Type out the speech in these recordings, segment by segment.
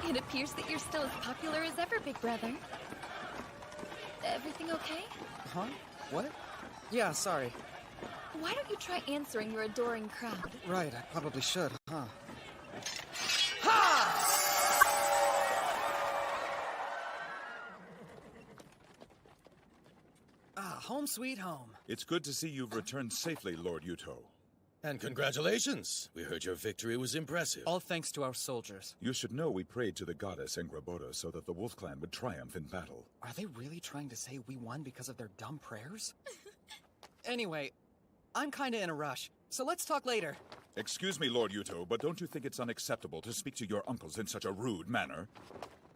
It appears that you're still as popular as ever, Big Brother. Everything okay? Huh? What? Yeah, sorry. Why don't you try answering your adoring crowd? Right, I probably should, huh? Home sweet home. It's good to see you've returned safely, Lord Yuto. And congratulations! We heard your victory was impressive. All thanks to our soldiers. You should know we prayed to the goddess Engrabota so that the Wolf Clan would triumph in battle. Are they really trying to say we won because of their dumb prayers? Anyway, I'm kinda in a rush, so let's talk later. Excuse me, Lord Yuto, but don't you think it's unacceptable to speak to your uncles in such a rude manner?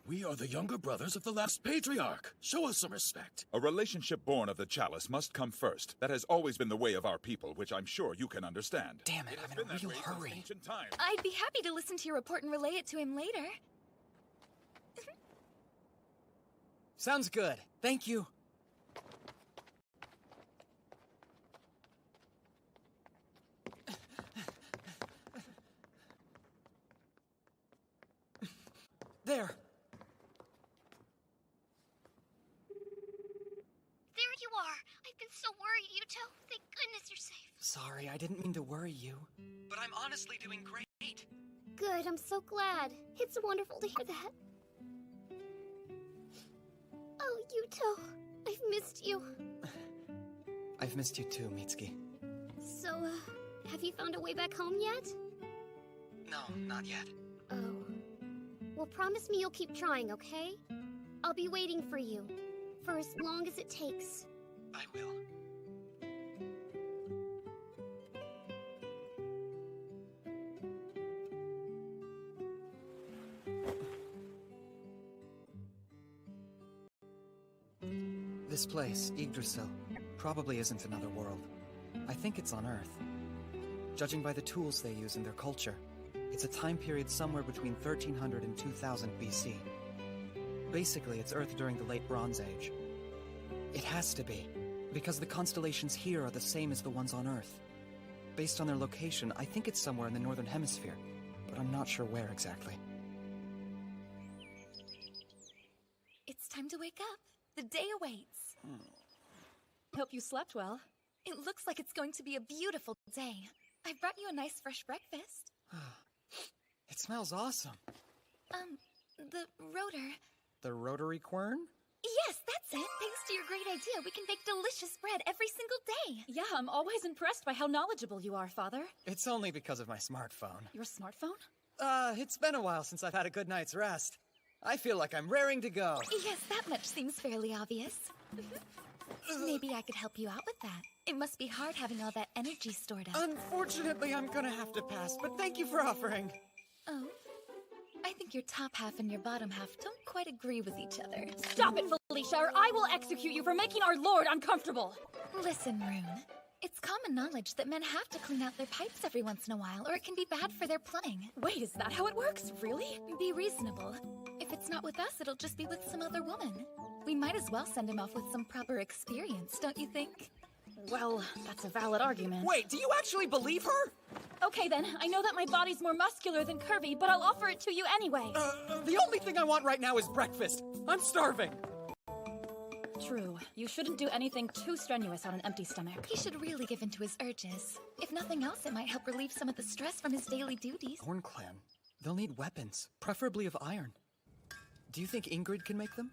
We are the younger brothers of the last patriarch. Show us some respect. A relationship born of the chalice must come first. That has always been the way of our people, which I'm sure you can understand. Damn it, I'm in a real hurry. I'd be happy to listen to your report and relay it to him later. Sounds good. Thank you. There. There you are. I've been so worried, Yuto. Thank goodness you're safe. Sorry, I didn't mean to worry you. But I'm honestly doing great. Good, I'm so glad. It's wonderful to hear that. Oh, Yuto, I've missed you. I've missed you too, Mitsuki. So, have you found a way back home yet? No, not yet. Oh. Well, promise me you'll keep trying, okay? I'll be waiting for you. For as long as it takes. I will. This place, Yggdrasil, probably isn't another world. I think it's on Earth. Judging by the tools they use in their culture, it's a time period somewhere between 1300 and 2000 BC. Basically, it's Earth during the Late Bronze Age. It has to be, because the constellations here are the same as the ones on Earth. Based on their location, I think it's somewhere in the Northern Hemisphere, but I'm not sure where exactly. It's time to wake up. The day awaits. Hope you slept well. It looks like it's going to be a beautiful day. I brought you a nice fresh breakfast. It smells awesome. The rotor. The rotary quern? Yes, that's it. Thanks to your great idea, we can bake delicious bread every single day. Yeah, I'm always impressed by how knowledgeable you are, Father. It's only because of my smartphone. Your smartphone? It's been a while since I've had a good night's rest. I feel like I'm raring to go. Yes, that much seems fairly obvious. Maybe I could help you out with that. It must be hard having all that energy stored up. Unfortunately, I'm gonna have to pass, but thank you for offering. Oh. I think your top half and your bottom half don't quite agree with each other. Stop it, Felicia, or I will execute you for making our lord uncomfortable! Listen, Rune. It's common knowledge that men have to clean out their pipes every once in a while, or it can be bad for their plumbing. Wait, is that how it works? Really? Be reasonable. If it's not with us, it'll just be with some other woman. We might as well send him off with some proper experience, don't you think? Well, that's a valid argument. Wait, do you actually believe her? Okay then, I know that my body's more muscular than curvy, but I'll offer it to you anyway. The only thing I want right now is breakfast. I'm starving. True. You shouldn't do anything too strenuous on an empty stomach. He should really give in to his urges. If nothing else, it might help relieve some of the stress from his daily duties. Horn Clan. They'll need weapons, preferably of iron. Do you think Ingrid can make them?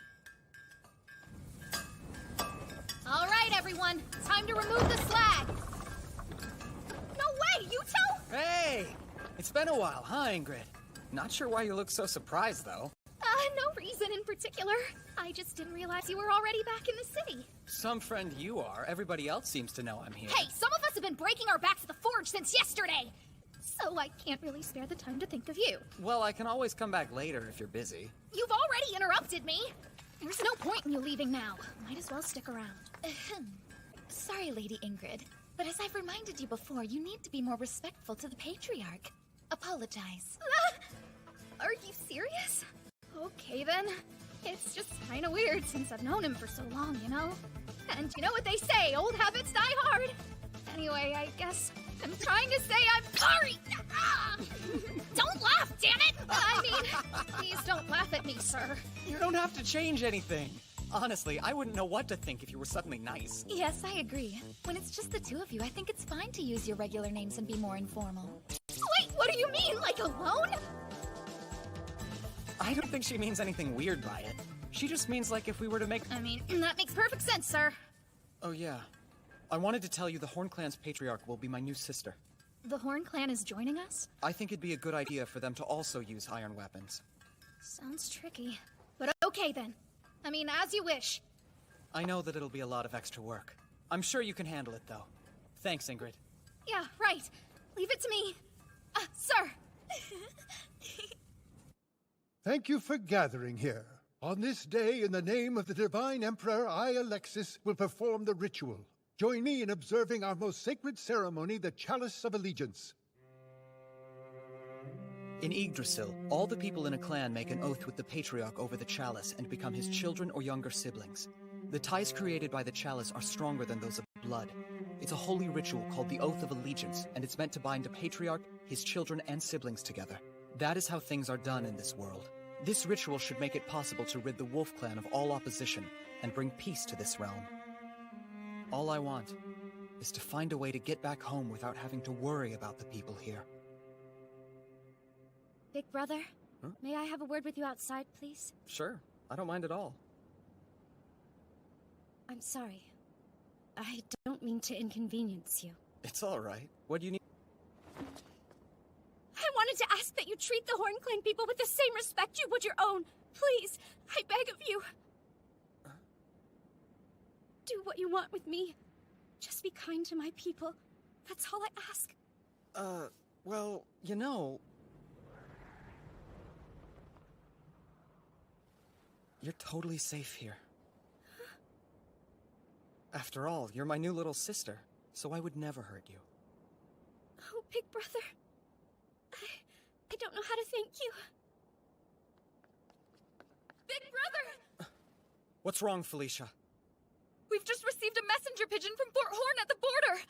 All right, everyone. Time to remove the slag. No way, Yuto! Hey! It's been a while, huh, Ingrid? Not sure why you look so surprised, though. No reason in particular. I just didn't realize you were already back in the city. Some friend you are. Everybody else seems to know I'm here. Hey, some of us have been breaking our backs at the forge since yesterday! So I can't really spare the time to think of you. Well, I can always come back later if you're busy. You've already interrupted me! There's no point in you leaving now. Might as well stick around. Sorry, Lady Ingrid, but as I've reminded you before, you need to be more respectful to the Patriarch. Apologize. Are you serious? Okay then. It's just kinda weird since I've known him for so long, you know? And you know what they say, old habits die hard. Anyway, I guess I'm trying to say I'm sorry! Don't laugh, damn it! I mean, he's don't laugh at me, sir. You don't have to change anything. Honestly, I wouldn't know what to think if you were suddenly nice. Yes, I agree. When it's just the two of you, I think it's fine to use your regular names and be more informal. Wait, what do you mean? Like alone? I don't think she means anything weird by it. She just means like if we were to make... I mean, that makes perfect sense, sir. Oh yeah. I wanted to tell you the Horn Clan's patriarch will be my new sister. The Horn Clan is joining us? I think it'd be a good idea for them to also use iron weapons. Sounds tricky. But okay then. I mean, as you wish. I know that it'll be a lot of extra work. I'm sure you can handle it, though. Thanks, Ingrid. Yeah, right. Leave it to me. Sir. Thank you for gathering here. On this day, in the name of the Divine Emperor, I, Alexis, will perform the ritual. Join me in observing our most sacred ceremony, the Chalice of Allegiance. In Yggdrasil, all the people in a clan make an oath with the Patriarch over the chalice and become his children or younger siblings. The ties created by the chalice are stronger than those of blood. It's a holy ritual called the Oath of Allegiance, and it's meant to bind a Patriarch, his children, and siblings together. That is how things are done in this world. This ritual should make it possible to rid the Wolf Clan of all opposition and bring peace to this realm. All I want is to find a way to get back home without having to worry about the people here. Big brother, Huh? may I have a word with you outside, please? Sure, I don't mind at all. I'm sorry. I don't mean to inconvenience you. It's all right. What do you need? I wanted to ask that you treat the Horn Clan people with the same respect you would your own. Please, I beg of you. Do what you want with me. Just be kind to my people. That's all I ask. Well, you know... You're totally safe here. After all, you're my new little sister, so I would never hurt you. Oh, big brother. I don't know how to thank you. Big brother! What's wrong, Felicia? We've just received a messenger pigeon from Fort Horn at the border!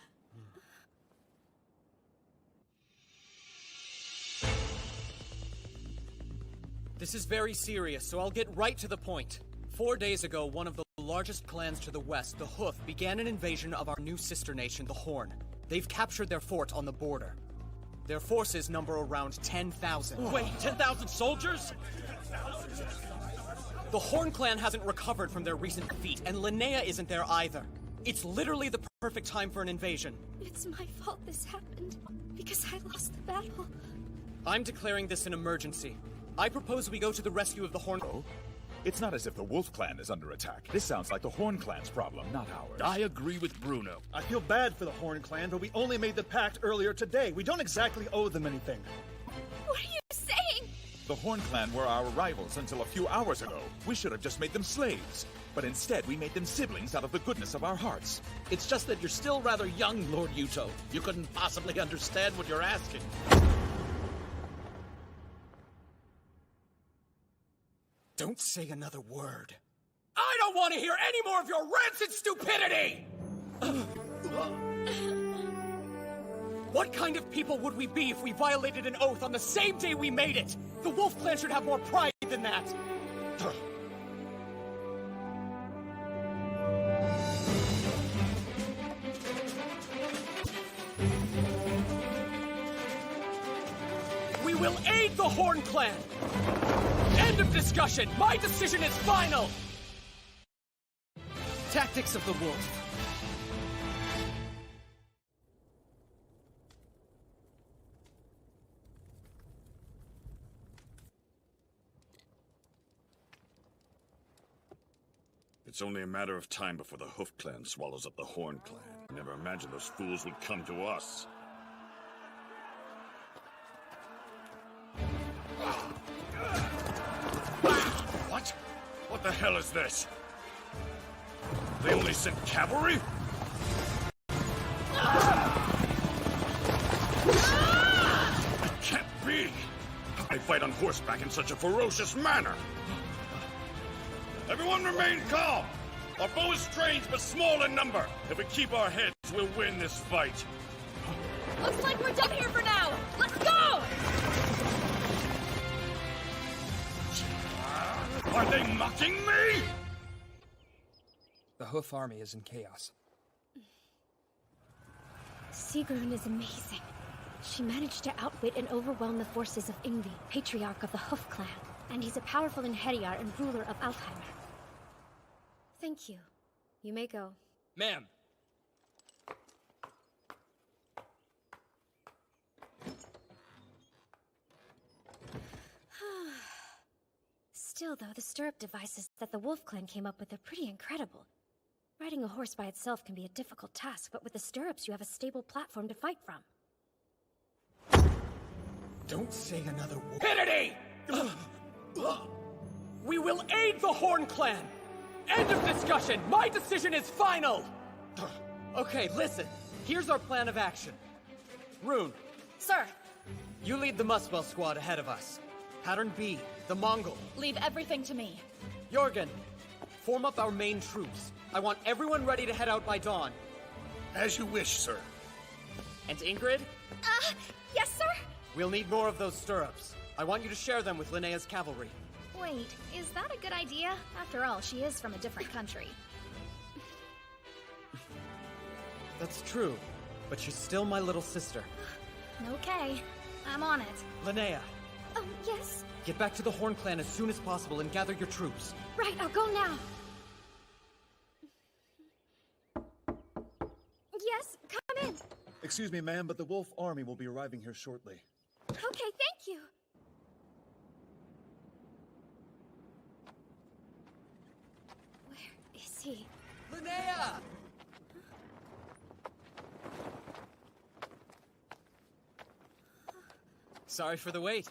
This is very serious, so I'll get right to the point. 4 days ago, one of the largest clans to the west, the Hoof, began an invasion of our new sister nation, the Horn. They've captured their fort on the border. Their forces number around 10,000. Wait, 10,000 soldiers? The Horn clan hasn't recovered from their recent defeat, and Linnea isn't there either. It's literally the perfect time for an invasion. It's my fault this happened, because I lost the battle. I'm declaring this an emergency. I propose we go to the rescue of the Horn... Oh? It's not as if the Wolf Clan is under attack. This sounds like the Horn Clan's problem, not ours. I agree with Bruno. I feel bad for the Horn Clan, but we only made the pact earlier today. We don't exactly owe them anything. What are you saying? The Horn Clan were our rivals until a few hours ago. We should have just made them slaves. But instead, we made them siblings out of the goodness of our hearts. It's just that you're still rather young, Lord Yuto. You couldn't possibly understand what you're asking. Don't say another word. I don't want to hear any more of your rancid stupidity! What kind of people would we be if we violated an oath on the same day we made it? The Wolf Clan should have more pride than that. We will aid the Horn Clan! End of discussion! My decision is final! Tactics of the Wolf. It's only a matter of time before the Hoof Clan swallows up the Horn Clan. I never imagined those fools would come to us. What? What the hell is this? They only sent cavalry? It can't be! They fight on horseback in such a ferocious manner! Everyone remain calm! Our foe is strange but small in number. If we keep our heads, we'll win this fight. Looks like we're done here for now. Let's go! Are they mocking me? The Hoof army is in chaos. Sigrun is amazing. She managed to outwit and overwhelm the forces of Yngvi, Patriarch of the Hoof Clan. And he's a powerful Einherjar and ruler of Alfheim. Thank you. You may go. Ma'am! Still, though, the stirrup devices that the Wolf Clan came up with are pretty incredible. Riding a horse by itself can be a difficult task, but with the stirrups you have a stable platform to fight from. Don't say another word. Kennedy! We will aid the Horn Clan! End of discussion! My decision is final! Okay, listen. Here's our plan of action. Rune. Sir, You lead the Muswell squad ahead of us. Pattern B, the Mongol. leave everything to me. Jorgen, form up our main troops. I want everyone ready to head out by dawn. As you wish, sir. And Ingrid, Yes, sir? we'll need more of those stirrups. I want you to share them with Linnea's cavalry. Wait, is that a good idea? After all, she is from a different country. That's true, but she's still my little sister. Okay, I'm on it. Linnea, Yes? get back to the Horn Clan as soon as possible and gather your troops. Right, I'll go now. Yes, come in. Excuse me, ma'am, but the Wolf army will be arriving here shortly. Okay, thank you. Where is he? Linnea! Sorry for the wait.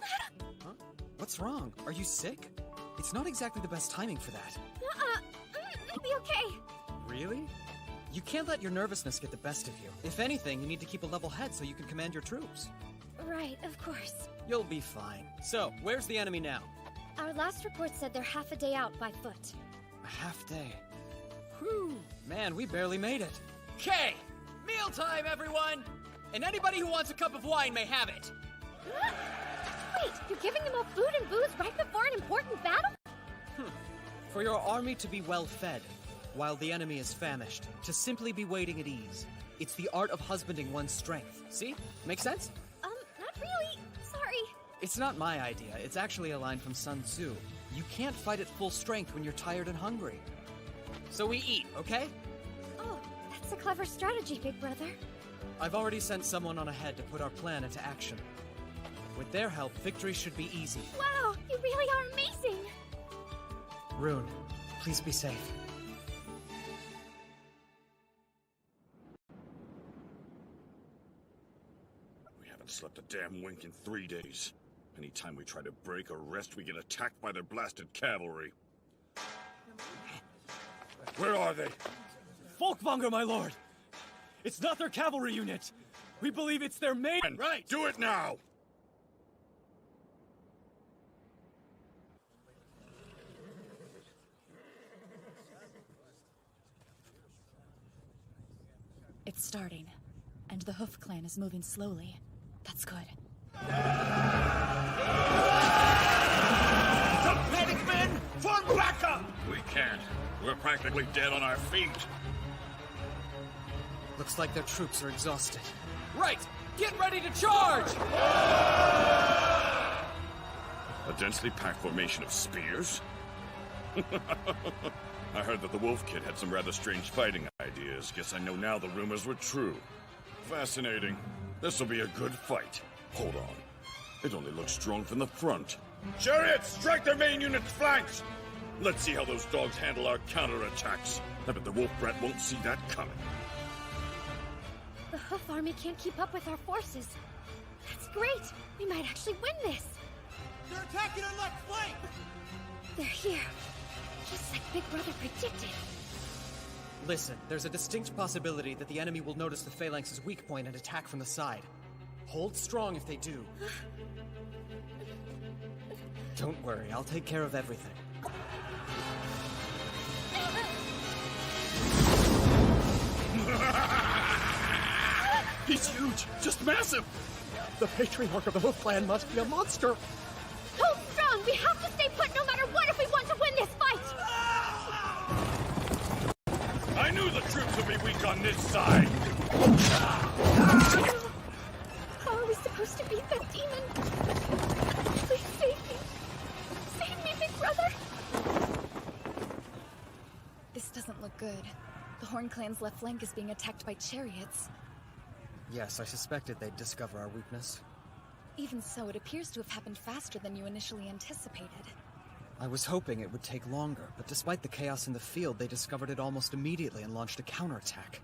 Huh? What's wrong? Are you sick? It's not exactly the best timing for that. I'll be okay. Really? You can't let your nervousness get the best of you. If anything, you need to keep a level head so you can command your troops. Right, of course. You'll be fine. So, where's the enemy now? Our last report said they're half a day out by foot. A half day. Whew. Man, we barely made it. Okay! Mealtime, everyone! And anybody who wants a cup of wine may have it. Wait, you're giving them all food and booze right before an important battle? For your army to be well fed, while the enemy is famished, to simply be waiting at ease. It's the art of husbanding one's strength. See? Make sense? Not really. Sorry. It's not my idea. It's actually a line from Sun Tzu. You can't fight at full strength when you're tired and hungry. So we eat, okay? Oh, that's a clever strategy, big brother. I've already sent someone on ahead to put our plan into action. With their help, victory should be easy. Wow, you really are amazing. Rune, please be safe. We haven't slept a damn wink in 3 days. Anytime we try to break or rest, we get attacked by their blasted cavalry. Where are they? Folkvanger, my lord! It's not their cavalry unit! We believe it's their main— Right! Do it now! It's starting, and the Hoof Clan is moving slowly. That's good. The panic men! Form back up! We can't. We're practically dead on our feet. Looks like their troops are exhausted. Right! Get ready to charge! A densely packed formation of spears? I heard that the Wolf Kid had some rather strange fighting ideas. Guess I know now the rumors were true. Fascinating. This'll be a good fight. Hold on. It only looks strong from the front. Chariots, strike their main unit's flanks! Let's see how those dogs handle our counterattacks. I bet the Wolf Brat won't see that coming. The Hoof army can't keep up with our forces. That's great. We might actually win this. They're attacking our left flank! They're here. Just like Big Brother predicted. Listen, there's a distinct possibility that the enemy will notice the Phalanx's weak point and attack from the side. Hold strong if they do. Don't worry, I'll take care of everything. He's huge! Just massive! The Patriarch of the Hoof Clan must be a monster! Hold strong! We have to stay put no matter what if we want on this side! How are we supposed to beat that demon? Please save me. Save me, big brother. This doesn't look good. The Horn Clan's left flank is being attacked by chariots. Yes, I suspected they'd discover our weakness. Even so, it appears to have happened faster than you initially anticipated. I was hoping it would take longer, but despite the chaos in the field, they discovered it almost immediately and launched a counterattack.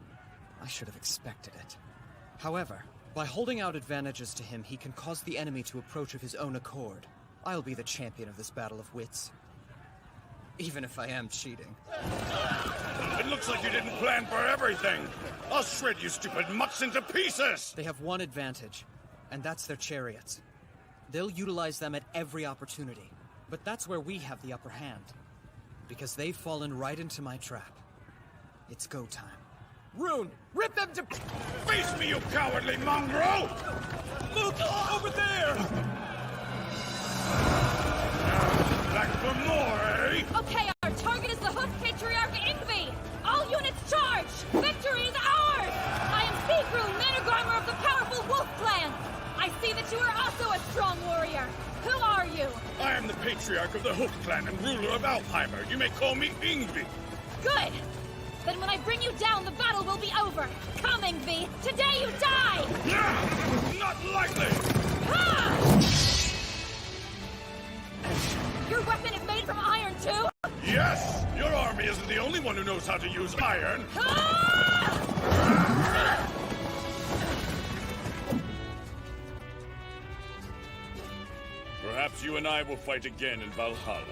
I should have expected it. However, by holding out advantages to him, he can cause the enemy to approach of his own accord. I'll be the champion of this battle of wits. Even if I am cheating. It looks like you didn't plan for everything! I'll shred you stupid mutts into pieces! They have one advantage, and that's their chariots. They'll utilize them at every opportunity. But that's where we have the upper hand. Because they've fallen right into my trap. It's go time. Rune, rip them to... Face me, you cowardly mongrel! Look, over there! Back for more, eh? Okay, our target is the Hoof Patriarch Ingvi! All units charge! Victory is ours! I am Sigrun, Manogrimer of the powerful Wolf Clan! I see that you are also a strong warrior! Who are you? I am the Patriarch of the Hoof Clan and ruler of Alfheimer. You may call me Ingvi. Good! Then when I bring you down, the battle will be over! Come, Ingvi! Today you die! Not likely! Ha! Your weapon is made from iron, too? Yes! Your army isn't the only one who knows how to use iron. Perhaps you and I will fight again in Valhalla.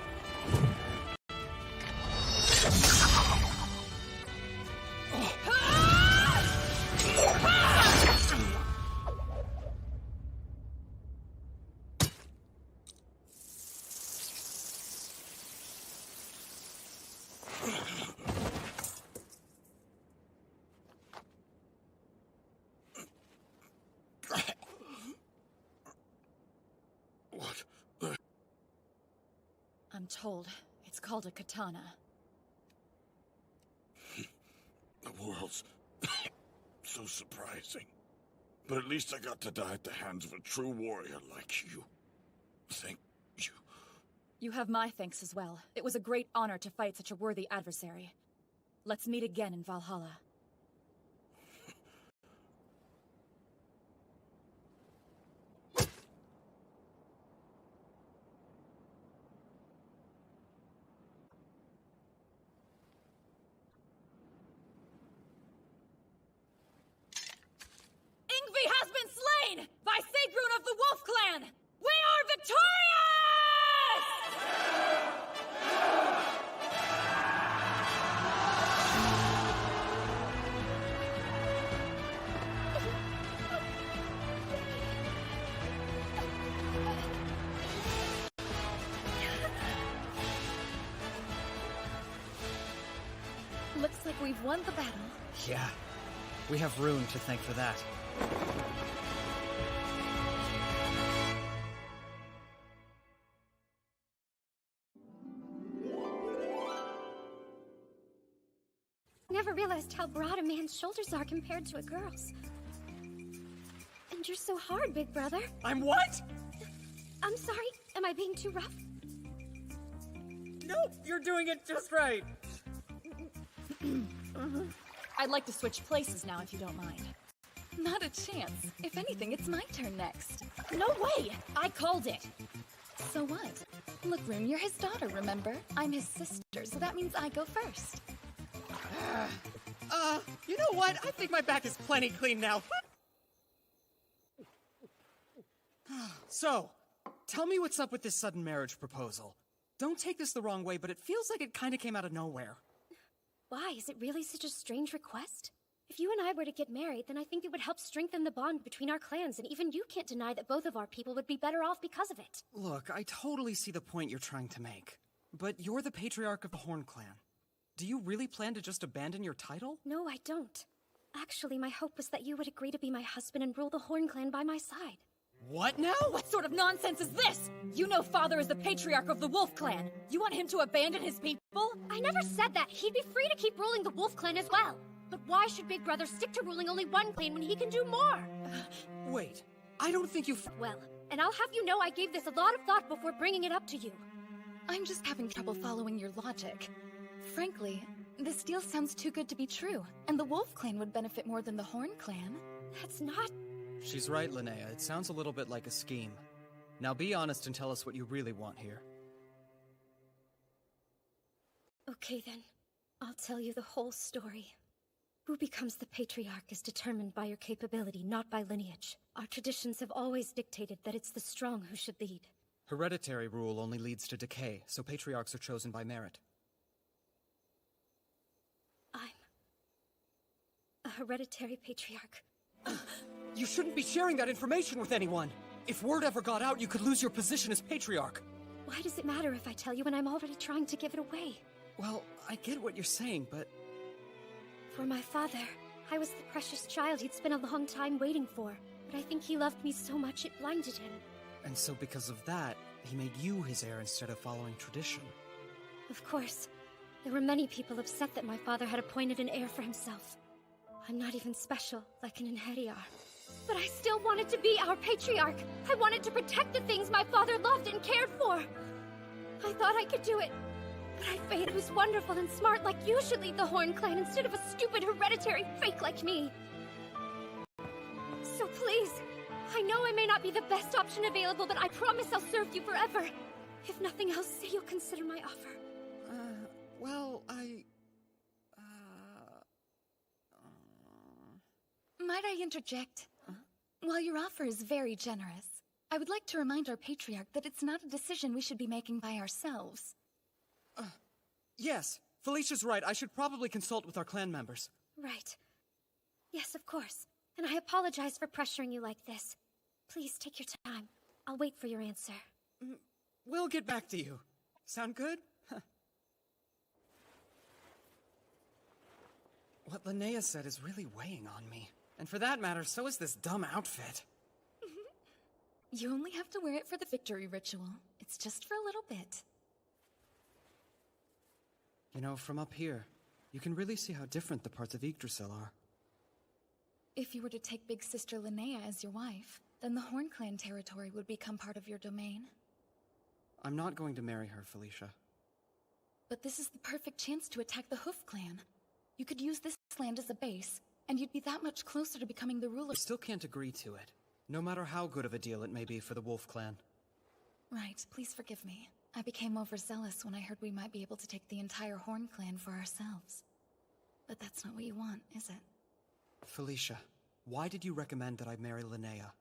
I'm told it's called a katana. The world's so surprising. But at least I got to die at the hands of a true warrior like you. Thank you. You have my thanks as well. It was a great honor to fight such a worthy adversary. Let's meet again in Valhalla. Ingvi has been slain by Sigrun of the Wolf Clan! We are Looks like we've won the battle. Yeah. We have Rune to thank for that. Never realized how broad a man's shoulders are compared to a girl's. And you're so hard, big brother. I'm what? I'm sorry. Am I being too rough? Nope, you're doing it just right. I'd like to switch places now, if you don't mind. Not a chance. If anything, it's my turn next. No way! I called it! So what? Look, Rune, you're his daughter, remember? I'm his sister, so that means I go first. You know what? I think my back is plenty clean now. So, tell me what's up with this sudden marriage proposal. Don't take this the wrong way, but it feels like it kind of came out of nowhere. Why? Is it really such a strange request? If you and I were to get married, then I think it would help strengthen the bond between our clans, and even you can't deny that both of our people would be better off because of it. Look, I totally see the point you're trying to make. But you're the Patriarch of the Horn Clan. Do you really plan to just abandon your title? No, I don't. Actually, my hope was that you would agree to be my husband and rule the Horn Clan by my side. What now? What sort of nonsense is this? You know Father is the Patriarch of the Wolf Clan. You want him to abandon his people? I never said that. He'd be free to keep ruling the Wolf Clan as well. But why should Big Brother stick to ruling only one clan when he can do more? Wait, I don't think you've... Well, and I'll have you know I gave this a lot of thought before bringing it up to you. I'm just having trouble following your logic. Frankly, this deal sounds too good to be true, and the Wolf Clan would benefit more than the Horn Clan. That's not... She's right, Linnea. It sounds a little bit like a scheme. Now be honest and tell us what you really want here. Okay then. I'll tell you the whole story. Who becomes the Patriarch is determined by your capability, not by lineage. Our traditions have always dictated that it's the strong who should lead. Hereditary rule only leads to decay, so patriarchs are chosen by merit. I'm a hereditary patriarch. You shouldn't be sharing that information with anyone! If word ever got out, you could lose your position as patriarch. Why does it matter if I tell you when I'm already trying to give it away? Well, I get what you're saying, but... For my father, I was the precious child he'd spent a long time waiting for. But I think he loved me so much it blinded him. And so because of that, he made you his heir instead of following tradition. Of course. There were many people upset that my father had appointed an heir for himself. I'm not even special, like an Inheriar. But I still wanted to be our patriarch! I wanted to protect the things my father loved and cared for! I thought I could do it. But I figured who's wonderful and smart like you should lead the Horn Clan instead of a stupid hereditary fake like me. So please, I know I may not be the best option available, but I promise I'll serve you forever. If nothing else, say you'll consider my offer. Well, Might I interject? While your offer is very generous, I would like to remind our Patriarch that it's not a decision we should be making by ourselves. Yes, Felicia's right. I should probably consult with our clan members. Right. Yes, of course. And I apologize for pressuring you like this. Please take your time. I'll wait for your answer. We'll get back to you. Sound good? What Linnea said is really weighing on me. And for that matter, so is this dumb outfit. You only have to wear it for the victory ritual. It's just for a little bit. You know, from up here, you can really see how different the parts of Yggdrasil are. If you were to take Big Sister Linnea as your wife, then the Horn Clan territory would become part of your domain. I'm not going to marry her, Felicia. But this is the perfect chance to attack the Hoof Clan. You could use this land as a base, and you'd be that much closer to becoming the ruler. I still can't agree to it, no matter how good of a deal it may be for the Wolf Clan. Right, please forgive me. I became overzealous when I heard we might be able to take the entire Horn Clan for ourselves. But that's not what you want, is it? Felicia, why did you recommend that I marry Linnea?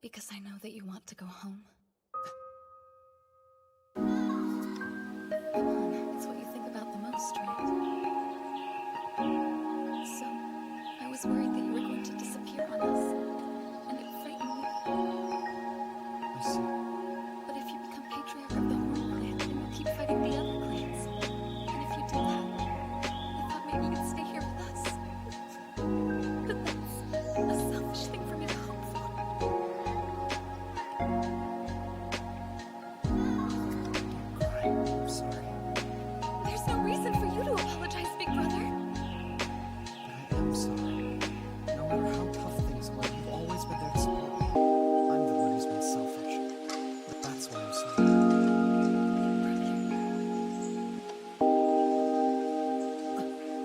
Because I know that you want to go home. Come on, it's what you think about the most, right? So, I was worried that you were going to disappear on us, and it frightened me. I see. But if you become Patriarch of the Horn Clan, then you'll keep fighting the other clans. And if you did that, I thought maybe you'd stay here with us. But that's a selfish thing for me to hope for. I'm sorry. There's no reason for you to apologize, Big Brother. But I am sorry. No matter how tough things were, you've always been there to support me. I'm the one who's been selfish. But that's why I'm sorry.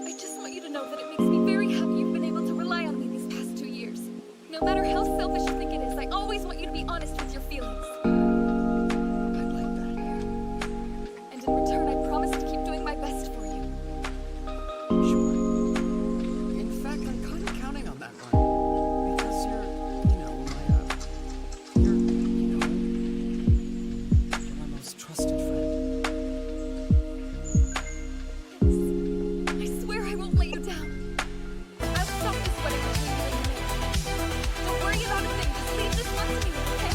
I just want you to know that it makes me very happy you've been able to rely on me these past 2 years. No matter how selfish you think it is, I always want you to be honest with your feelings. I like that. And in return, I promise to keep doing my best for you. Sure. In fact, I'm kind of counting on that one. Because you're, you're my most trusted friend. I swear I won't let you down. I'll stop this wedding between you and me. Don't worry about a thing. Just leave this one to me, okay?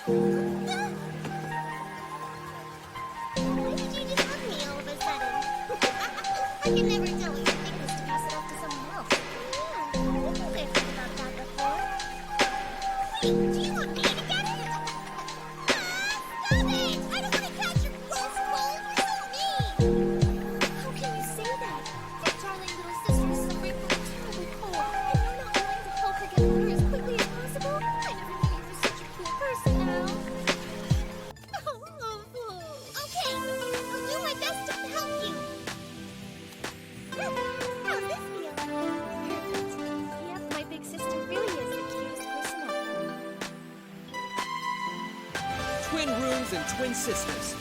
Why did you just hug me all of a sudden? I can never tell when you think this to pass it off to someone else. Yeah, I think I've heard about that before. Wait, do you want me to get it? Stop it! I don't want to catch your gross cold. You're so mean. How can you say that? Your darling little sister is suffering from a terrible cold, and you're not willing to help her get better as quickly as possible? I never knew you were such a cool person, Al. Okay, I'll do my best to help you. How's this feel? Perfect. Yep, my big sister really is the cutest person ever. Twin rooms and twin sisters.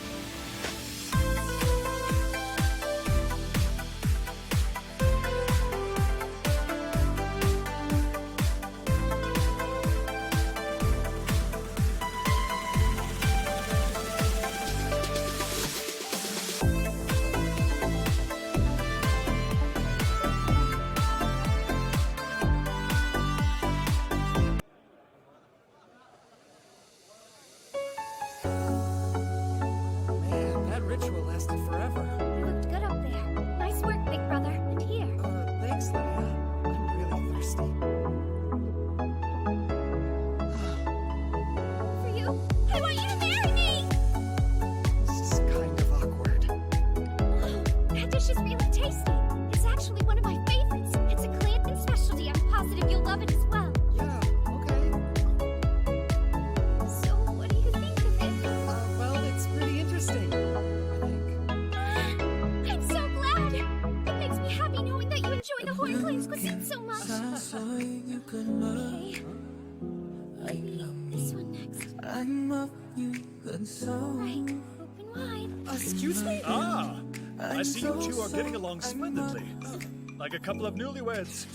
Man, that ritual lasted forever. You looked good up there. Nice work, big brother. And here. Thanks, Lydia. I'm really thirsty. For you, I want you to marry me! This is kind of awkward. That dish is really tasty. It's actually one of my favorites. It's a clan specialty. I'm positive you'll love it as well. Yeah, okay. So, what do you think of it? Well, it's pretty interesting, I think. I'm so glad! It makes me happy knowing that you enjoy the Horn Clan's cuisine so much. Okay. Maybe this one next. Right. Open wide. Excuse me? Ah, I see you two are getting along splendidly. Like a couple of newlyweds.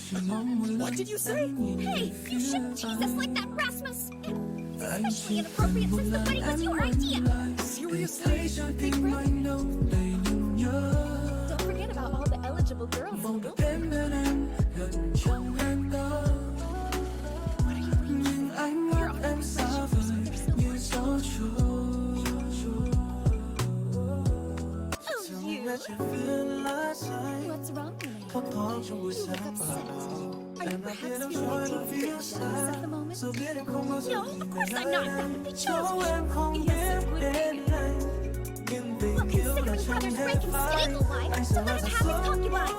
What did you say? Hey, you shouldn't tease us like that, Rasmus. It's especially inappropriate since the wedding was your idea. Seriously? Big brother? Don't forget about all the eligible girls. What are you waiting for? You're on the professional. There's no more. Oh, you. What's wrong with me? You look upset. Are you perhaps feeling jealous at the moment? No, of course I'm not. That would be childish. Yes, it would be. Well, considering brothers break and stable wives, so let him have his concubines.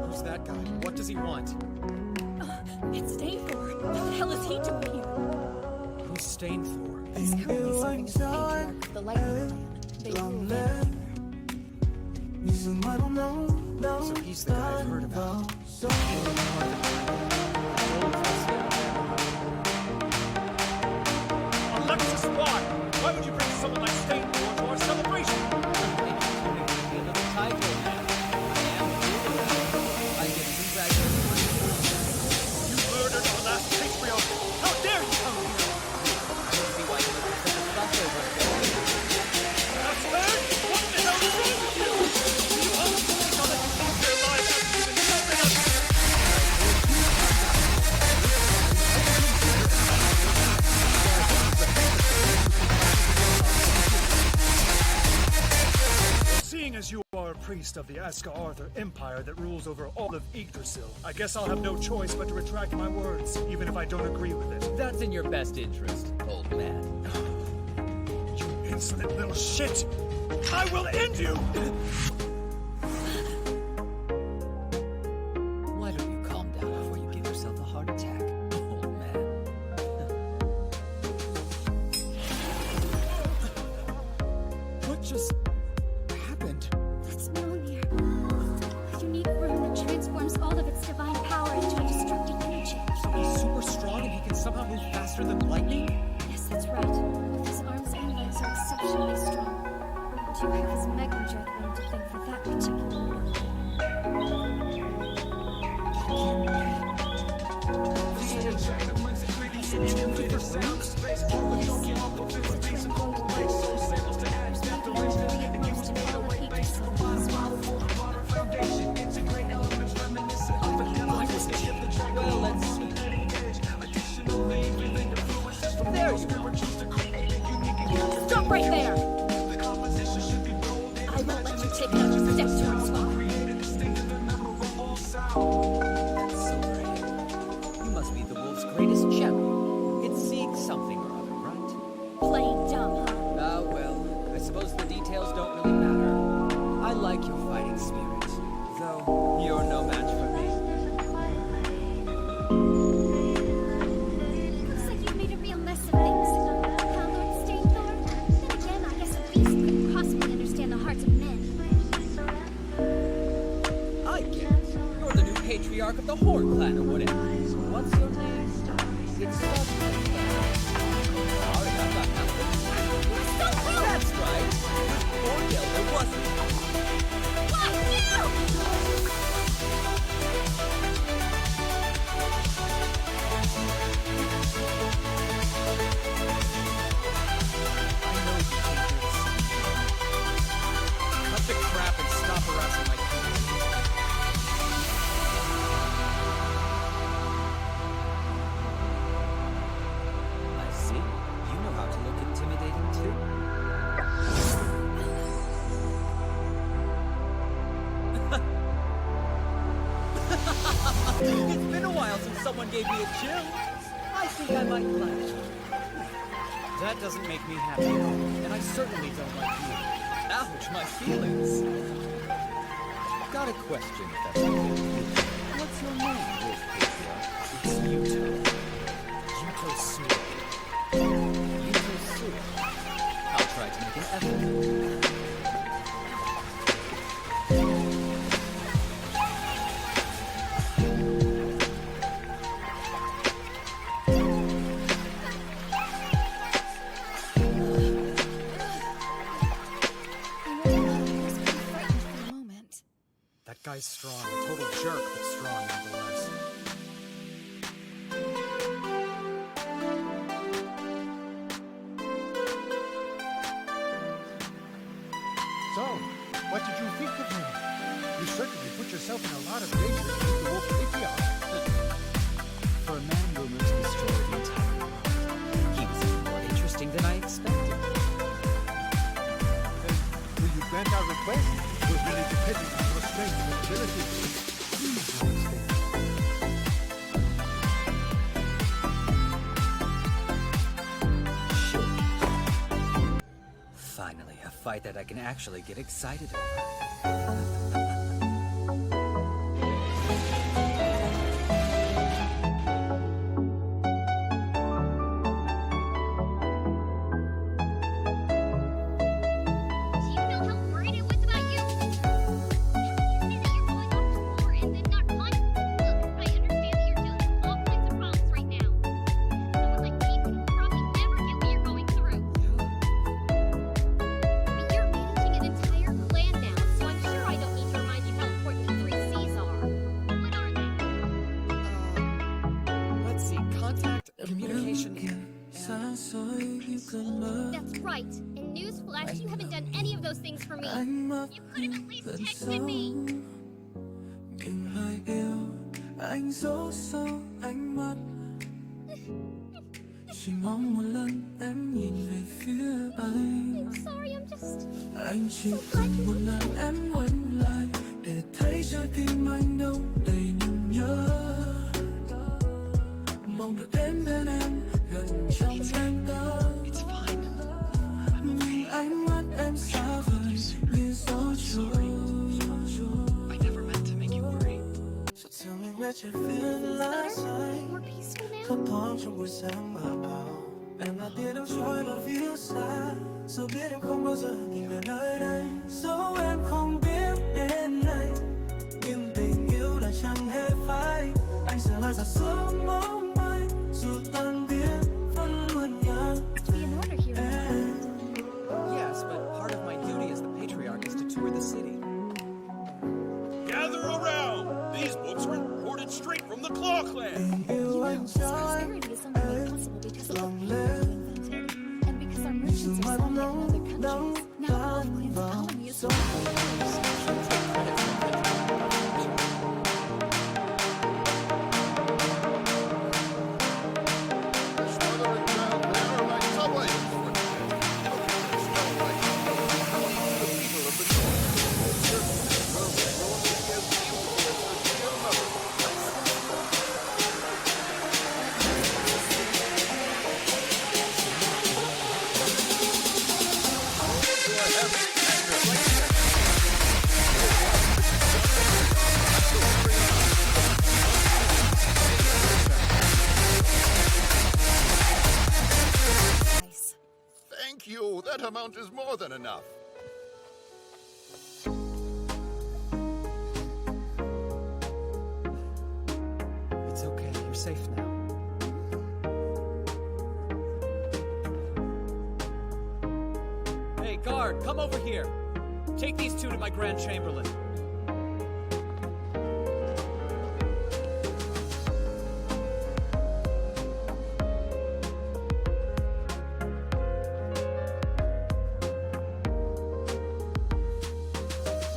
Who's that guy? What does he want? It's Stainforth. What the hell is he doing here? Who's Stainforth? He's currently serving as the patriarch of the Lightning Clan. They rule Vanity. So he's the guy I've heard about. Alexis, why? Why would you bring someone like Stainforth to our celebration? You murdered our last patriarch! How dare you come here? That's fair? What the hell is wrong with you? You all think on it. Your lives haven't even something else. Seeing as you are a priest of the Aska Arthur Empire that rules over all of Yggdrasil, I guess I'll have no choice but to retract my words, even if I don't agree with it. That's in your best interest, old man. You insolent little shit! I will end you! Why don't you calm down before you give yourself a heart attack, old man? What just happened? That's Mjolnir. A unique rune that transforms all of its divine power into a destructive energy. He's super strong and he can somehow move faster than lightning? Yes, that's right. Both his arms and legs are exceptionally strong. We do have his Megajet rune to thank for that. right there! I won't let you take another step towards Scar. That's so great. You must be the wolf's greatest gem. It's seeing something or other, right? Plain dumb, huh? Ah, well, I suppose the details don't really matter. I like your fighting spirit, though you're no match for me. Looks like you've made a real mess of things. Huh, Lord Stainthorn? Then again, I guess a beast couldn't possibly understand the hearts of men. I get it. You're the new patriarch of the Horn Clan or whatever. What's your name? It's Sorry, I've got nothing. You're so rude! That's right. Or Elder wasn't. What? You! I know you came here to see me. Cut the crap and stop harassing my kids. I see. You know how to look intimidating too. It's been a while since someone gave me a chill. I think I might like it. That doesn't make me happy at all, and I certainly don't like you. Ouch, my feelings. Got a question, if that's okay with you. What's your name, Wolf Patriarch? It's Yuto. Yuto Sue. Yuto Sue. I'll try to make an effort. That guy's strong, a total jerk, but strong nonetheless. So, what did you think of him? You certainly put yourself in a lot of danger to meet the Wolf Patriarch. For a man rumored to destroy the entire world, he was even more interesting than I expected. Then, will you grant our request? We're really depending on your strength and ability. Please, Lord Stainthorn. Sure. Finally, a fight that I can actually get excited over. Do you know how worried I was about you? How can you say that you're going off to war and then not contact? Look, I understand that you're dealing with all kinds of problems right now. Someone like me would probably never get what you're going through. But you're managing an entire clan now, so I'm sure I don't need to remind you how important the 3 C's are. What are they? Let's see, contact, communication, and... That's right. And newsflash, you haven't done any of those things for me. You could have at least texted me. I'm sorry, I'm just so glad you It's fine. I'm okay. I'm sorry. I never meant to make you worry. Is it better? More peaceful now? Em là tia đắm trôi vào phía xa, dù biết em không bao giờ tìm về nơi đây, dẫu em không biết đến nay, nhưng tình yêu đã chẳng hề phai. Anh sẽ là giọt sương mong mây, dù tan biến vẫn luôn nhớ em. Yes, but part of my duty as the patriarch is to tour the city. Gather around! These books were imported straight from the Claw Clan! This prosperity is only made possible because of the people who invented it, and because our merchants are selling it in other countries. Now all of Clan's economy is That amount is more than enough. It's okay. You're safe now. Hey, guard, come over here. Take these two to my Grand Chamberlain.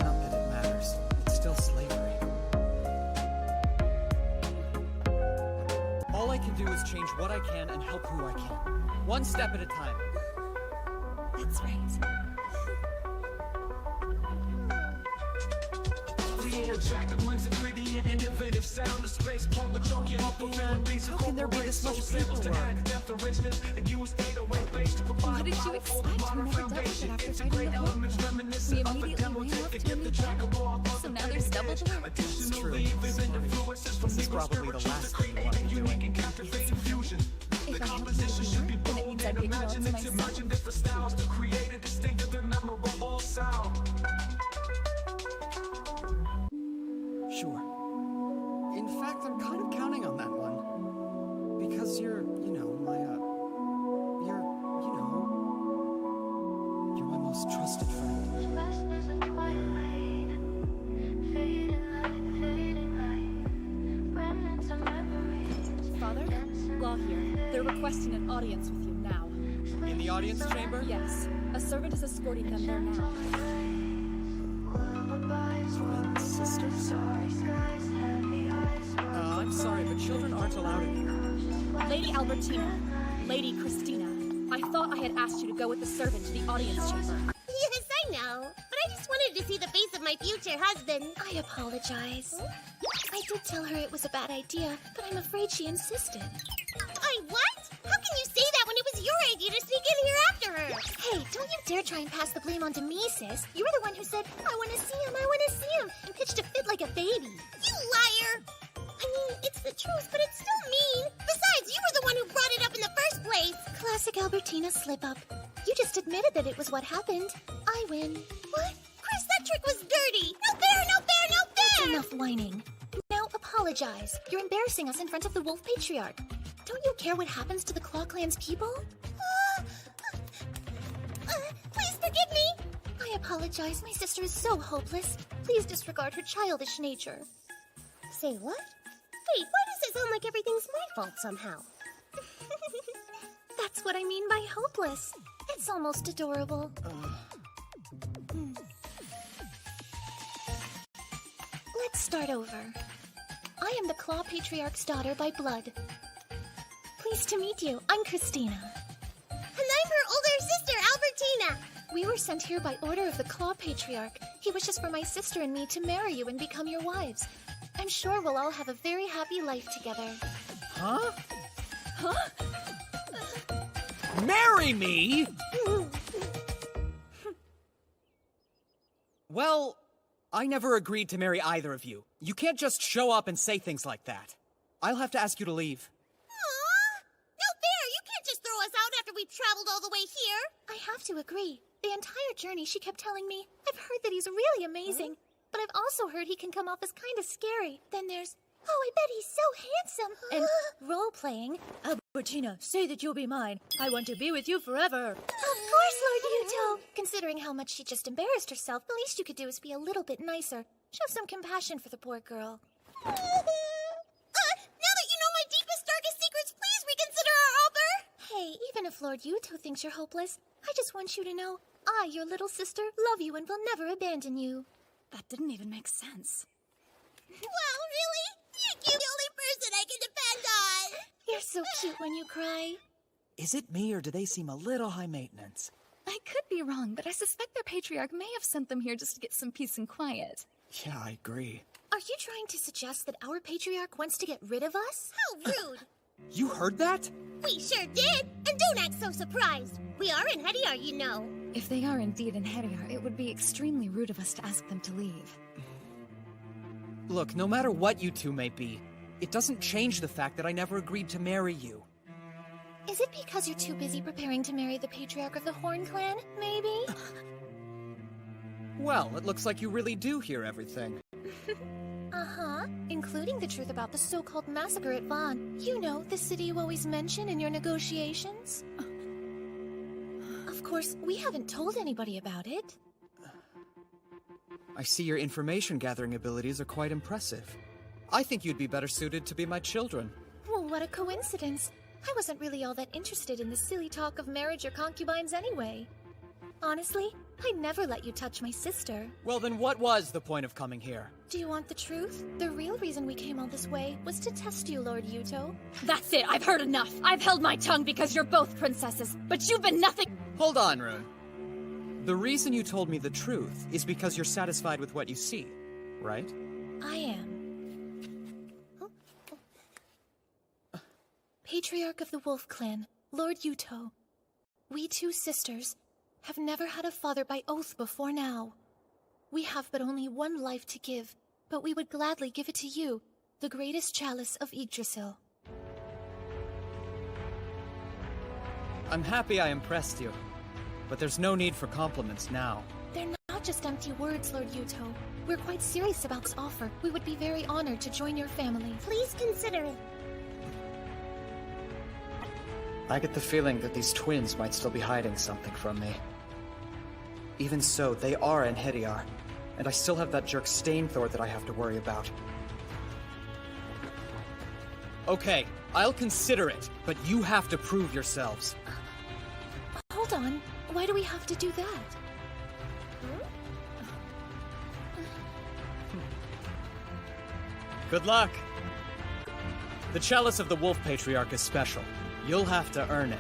Not that it matters. It's still slavery. All I can do is change what I can and help who I can. One step at a time. That's right. How can there be this much paperwork? What did you expect? We never dealt with it after fighting the Hope. We immediately ran off to a new job. So now there's double the work. It's true. This is probably the last thing you want to be doing. If I had to do more, then it means I'd get called to myself. Sure. In fact, I'm kind of counting on that one. Because you're my most trusted friend. Father? Law here. They're requesting an audience with you now. In the audience chamber? Yes. A servant is escorting them there now. Twin sisters? I'm sorry, but children aren't allowed in here. Lady Albertina, Lady Christina, I thought I had asked you to go with the servant to the audience chamber. Yes, I know. But I just wanted to see the face of my future husband. I apologize. I did tell her it was a bad idea, but I'm afraid she insisted. What? How can you say that when it was your idea to sneak in here after her? Hey, don't you dare try and pass the blame onto me, sis. You were the one who said, I want to see him, and pitched a fit like a baby. You liar! I mean, it's the truth, but it's still mean. Besides, you were the one who brought it up in the first place. Classic Albertina slip-up. You just admitted that it was what happened. I win. What? Chris, that trick was dirty. No fair, no fair, no fair! That's enough whining. Now apologize. You're embarrassing us in front of the Wolf Patriarch. Don't you care what happens to the Claw Clan's people? Please forgive me! I apologize. My sister is so hopeless. Please disregard her childish nature. Say what? Wait, why does it sound like everything's my fault somehow? That's what I mean by hopeless. It's almost adorable. Let's start over. I am the Claw Patriarch's daughter by blood. Pleased to meet you. I'm Christina. And I'm her older sister, Albertina. We were sent here by order of the Claw Patriarch. He wishes for my sister and me to marry you and become your wives. I'm sure we'll all have a very happy life together. Huh? Huh? Marry me? Well, I never agreed to marry either of you. You can't just show up and say things like that. I'll have to ask you to leave. No fair! You can't just throw us out after we traveled all the way here! I have to agree. The entire journey she kept telling me, I've heard that he's really amazing, but I've also heard he can come off as kind of scary. Then there's, oh, I bet he's so handsome. And role-playing. Albertina, say that you'll be mine. I want to be with you forever. Of course, Lord Yuto. Considering how much she just embarrassed herself, the least you could do is be a little bit nicer. Show some compassion for the poor girl. Now that you know my deepest, darkest secrets, please reconsider our offer! Hey, even if Lord Yuto thinks you're hopeless, I just want you to know, I, your little sister, love you and will never abandon you. That didn't even make sense. Wow, really? You're the only person I can depend on! You're so cute when you cry. Is it me, or do they seem a little high maintenance? I could be wrong, but I suspect their patriarch may have sent them here just to get some peace and quiet. Yeah, I agree. Are you trying to suggest that our patriarch wants to get rid of us? How rude! You heard that? We sure did! And don't act so surprised! We are in Hediar, you know. If they are indeed in Hediar, it would be extremely rude of us to ask them to leave. Look, no matter what you two may be, it doesn't change the fact that I never agreed to marry you. Is it because you're too busy preparing to marry the patriarch of the Horn Clan, maybe? Well, it looks like you really do hear everything. Uh-huh, including the truth about the so-called massacre at Vaughn. You know, the city you always mention in your negotiations. Of course, we haven't told anybody about it. I see your information-gathering abilities are quite impressive. I think you'd be better suited to be my children. Well, what a coincidence. I wasn't really all that interested in the silly talk of marriage or concubines anyway. Honestly, I'd never let you touch my sister. Well, then what was the point of coming here? Do you want the truth? The real reason we came all this way was to test you, Lord Yuto. That's it, I've heard enough. I've held my tongue because you're both princesses, but you've been nothing— Hold on, Rune. The reason you told me the truth is because you're satisfied with what you see, right? I am. Patriarch of the Wolf Clan, Lord Yuto. We two sisters have never had a father by oath before now. We have but only one life to give, but we would gladly give it to you, the greatest chalice of Yggdrasil. I'm happy I impressed you, but there's no need for compliments now. They're not just empty words, Lord Yuto. We're quite serious about this offer. We would be very honored to join your family. Please consider it. I get the feeling that these twins might still be hiding something from me. Even so, they are in Hediar, and I still have that jerk Stainthor that I have to worry about. Okay, I'll consider it, but you have to prove yourselves. Hold on. Why do we have to do that? Good luck! The Chalice of the Wolf Patriarch is special. You'll have to earn it.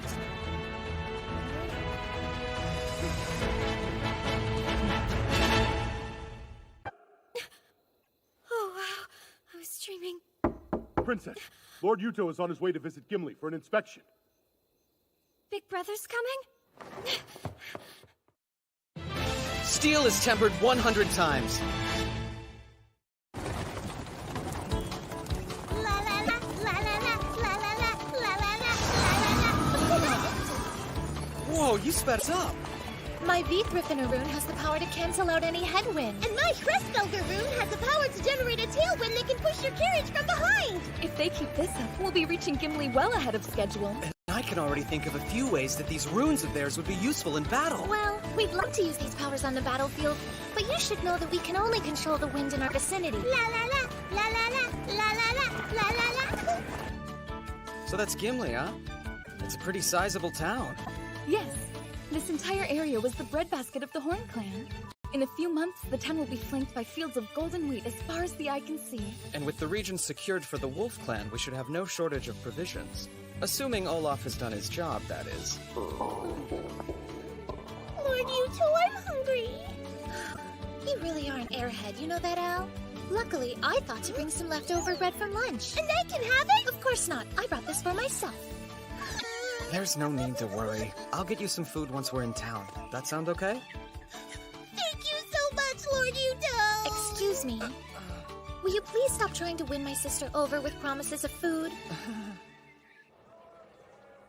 Oh, wow. I was dreaming. Princess, Lord Yuto is on his way to visit Gimli for an inspection. Big Brother's coming? Steel is tempered 100 times. Whoa, you sped us up! My Vithrifiner rune has the power to cancel out any headwind. And my Crestfelger rune has the power to generate a tailwind that can push your carriage from behind! If they keep this up, we'll be reaching Gimli well ahead of schedule. And I can already think of a few ways that these runes of theirs would be useful in battle. Well, we'd love to use these powers on the battlefield, but you should know that we can only control the wind in our vicinity. La la la, la la la, la la la, la la la. So that's Gimli, huh? It's a pretty sizable town. Yes, this entire area was the breadbasket of the Horn Clan. In a few months, the town will be flanked by fields of golden wheat as far as the eye can see. And with the region secured for the Wolf Clan, we should have no shortage of provisions. Assuming Olaf has done his job, that is. Lord Yuto, I'm hungry. You really are an airhead, you know that, Al? Luckily, I thought to bring some leftover bread from lunch. And I can have it? Of course not. I brought this for myself. There's no need to worry. I'll get you some food once we're in town. That sound okay? Thank you so much, Lord Yuto! Excuse me. Will you please stop trying to win my sister over with promises of food?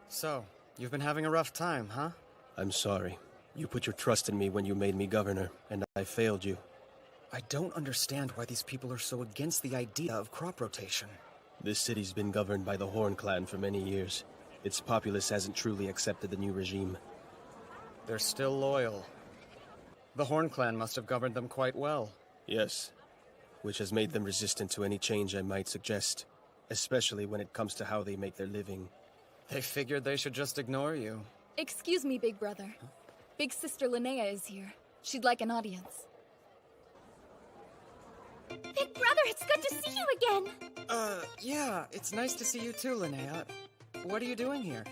So, you've been having a rough time, huh? I'm sorry. You put your trust in me when you made me governor, and I failed you. I don't understand why these people are so against the idea of crop rotation. This city's been governed by the Horn Clan for many years. Its populace hasn't truly accepted the new regime. They're still loyal. The Horn Clan must have governed them quite well. Yes, which has made them resistant to any change I might suggest, especially when it comes to how they make their living. They figured they should just ignore you. Excuse me, Big Brother. Big Sister Linnea is here. She'd like an audience. Big Brother, it's good to see you again! Yeah, it's nice to see you too, Linnea. What are you doing here?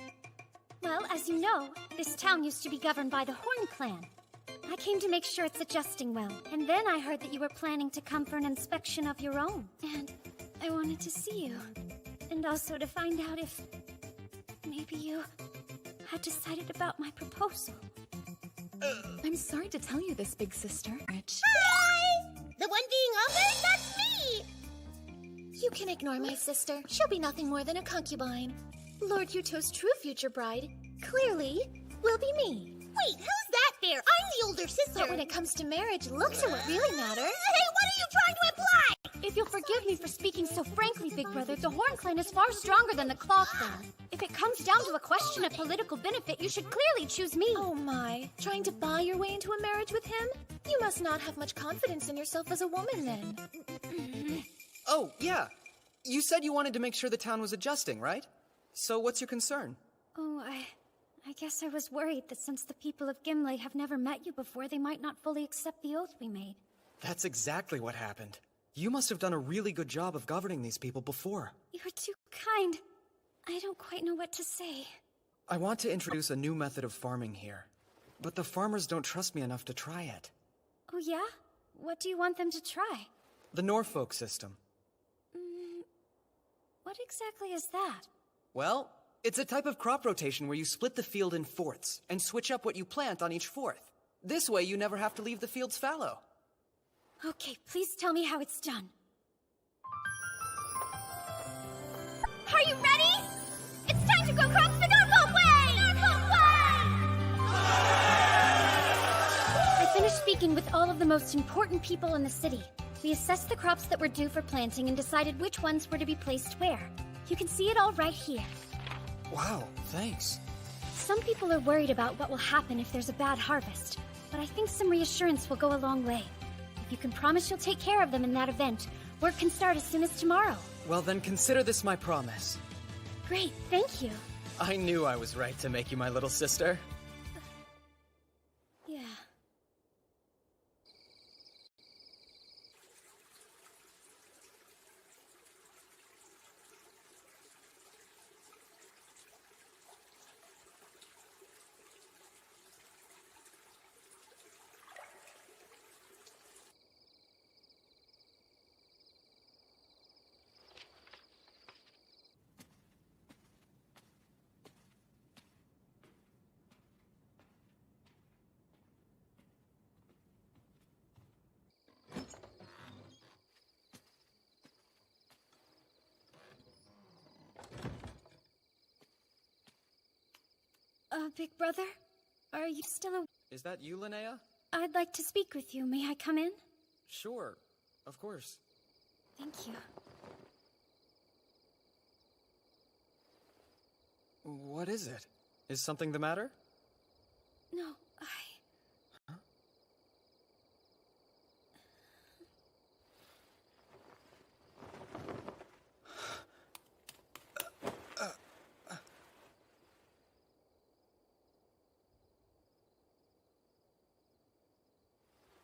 Well, as you know, this town used to be governed by the Horn Clan. I came to make sure it's adjusting well, and then I heard that you were planning to come for an inspection of your own. And I wanted to see you. And also to find out if maybe you had decided about my proposal. I'm sorry to tell you this, Big Sister. Rich. Hi! The one being offered? That's me! You can ignore my sister. She'll be nothing more than a concubine. Lord Yuto's true future bride, clearly, will be me. Wait, who's that there? I'm the older sister. But when it comes to marriage, looks are what really matter. Hey, what are you trying to imply? If you'll forgive me for speaking so frankly, Big Brother, the Horn Clan is far stronger than the Claw Clan. If it comes down to a question of political benefit, you should clearly choose me. Oh my, trying to buy your way into a marriage with him? You must not have much confidence in yourself as a woman then. Oh, yeah. You said you wanted to make sure the town was adjusting, right? So what's your concern? Oh, I guess I was worried that since the people of Gimle have never met you before, they might not fully accept the oath we made. That's exactly what happened. You must have done a really good job of governing these people before. You're too kind. I don't quite know what to say. I want to introduce a new method of farming here, but the farmers don't trust me enough to try it. Oh yeah? What do you want them to try? The Norfolk system. What exactly is that? Well, it's a type of crop rotation where you split the field in fourths and switch up what you plant on each fourth. This way you never have to leave the fields fallow. Okay, please tell me how it's done. Are you ready? It's time to go cross the Norfolk Way! Norfolk Way! I finished speaking with all of the most important people in the city. We assessed the crops that were due for planting and decided which ones were to be placed where. You can see it all right here. Wow, thanks. Some people are worried about what will happen if there's a bad harvest, but I think some reassurance will go a long way. If you can promise you'll take care of them in that event, work can start as soon as tomorrow. Well, then consider this my promise. Great, thank you. I knew I was right to make you my little sister. Yeah. Big Brother? Are you still Is that you, Linnea? I'd like to speak with you. May I come in? Sure, of course. Thank you. What is it? Is something the matter? No,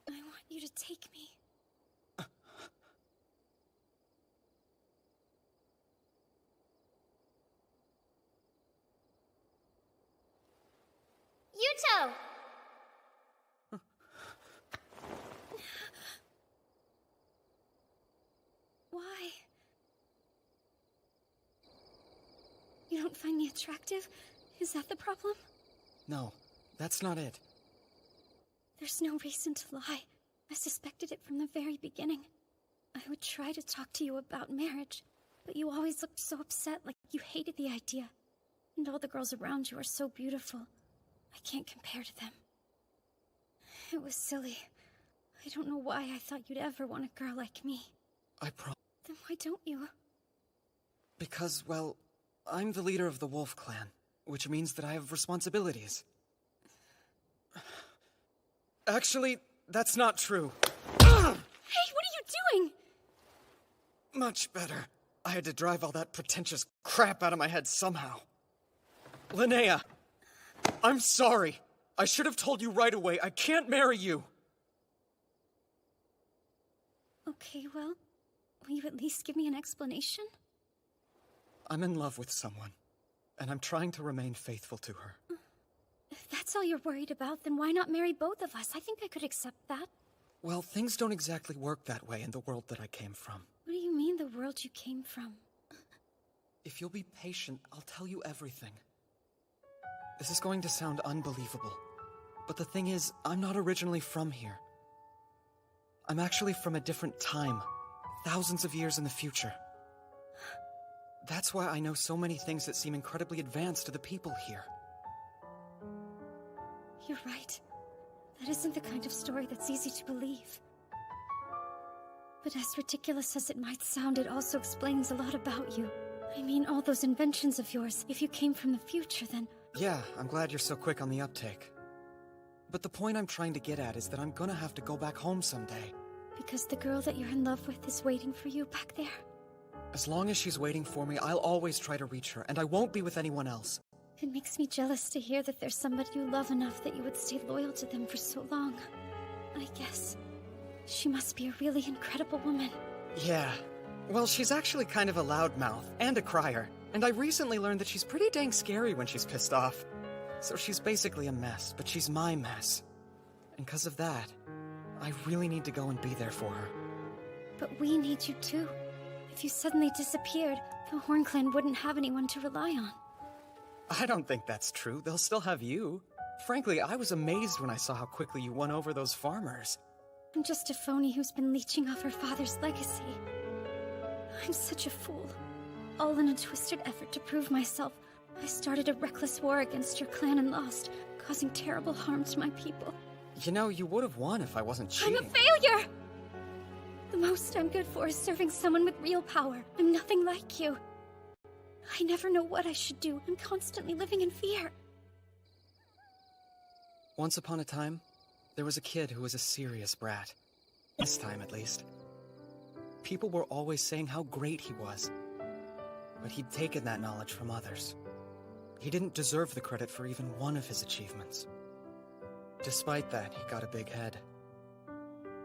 I want you to take me. Yuto! Why? You don't find me attractive? Is that the problem? No, that's not it. There's no reason to lie. I suspected it from the very beginning. I would try to talk to you about marriage, but you always looked so upset, like you hated the idea. And all the girls around you are so beautiful. I can't compare to them. It was silly. I don't know why I thought you'd ever want a girl like me. I promise. Then why don't you? Because, well, I'm the leader of the Wolf Clan, which means that I have responsibilities. Actually, that's not true. Hey, what are you doing? Much better. I had to drive all that pretentious crap out of my head somehow. Linnea, I'm sorry. I should have told you right away. I can't marry you. Okay, well, will you at least give me an explanation? I'm in love with someone, and I'm trying to remain faithful to her. If that's all you're worried about, then why not marry both of us? I think I could accept that. Well, things don't exactly work that way in the world that I came from. What do you mean, the world you came from? If you'll be patient, I'll tell you everything. This is going to sound unbelievable, but the thing is, I'm not originally from here. I'm actually from a different time, thousands of years in the future. That's why I know so many things that seem incredibly advanced to the people here. You're right. That isn't the kind of story that's easy to believe. But as ridiculous as it might sound, it also explains a lot about you. I mean, all those inventions of yours, if you came from the future, then... Yeah, I'm glad you're so quick on the uptake. But the point I'm trying to get at is that I'm gonna have to go back home someday. Because the girl that you're in love with is waiting for you back there? As long as she's waiting for me, I'll always try to reach her, and I won't be with anyone else. It makes me jealous to hear that there's somebody you love enough that you would stay loyal to them for so long. I guess she must be a really incredible woman. Yeah. Well, she's actually kind of a loudmouth and a crier, and I recently learned that she's pretty dang scary when she's pissed off. So she's basically a mess, but she's my mess. And because of that, I really need to go and be there for her. But we need you too. If you suddenly disappeared, the Horn Clan wouldn't have anyone to rely on. I don't think that's true. They'll still have you. Frankly, I was amazed when I saw how quickly you won over those farmers. I'm just a phony who's been leeching off her father's legacy. I'm such a fool. All in a twisted effort to prove myself, I started a reckless war against your clan and lost, causing terrible harm to my people. You know, you would have won if I wasn't cheating. I'm a failure! The most I'm good for is serving someone with real power. I'm nothing like you. I never know what I should do. I'm constantly living in fear. Once upon a time, there was a kid who was a serious brat. This time, at least. People were always saying how great he was. But he'd taken that knowledge from others. He didn't deserve the credit for even one of his achievements. Despite that, he got a big head.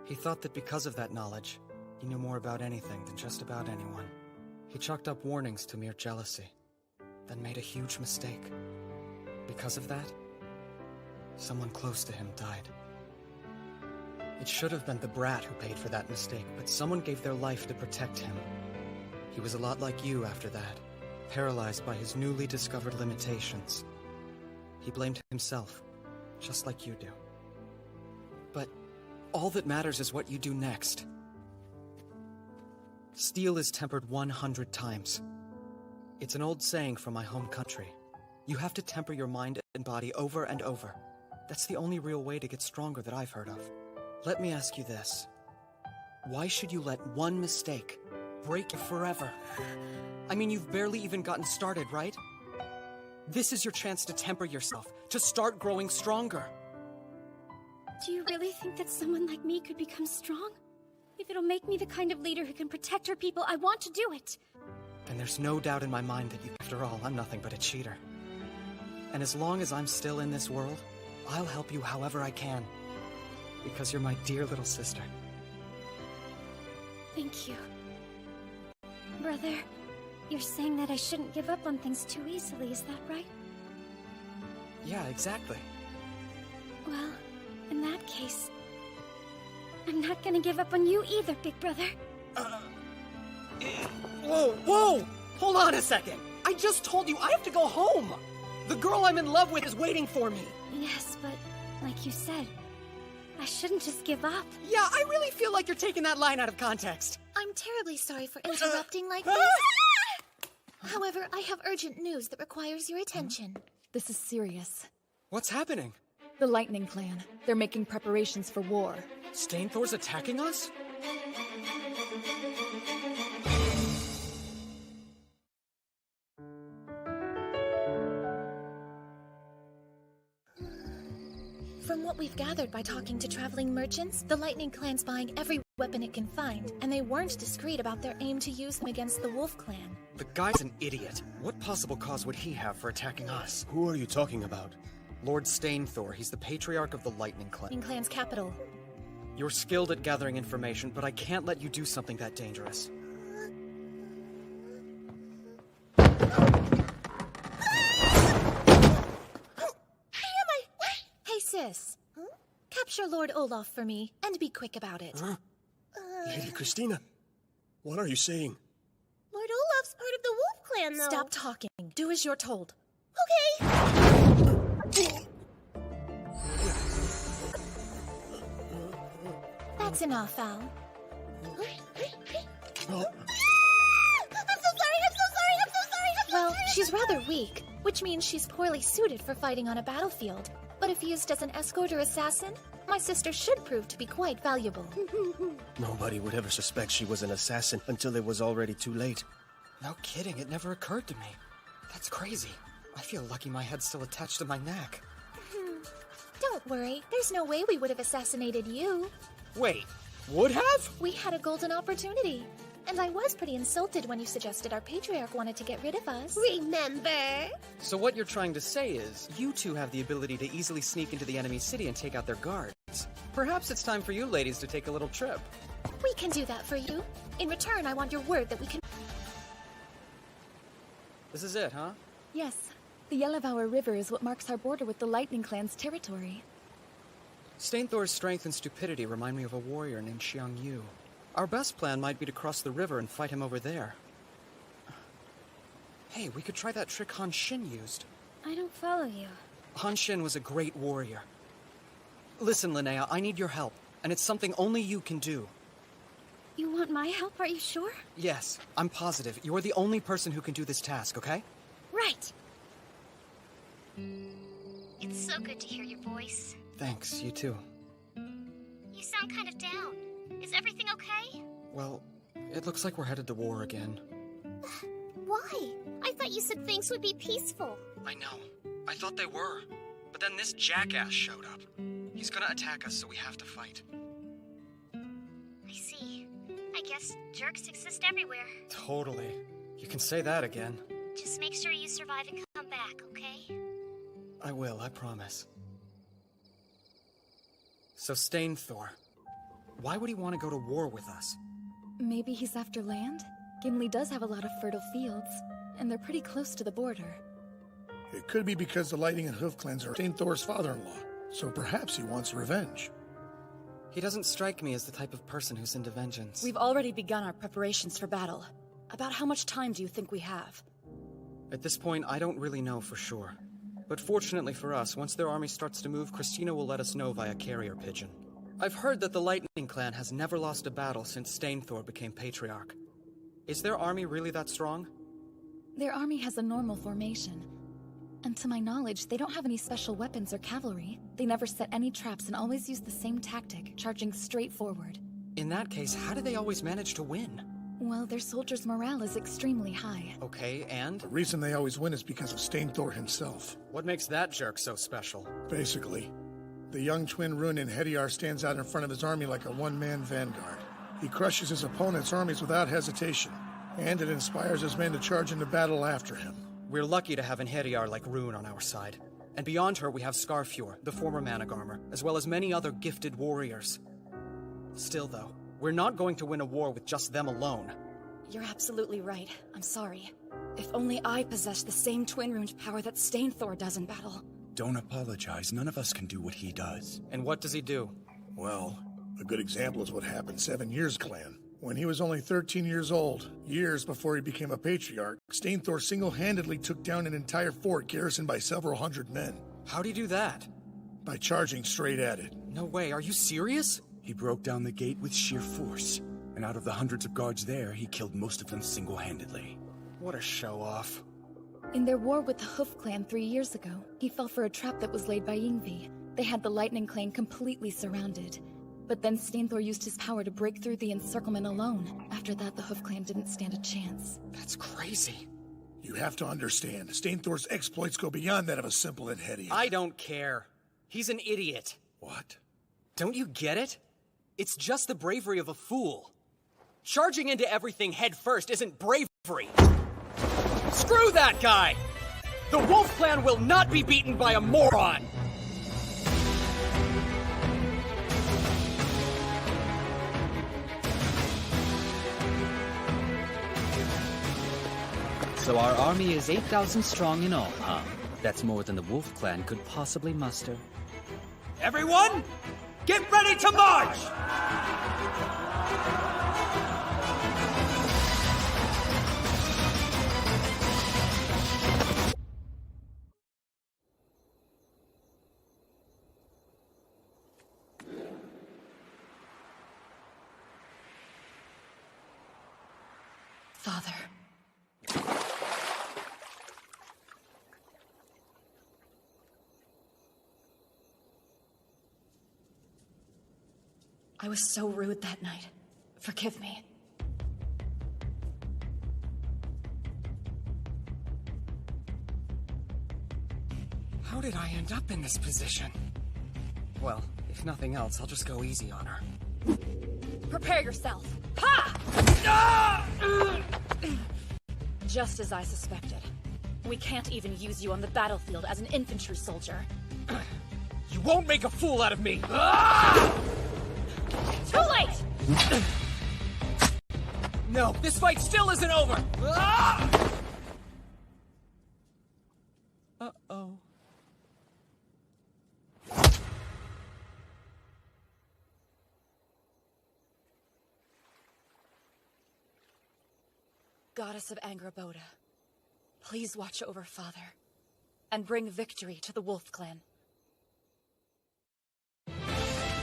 He thought that because of that knowledge, he knew more about anything than just about anyone. He chalked up warnings to mere jealousy, then made a huge mistake. Because of that, someone close to him died. It should have been the brat who paid for that mistake, but someone gave their life to protect him. He was a lot like you after that, paralyzed by his newly discovered limitations. He blamed himself, just like you do. But all that matters is what you do next. Steel is tempered 100 times. It's an old saying from my home country. You have to temper your mind and body over and over. That's the only real way to get stronger that I've heard of. Let me ask you this. Why should you let one mistake break you forever? I mean, you've barely even gotten started, right? This is your chance to temper yourself, to start growing stronger. Do you really think that someone like me could become strong? If it'll make me the kind of leader who can protect her people, I want to do it. And there's no doubt in my mind that after all, I'm nothing but a cheater. And as long as I'm still in this world, I'll help you however I can. Because you're my dear little sister. Thank you. Brother, you're saying that I shouldn't give up on things too easily, is that right? Yeah, exactly. Well, in that case, I'm not gonna give up on you either, big brother. Whoa! Hold on a second! I just told you I have to go home! The girl I'm in love with is waiting for me! Yes, but like you said, I shouldn't just give up. Yeah, I really feel like you're taking that line out of context. I'm terribly sorry for interrupting like this. However, I have urgent news that requires your attention. This is serious. What's happening? The Lightning Clan. They're making preparations for war. Stainthor's attacking us? From what we've gathered by talking to traveling merchants, the Lightning Clan's buying every weapon it can find, and they weren't discreet about their aim to use them against the Wolf Clan. The guy's an idiot. What possible cause would he have for attacking us? Who are you talking about? Lord Stainthor. He's the patriarch of the Lightning Clan. Lightning Clan's capital. You're skilled at gathering information, but I can't let you do something that dangerous. Hey, sis. Capture Lord Olaf for me, and be quick about it. Huh? Lady Christina, what are you saying? Lord Olaf's part of the Wolf Clan, though. Stop talking. Do as you're told. Okay. That's enough, Al. No. I'm so sorry, I'm so sorry, I'm She's rather weak, which means she's poorly suited for fighting on a battlefield. But if used as an escort or assassin, my sister should prove to be quite valuable. Nobody would ever suspect she was an assassin until it was already too late. No kidding, it never occurred to me. That's crazy. I feel lucky my head's still attached to my neck. Don't worry, there's no way we would have assassinated you. Wait, would have? We had a golden opportunity. And I was pretty insulted when you suggested our patriarch wanted to get rid of us. Remember? So what you're trying to say is, you two have the ability to easily sneak into the enemy city and take out their guards. Perhaps it's time for you ladies to take a little trip. We can do that for you. In return, I want your word that we can... This is it, huh? Yes. The Yellowvour River is what marks our border with the Lightning Clan's territory. Stainthor's strength and stupidity remind me of a warrior named Xiang Yu. Our best plan might be to cross the river and fight him over there. Hey, we could try that trick Han Xin used. I don't follow you. Han Xin was a great warrior. Listen, Linnea, I need your help, and it's something only you can do. You want my help, are you sure? Yes, I'm positive. You're the only person who can do this task, okay? Right. It's so good to hear your voice. Thanks, you too. You sound kind of down. Is everything okay? Well, it looks like we're headed to war again. Why? I thought you said things would be peaceful. I know. I thought they were. But then this jackass showed up. He's gonna attack us, so we have to fight. I see. I guess jerks exist everywhere. Totally. You can say that again. Just make sure you survive and come back, okay? I will, I promise. So Stainthor, why would he want to go to war with us? Maybe he's after land? Gimli does have a lot of fertile fields, and they're pretty close to the border. It could be because the Lightning and Hoof clans are Stainthor's father-in-law, so perhaps he wants revenge. He doesn't strike me as the type of person who's into vengeance. We've already begun our preparations for battle. About how much time do you think we have? At this point, I don't really know for sure. But fortunately for us, once their army starts to move, Christina will let us know via carrier pigeon. I've heard that the Lightning Clan has never lost a battle since Stainthor became Patriarch. Is their army really that strong? Their army has a normal formation. And to my knowledge, they don't have any special weapons or cavalry. They never set any traps and always use the same tactic, charging straight forward. In that case, how do they always manage to win? Well, their soldiers' morale is extremely high. Okay, and? The reason they always win is because of Stainthor himself. What makes that jerk so special? Basically, the young twin rune in Hediar stands out in front of his army like a one-man vanguard. He crushes his opponent's armies without hesitation, and it inspires his men to charge into battle after him. We're lucky to have an Hediar like Rune on our side. And beyond her, we have Scarfjord, the former Managarmer, as well as many other gifted warriors. Still, though, we're not going to win a war with just them alone. You're absolutely right. I'm sorry. If only I possessed the same twin runed power that Stainthor does in battle. Don't apologize. None of us can do what he does. And what does he do? Well, a good example is what happened 7 years clan. When he was only 13 years old, years before he became a patriarch, Stainthor single-handedly took down an entire fort garrisoned by several hundred men. How'd he do that? By charging straight at it. No way, are you serious? He broke down the gate with sheer force. And out of the hundreds of guards there, he killed most of them single-handedly. What a show-off. In their war with the Hoof Clan 3 years ago, he fell for a trap that was laid by Yngvi. They had the Lightning Clan completely surrounded. But then Stainthor used his power to break through the encirclement alone. After that, the Hoof Clan didn't stand a chance. That's crazy. You have to understand, Stainthor's exploits go beyond that of a simple Enhedian. I don't care. He's an idiot. What? Don't you get it? It's just the bravery of a fool. Charging into everything head first isn't bravery. Screw that guy! The Wolf Clan will not be beaten by a moron! So our army is 8,000 strong in all, huh? That's more than the Wolf Clan could possibly muster. Everyone, get ready to march! Father. I was so rude that night. Forgive me. How did I end up in this position? Well, if nothing else, I'll just go easy on her. Prepare yourself. Ha! Just as I suspected. We can't even use you on the battlefield as an infantry soldier. You won't make a fool out of me! Too late! No, this fight still isn't over! Uh-oh. Goddess of Angrboda, please watch over Father, and bring victory to the Wolf Clan.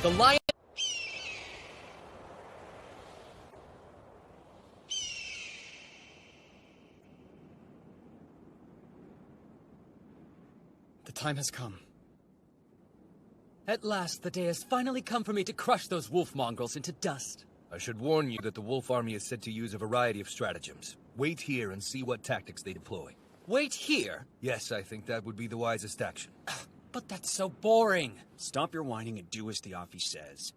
The lion... The time has come. At last, the day has finally come for me to crush those wolf mongrels into dust. I should warn you that the Wolf Army is said to use a variety of stratagems. Wait here and see what tactics they deploy. Wait here? Yes, I think that would be the wisest action. But that's so boring. Stop your whining and do as Theophis says.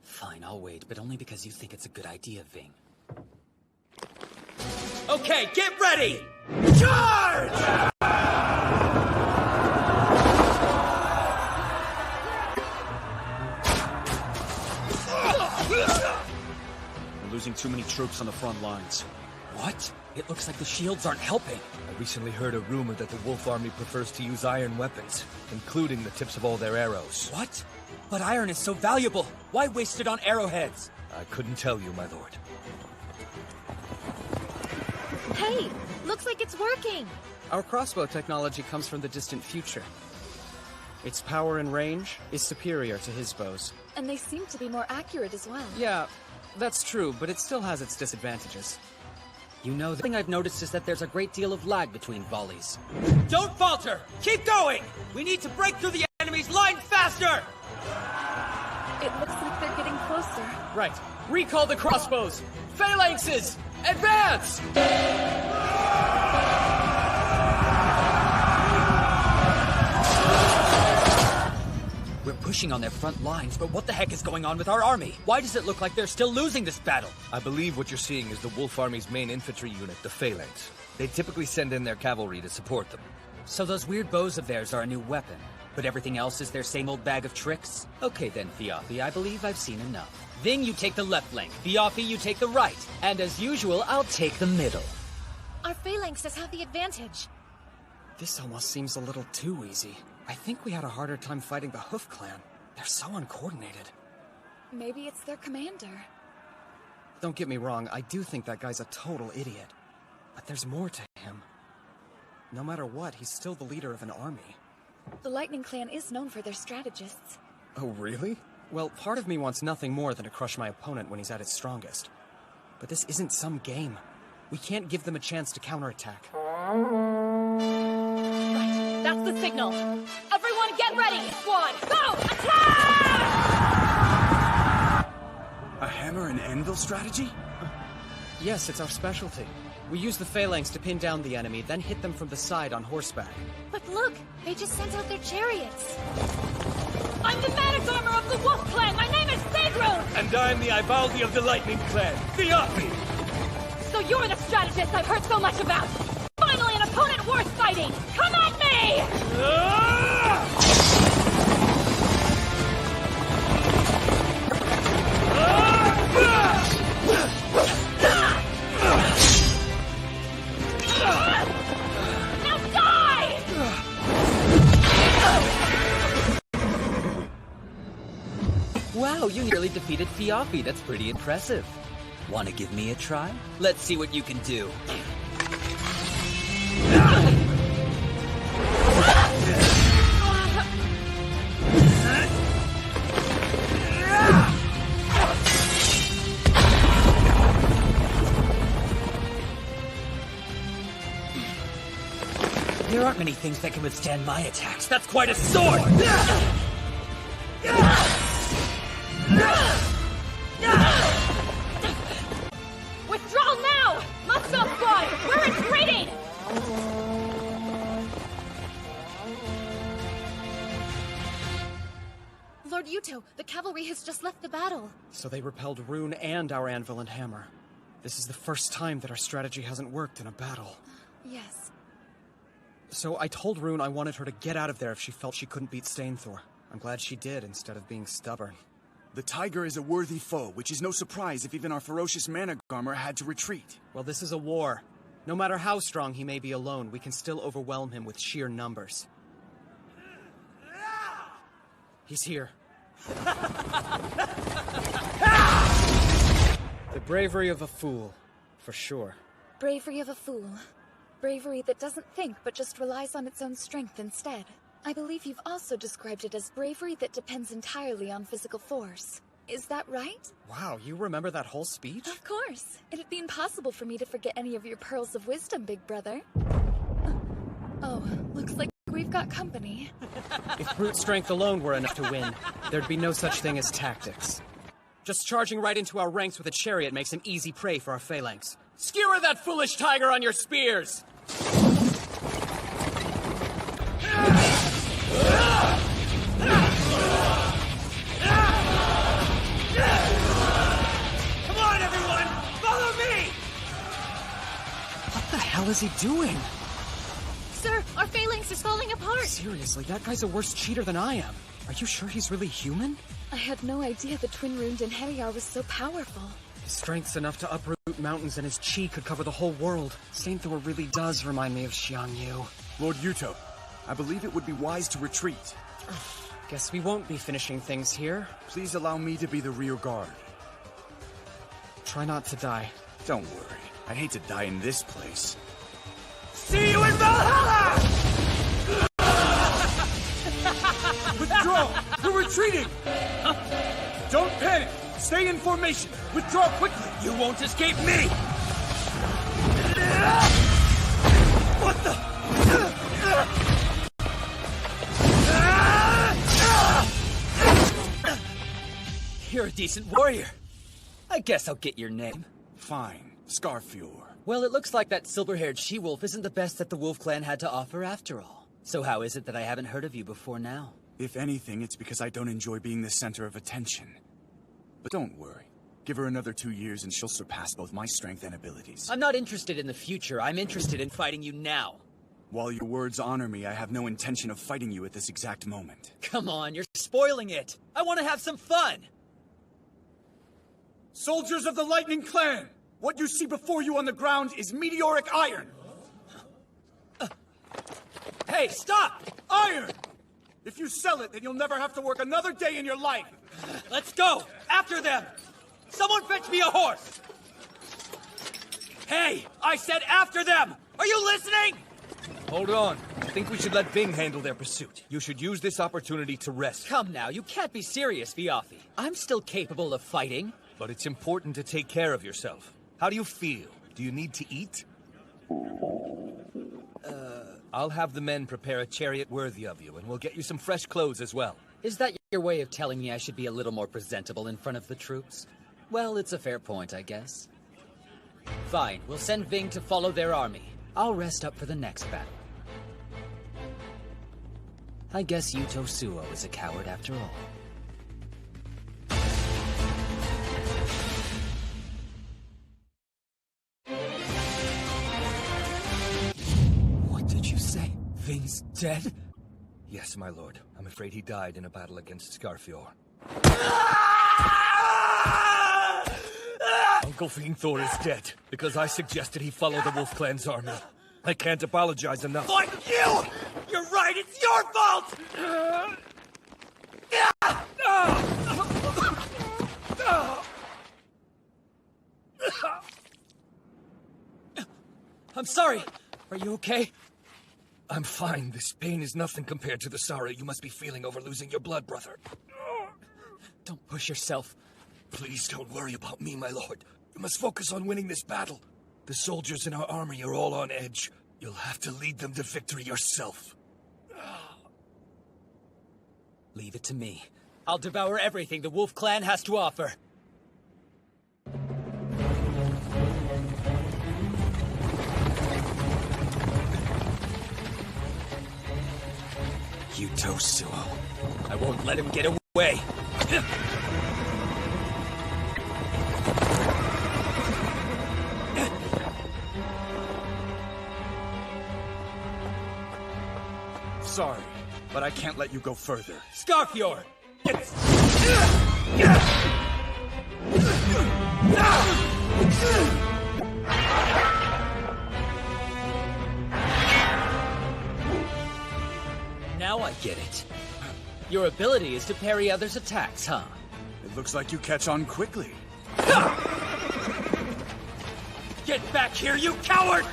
Fine, I'll wait, but only because you think it's a good idea, Ving. Okay, get ready! Charge! We're losing too many troops on the front lines. What? It looks like the shields aren't helping. I recently heard a rumor that the Wolf Army prefers to use iron weapons, including the tips of all their arrows. What? But iron is so valuable. Why waste it on arrowheads? I couldn't tell you, my lord. Hey, looks like it's working. Our crossbow technology comes from the distant future. Its power and range is superior to his bows. And they seem to be more accurate as well. Yeah, that's true, but it still has its disadvantages. You know, the thing I've noticed is that there's a great deal of lag between volleys. Don't falter! Keep going! We need to break through the enemy's line faster! It looks like they're getting closer. Right. Recall the crossbows! Phalanxes! Advance! We're pushing on their front lines, but what the heck is going on with our army? Why does it look like they're still losing this battle? I believe what you're seeing is the Wolf Army's main infantry unit, the Phalanx. They typically send in their cavalry to support them. So those weird bows of theirs are a new weapon, but everything else is their same old bag of tricks? Okay then, Theophis, I believe I've seen enough. Ving, you take the left flank. Theophis, you take the right. And as usual, I'll take the middle. Our phalanxes have the advantage. This almost seems a little too easy. I think we had a harder time fighting the Hoof Clan. They're so uncoordinated. Maybe it's their commander. Don't get me wrong, I do think that guy's a total idiot. But there's more to him. No matter what, he's still the leader of an army. The Lightning Clan is known for their strategists. Oh, really? Well, part of me wants nothing more than to crush my opponent when he's at his strongest. But this isn't some game. We can't give them a chance to counterattack. Right, that's the signal. Everyone get ready! Squad, go! Attack! A hammer and anvil strategy? Yes, it's our specialty. We use the phalanx to pin down the enemy, then hit them from the side on horseback. But look, they just sent out their chariots. I'm the Manic Armor of the Wolf Clan! My name is Sigrun! And I'm the Ivaldi of the Lightning Clan, Theophis! So you're the strategist I've heard so much about! Finally an opponent worth fighting! Come at me! Now die! Wow, you nearly defeated Theophis. That's pretty impressive. Want to give me a try? Let's see what you can do. There aren't many things that can withstand my attacks. That's quite a sword! Yuto, the cavalry has just left the battle. So they repelled Rune and our anvil and hammer. This is the first time that our strategy hasn't worked in a battle. Yes. So I told Rune I wanted her to get out of there if she felt she couldn't beat Stainthor. I'm glad she did, instead of being stubborn. The tiger is a worthy foe, which is no surprise if even our ferocious Managarmer had to retreat. Well, this is a war. No matter how strong he may be alone, we can still overwhelm him with sheer numbers. He's here. The bravery of a fool, for sure. Bravery of a fool. Bravery that doesn't think but just relies on its own strength instead. I believe you've also described it as bravery that depends entirely on physical force. Is that right? Wow, you remember that whole speech? Of course. It'd be impossible for me to forget any of your pearls of wisdom, big brother. Oh, looks like we've got company. If brute strength alone were enough to win, there'd be no such thing as tactics. Just charging right into our ranks with a chariot makes an easy prey for our phalanx. Skewer that foolish tiger on your spears! Come on, everyone! Follow me! What the hell is he doing? Sir, our phalanx is falling apart! Seriously, that guy's a worse cheater than I am. Are you sure he's really human? I had no idea the twin-runed Inheriar was so powerful. His strength's enough to uproot mountains, and his chi could cover the whole world. Stainthor really does remind me of Xiang Yu. Lord Yuto, I believe it would be wise to retreat. Guess we won't be finishing things here. Please allow me to be the rear guard. Try not to die. Don't worry. I'd hate to die in this place. See you in Valhalla! Withdraw! We're retreating! Don't panic! Stay in formation! Withdraw quickly! You won't escape me! What the? You're a decent warrior. I guess I'll get your name. Fine. Scarfjord. Well, it looks like that silver-haired she-wolf isn't the best that the Wolf Clan had to offer after all. So how is it that I haven't heard of you before now? If anything, it's because I don't enjoy being the center of attention. But don't worry. Give her another 2 years and she'll surpass both my strength and abilities. I'm not interested in the future. I'm interested in fighting you now. While your words honor me, I have no intention of fighting you at this exact moment. Come on, you're spoiling it. I want to have some fun. Soldiers of the Lightning Clan! What you see before you on the ground is meteoric iron! Hey, stop! Iron! If you sell it, then you'll never have to work another day in your life! Let's go! After them! Someone fetch me a horse! Hey! I said after them! Are you listening? Hold on. I think we should let Bing handle their pursuit. You should use this opportunity to rest. Come now, you can't be serious, Viafi. I'm still capable of fighting. But it's important to take care of yourself. How do you feel? Do you need to eat? I'll have the men prepare a chariot worthy of you, and we'll get you some fresh clothes as well. Is that your way of telling me I should be a little more presentable in front of the troops? Well, it's a fair point, I guess. Fine, we'll send Ving to follow their army. I'll rest up for the next battle. I guess Yuto Suo is a coward after all. What did you say? Ving's dead? Yes, my lord. I'm afraid he died in a battle against Scarfjord. Uncle Vingthor is dead because I suggested he follow the Wolf Clan's army. I can't apologize enough. Fuck you! You're right, it's your fault! I'm sorry. Are you okay? I'm fine. This pain is nothing compared to the sorrow you must be feeling over losing your blood brother. Don't push yourself. Please don't worry about me, my lord. You must focus on winning this battle. The soldiers in our army are all on edge. You'll have to lead them to victory yourself. Leave it to me. I'll devour everything the Wolf Clan has to offer. Yuto Suo. I won't let him get away. Sorry, but I can't let you go further. Scarfjord! Now I get it. Your ability is to parry others' attacks, huh? It looks like you catch on quickly. Get back here, you coward!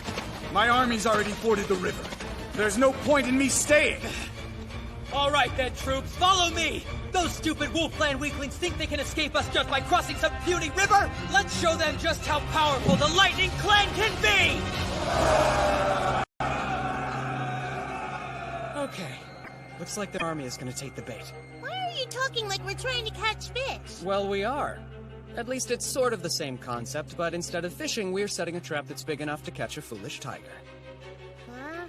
My army's already forded the river. There's no point in me staying. All right then, troops, follow me! Those stupid Wolfland weaklings think they can escape us just by crossing some puny river? Let's show them just how powerful the Lightning Clan can be! Okay. Looks like the army is gonna take the bait. Why are you talking like we're trying to catch fish? Well, we are. At least it's sort of the same concept, but instead of fishing, we're setting a trap that's big enough to catch a foolish tiger. Huh?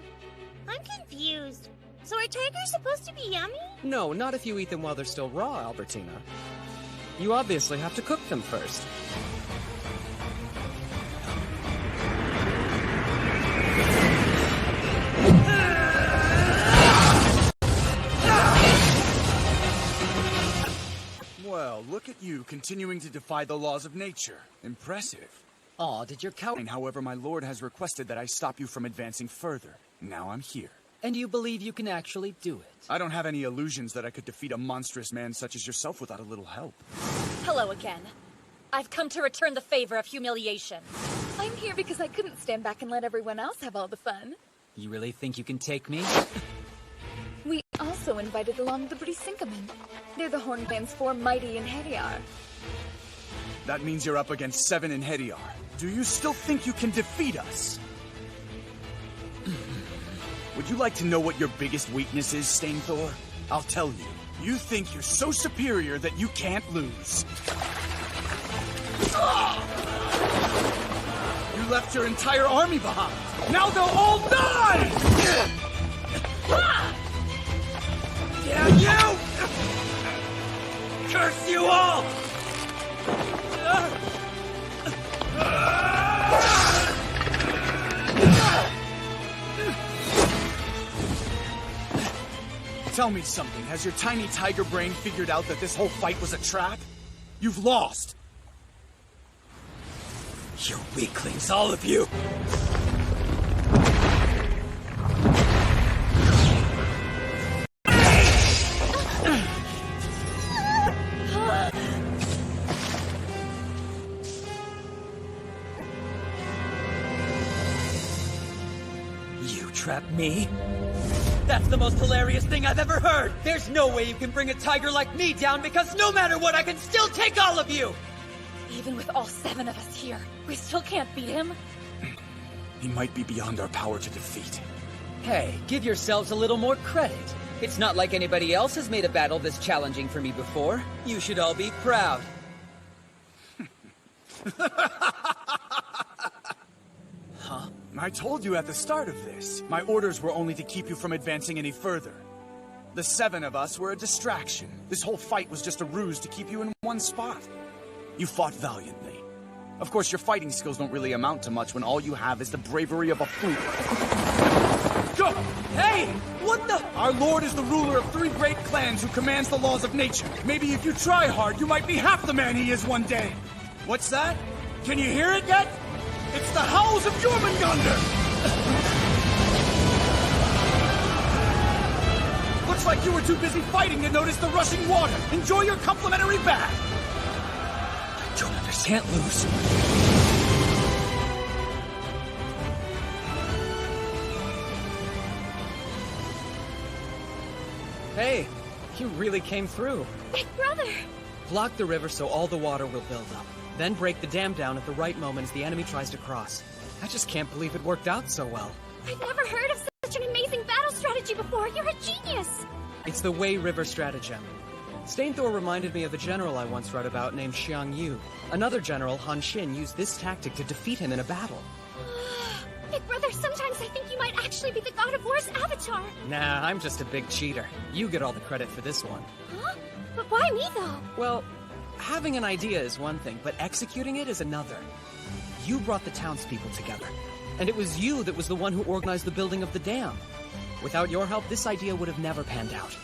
I'm confused. So are tigers supposed to be yummy? No, not if you eat them while they're still raw, Albertina. You obviously have to cook them first. Well, look at you, continuing to defy the laws of nature. Impressive. Aw, did your cow... However, my lord has requested that I stop you from advancing further. Now I'm here. And you believe you can actually do it? I don't have any illusions that I could defeat a monstrous man such as yourself without a little help. Hello again. I've come to return the favor of humiliation. I'm here because I couldn't stand back and let everyone else have all the fun. You really think you can take me? We also invited along the Brisinkamen. They're the Horn Clan's 4 mighty in Hediar. That means you're up against 7 in Hediar. Do you still think you can defeat us? Would you like to know what your biggest weakness is, Stainthor? I'll tell you. You think you're so superior that you can't lose. You left your entire army behind. Now they'll all die! Damn you! Curse you all! Tell me something. Has your tiny tiger brain figured out that this whole fight was a trap? You've lost. You weaklings, all of you! You trapped me? That's the most hilarious thing I've ever heard! There's no way you can bring a tiger like me down because no matter what, I can still take all of you! Even with all 7 of us here, we still can't beat him? He might be beyond our power to defeat. Hey, give yourselves a little more credit. It's not like anybody else has made a battle this challenging for me before. You should all be proud. Huh? I told you at the start of this. My orders were only to keep you from advancing any further. The 7 of us were a distraction. This whole fight was just a ruse to keep you in one spot. You fought valiantly. Of course, your fighting skills don't really amount to much when all you have is the bravery of a fluke. Go! Hey! What the? Our lord is the ruler of 3 great clans who commands the laws of nature. Maybe if you try hard, you might be half the man he is one day. What's that? Can you hear it yet? It's the howls of Jormungandr! Looks like you were too busy fighting to notice the rushing water. Enjoy your complimentary bath. I don't understand, lose. Hey, you really came through. Big brother! Block the river so all the water will build up. Then break the dam down at the right moment as the enemy tries to cross. I just can't believe it worked out so well. I've never heard of such an amazing battle strategy before. You're a genius! It's the Wei River stratagem. Stainthor reminded me of a general I once read about named Xiang Yu. Another general, Han Xin, used this tactic to defeat him in a battle. Big brother, sometimes I think you might actually be the God of War's avatar. Nah, I'm just a big cheater. You get all the credit for this one. Huh? But why me, though? Well, having an idea is one thing, but executing it is another. You brought the townspeople together, and it was you that was the one who organized the building of the dam. Without your help, this idea would have never panned out.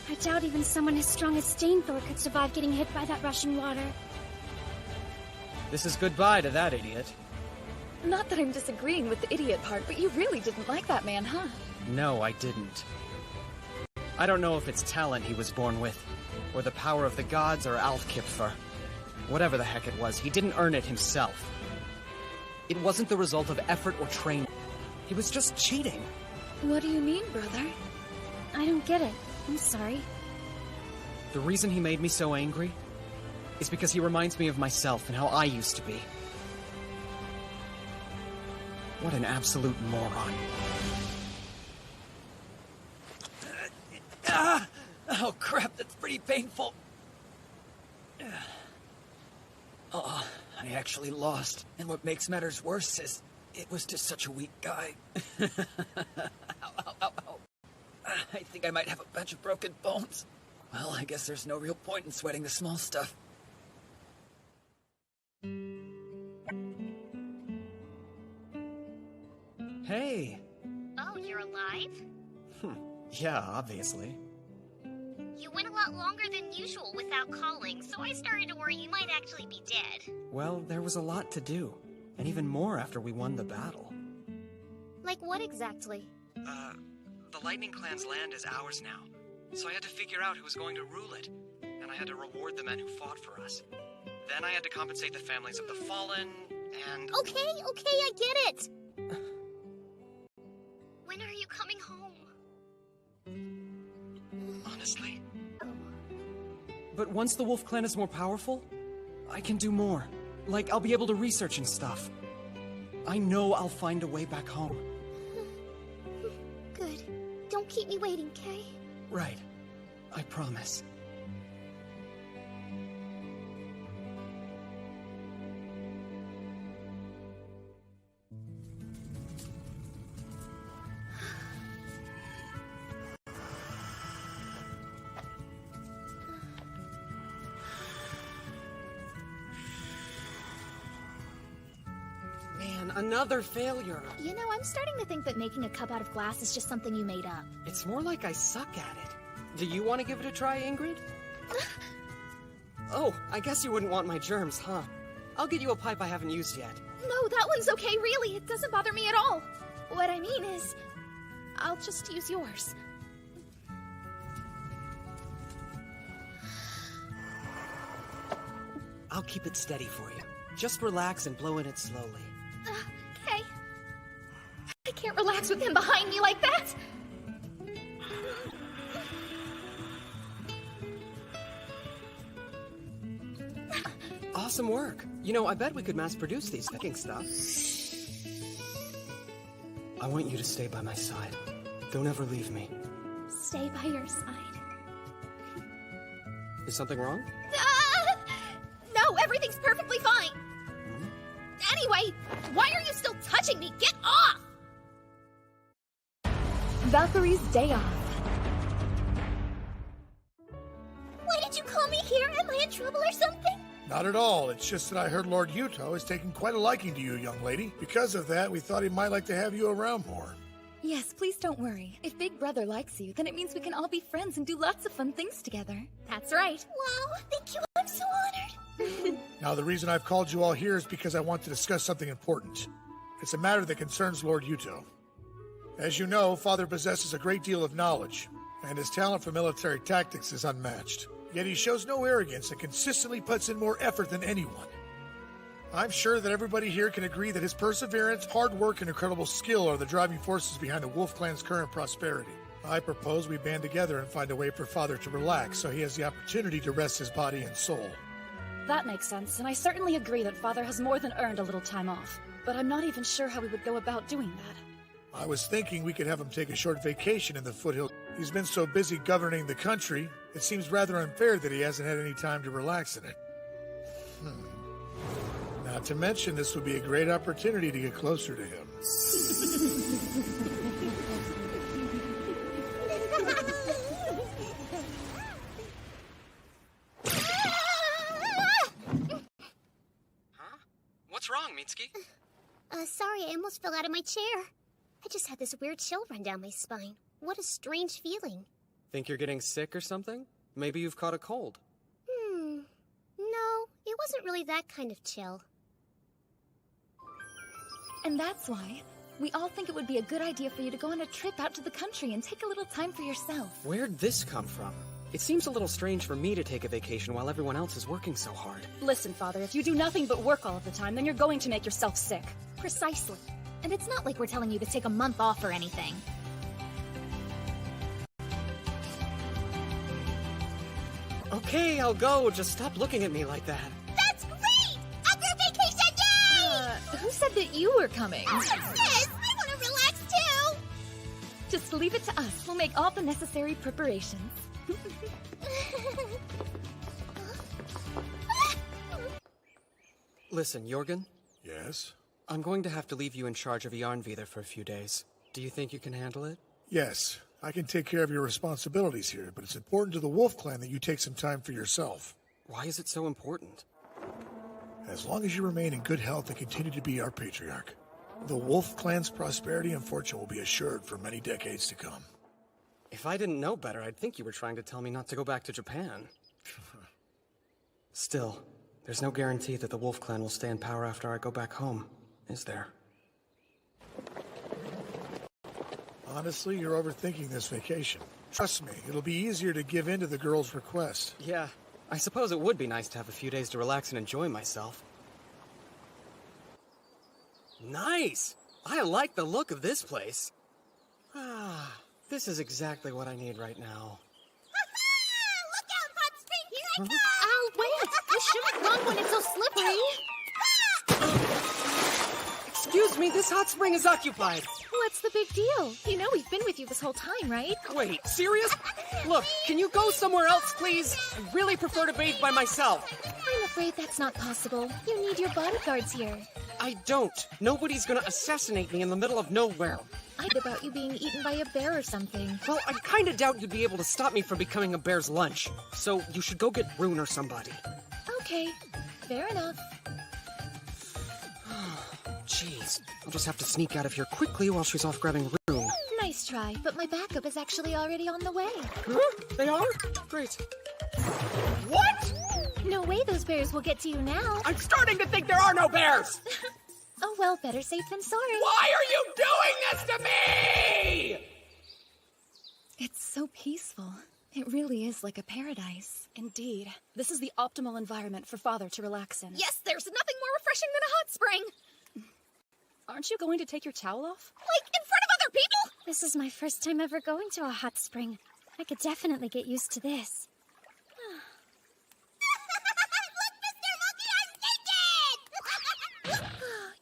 I doubt even someone as strong as Stainthor could survive getting hit by that rushing water. This is goodbye to that idiot. Not that I'm disagreeing with the idiot part, but you really didn't like that man, huh? No, I didn't. I don't know if it's talent he was born with, or the power of the gods, or Alfkipfer. Whatever the heck it was, he didn't earn it himself. It wasn't the result of effort or training. He was just cheating. What do you mean, brother? I don't get it. I'm sorry. The reason he made me so angry is because he reminds me of myself and how I used to be. What an absolute moron. Oh crap, that's pretty painful. Oh, I actually lost. And what makes matters worse is it was just such a weak guy. Ow, ow, ow, ow. I think I might have a bunch of broken bones. Well, I guess there's no real point in sweating the small stuff. Hey. Oh, you're alive? Yeah, obviously. You went a lot longer than usual without calling, so I started to worry you might actually be dead. Well, there was a lot to do, and even more after we won the battle. Like what exactly? The Lightning Clan's land is ours now, so I had to figure out who was going to rule it, and I had to reward the men who fought for us. Then I had to compensate the families of the fallen, and... Okay, I get it! When are you coming home? Honestly? But once the Wolf Clan is more powerful, I can do more. Like, I'll be able to research and stuff. I know I'll find a way back home. Good. Don't keep me waiting, Kay? Right. I promise. Man, another failure. You know, I'm starting to think that making a cup out of glass is just something you made up. It's more like I suck at it. Do you want to give it a try, Ingrid? Oh, I guess you wouldn't want my germs, huh? I'll get you a pipe I haven't used yet. No, that one's okay, really. It doesn't bother me at all. What I mean is, I'll just use yours. I'll keep it steady for you. Just relax and blow in it slowly. Okay. I can't relax with him behind me like that! Awesome work. You know, I bet we could mass-produce these cooking stuff. I want you to stay by my side. Don't ever leave me. Stay by your side. Is something wrong? No, everything's perfectly fine! Anyway, why are you still touching me? Get off! Valkyrie's day off. Why did you call me here? Am I in trouble or something? Not at all. It's just that I heard Lord Yuto is taking quite a liking to you, young lady. Because of that, we thought he might like to have you around more. Yes, please don't worry. If Big Brother likes you, then it means we can all be friends and do lots of fun things together. That's right. Wow, thank you. I'm so honored. Now, the reason I've called you all here is because I want to discuss something important. It's a matter that concerns Lord Yuto. As you know, Father possesses a great deal of knowledge, and his talent for military tactics is unmatched. Yet he shows no arrogance and consistently puts in more effort than anyone. I'm sure that everybody here can agree that his perseverance, hard work, and incredible skill are the driving forces behind the Wolf Clan's current prosperity. I propose we band together and find a way for Father to relax so he has the opportunity to rest his body and soul. That makes sense, and I certainly agree that Father has more than earned a little time off. But I'm not even sure how we would go about doing that. I was thinking we could have him take a short vacation in the foothills. He's been so busy governing the country, it seems rather unfair that he hasn't had any time to relax in it. Not to mention, this would be a great opportunity to get closer to him. What's wrong, Mitsuki? Sorry, I almost fell out of my chair. I just had this weird chill run down my spine. What a strange feeling. Think you're getting sick or something? Maybe you've caught a cold. No, it wasn't really that kind of chill. And that's why we all think it would be a good idea for you to go on a trip out to the country and take a little time for yourself. Where'd this come from? It seems a little strange for me to take a vacation while everyone else is working so hard. Listen, Father, if you do nothing but work all of the time, then you're going to make yourself sick. Precisely. And it's not like we're telling you to take a month off or anything. Okay, I'll go. Just stop looking at me like that. That's great! A group vacation, yay! Who said that you were coming? Yes, I want to relax too! Just leave it to us. We'll make all the necessary preparations. Listen, Jorgen? Yes? I'm going to have to leave you in charge of Yarnvidar for a few days. Do you think you can handle it? Yes. I can take care of your responsibilities here, but it's important to the Wolf Clan that you take some time for yourself. Why is it so important? As long as you remain in good health and continue to be our patriarch, the Wolf Clan's prosperity and fortune will be assured for many decades to come. If I didn't know better, I'd think you were trying to tell me not to go back to Japan. Still, there's no guarantee that the Wolf Clan will stay in power after I go back home, is there? Honestly, you're overthinking this vacation. Trust me, it'll be easier to give in to the girl's request. Yeah, I suppose it would be nice to have a few days to relax and enjoy myself. Nice! I like the look of this place. Ah, this is exactly what I need right now. Look out, hot spring! Here I come! Ow, wait! You shouldn't run when it's so slippery! Excuse me, this hot spring is occupied. What's the big deal? You know we've been with you this whole time, right? Wait, serious? Look, can you go somewhere else, please? I really prefer to bathe by myself. I'm afraid that's not possible. You need your bodyguards here. I don't. Nobody's gonna assassinate me in the middle of nowhere. I'd about you being eaten by a bear or something. Well, I kinda doubt you'd be able to stop me from becoming a bear's lunch. So you should go get Rune or somebody. Okay, fair enough. Jeez, I'll just have to sneak out of here quickly while she's off grabbing Rune. Nice try, but my backup is actually already on the way. Huh? They are? Great. What? No way those bears will get to you now. I'm starting to think there are no bears! Oh well, better safe than sorry. Why are you doing this to me? It's so peaceful. It really is like a paradise. Indeed. This is the optimal environment for Father to relax in. Yes, there's nothing more refreshing than a hot spring. Aren't you going to take your towel off? Like, in front of other people? This is my first time ever going to a hot spring. I could definitely get used to this.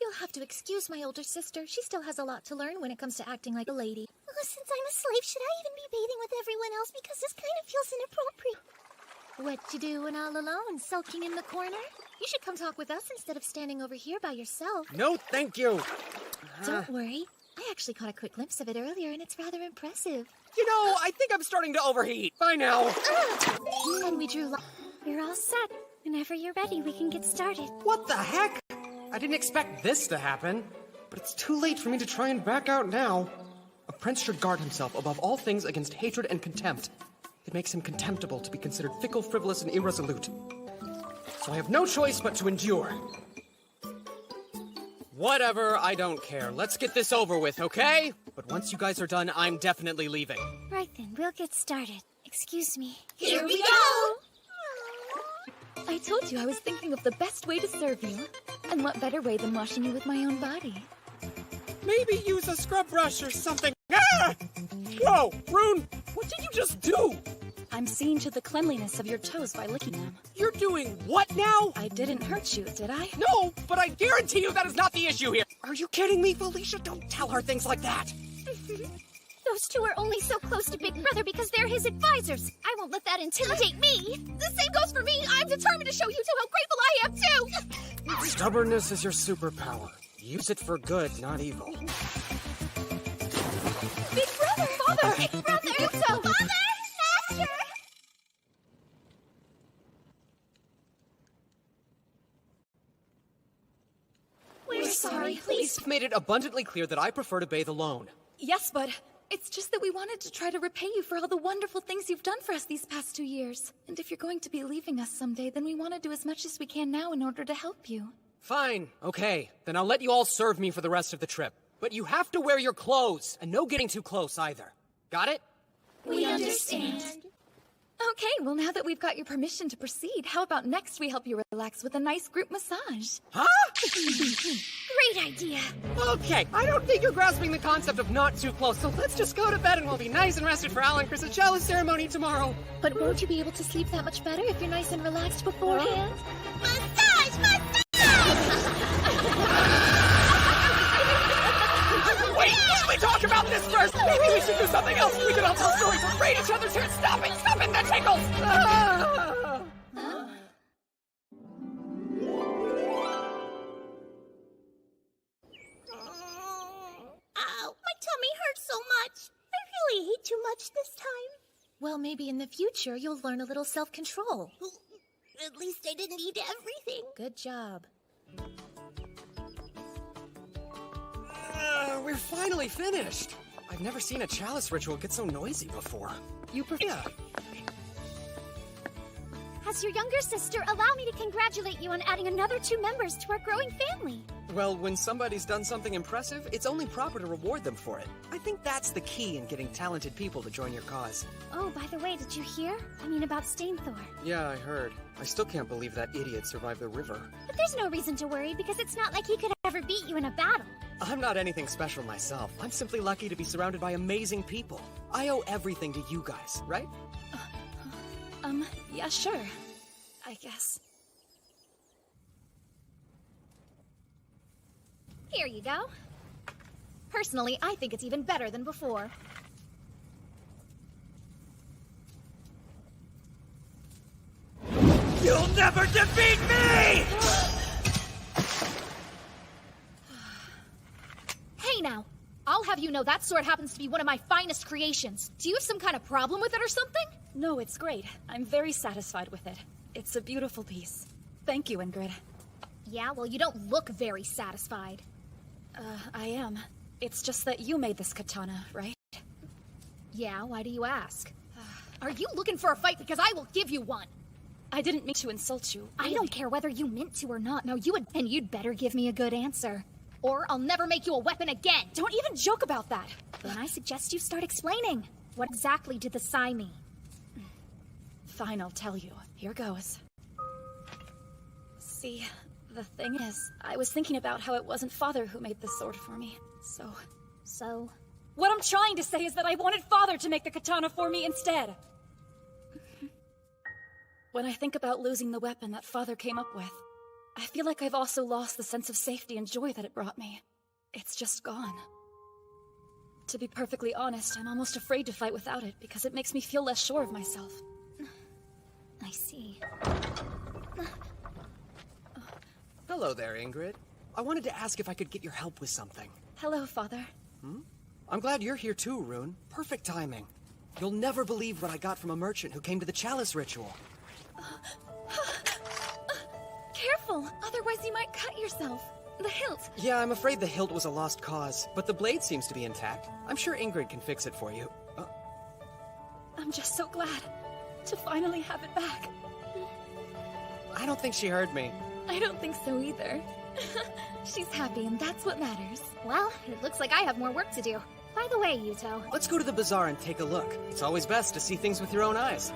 You'll have to excuse my older sister. She still has a lot to learn when it comes to acting like a lady. Oh, since I'm a slave, should I even be bathing with everyone else? Because this kind of feels inappropriate. What you doing all alone, sulking in the corner? You should come talk with us instead of standing over here by yourself. No, thank you. Don't worry. I actually caught a quick glimpse of it earlier, and it's rather impressive. You know, I think I'm starting to overheat. Bye now. And we drew You're all set. Whenever you're ready, we can get started. What the heck? I didn't expect this to happen, but it's too late for me to try and back out now. A prince should guard himself above all things against hatred and contempt. It makes him contemptible to be considered fickle, frivolous, and irresolute. So I have no choice but to endure. Whatever, I don't care. Let's get this over with, okay? But once you guys are done, I'm definitely leaving. Right then, we'll get started. Excuse me. Here we go! I told you I was thinking of the best way to serve you. And what better way than washing you with my own body? Maybe use a scrub brush or something. Ah! Whoa, Rune, what did you just do? I'm seeing to the cleanliness of your toes by licking them. You're doing what now? I didn't hurt you, did I? No, but I guarantee you that is not the issue here. Are you kidding me, Felicia? Don't tell her things like that. Those two are only so close to Big Brother because they're his advisors. I won't let that intimidate me. The same goes for me. I'm determined to show you two how grateful I am, too. Stubbornness is your superpower. Use it for good, not evil. Big Brother! Father! Big Brother! Yuto! Father! Master! sorry, Please. please. Made it abundantly clear that I prefer to bathe alone. Yes, but it's just that we wanted to try to repay you for all the wonderful things you've done for us these past 2 years. And if you're going to be leaving us someday, then we want to do as much as we can now in order to help you. Fine, okay. Then I'll let you all serve me for the rest of the trip. But you have to wear your clothes, and no getting too close either. Got it? We understand. Okay, well now that we've got your permission to proceed, how about next we help you relax with a nice group massage? Huh? Great idea. Okay, I don't think you're grasping the concept of not too close, so let's just go to bed and we'll be nice and rested for Al and Chris' chalice ceremony tomorrow. But won't you be able to sleep that much better if you're nice and relaxed beforehand? Massage! Massage! Wait, should we talk about this first? Maybe we should do something else. We could all tell stories or raid each other's hair. Stop it, that tickles! Ah! Ow, my tummy hurts so much. I really ate too much this time. Well, maybe in the future you'll learn a little self-control. At least I didn't eat everything. Good job. We're finally finished. I've never seen a chalice ritual get so noisy before. You prefer? Yeah. As your younger sister, allow me to congratulate you on adding another 2 members to our growing family. Well, when somebody's done something impressive, it's only proper to reward them for it. I think that's the key in getting talented people to join your cause. Oh, by the way, did you hear? I mean about Stainthor. Yeah, I heard. I still can't believe that idiot survived the river. But there's no reason to worry because it's not like he could ever beat you in a battle. I'm not anything special myself. I'm simply lucky to be surrounded by amazing people. I owe everything to you guys, right? Yeah, sure. I guess. Here you go. Personally, I think it's even better than before. You'll never defeat me! Hey now, I'll have you know that sword happens to be one of my finest creations. Do you have some kind of problem with it or something? No, it's great. I'm very satisfied with it. It's a beautiful piece. Thank you, Ingrid. Yeah, well, you don't look very satisfied. I am. It's just that you made this katana, right? Yeah, why do you ask? Are you looking for a fight? Because I will give you one. I didn't mean to insult you. I don't care whether you meant to or not. No, you'd better give me a good answer. Or I'll never make you a weapon again. Don't even joke about that. Then I suggest you start explaining. What exactly did the Sai mean? Fine, I'll tell you. Here goes. See, the thing is, I was thinking about how it wasn't Father who made this sword for me. So? What I'm trying to say is that I wanted Father to make the katana for me instead. When I think about losing the weapon that Father came up with, I feel like I've also lost the sense of safety and joy that it brought me. It's just gone. To be perfectly honest, I'm almost afraid to fight without it because it makes me feel less sure of myself. I see. Hello there, Ingrid. I wanted to ask if I could get your help with something. Hello, Father. I'm glad you're here too, Rune. Perfect timing. You'll never believe what I got from a merchant who came to the chalice ritual. Careful, otherwise you might cut yourself. The hilt. Yeah, I'm afraid the hilt was a lost cause, but the blade seems to be intact. I'm sure Ingrid can fix it for you. I'm just so glad to finally have it back. I don't think she heard me. I don't think so either. She's happy, and that's what matters. Well, it looks like I have more work to do. By the way, Yuto. Let's go to the bazaar and take a look. It's always best to see things with your own eyes.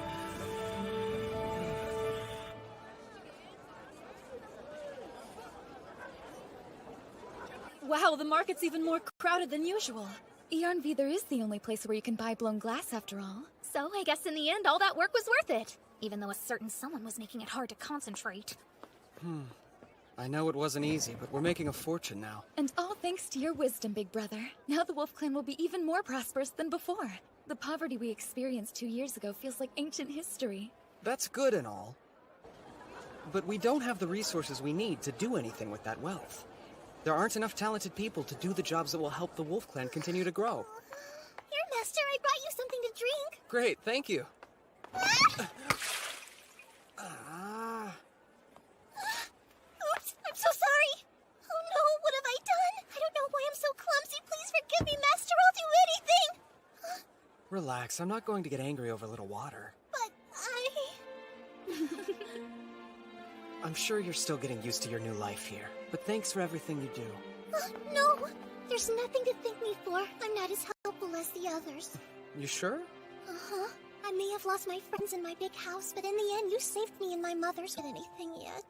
Wow, the market's even more crowded than usual. Yarnvidar is the only place where you can buy blown glass after all. So I guess in the end, all that work was worth it. Even though a certain someone was making it hard to concentrate. I know it wasn't easy, but we're making a fortune now. And all thanks to your wisdom, big brother. Now the Wolf Clan will be even more prosperous than before. The poverty we experienced 2 years ago feels like ancient history. That's good and all. But we don't have the resources we need to do anything with that wealth. There aren't enough talented people to do the jobs that will help the Wolf Clan continue to grow. Here, Master, I brought you something to drink. Great, thank you. Oops, I'm so sorry. Oh no, what have I Relax, I'm not going to get angry over a little water. But I'm sure you're still getting used to your new life here, but thanks for everything you do. No! There's nothing to thank me for. I'm not as helpful as the others. You sure? Uh-huh. I may have lost my friends in my big house, but in the end, you saved me and my mother's did anything yet.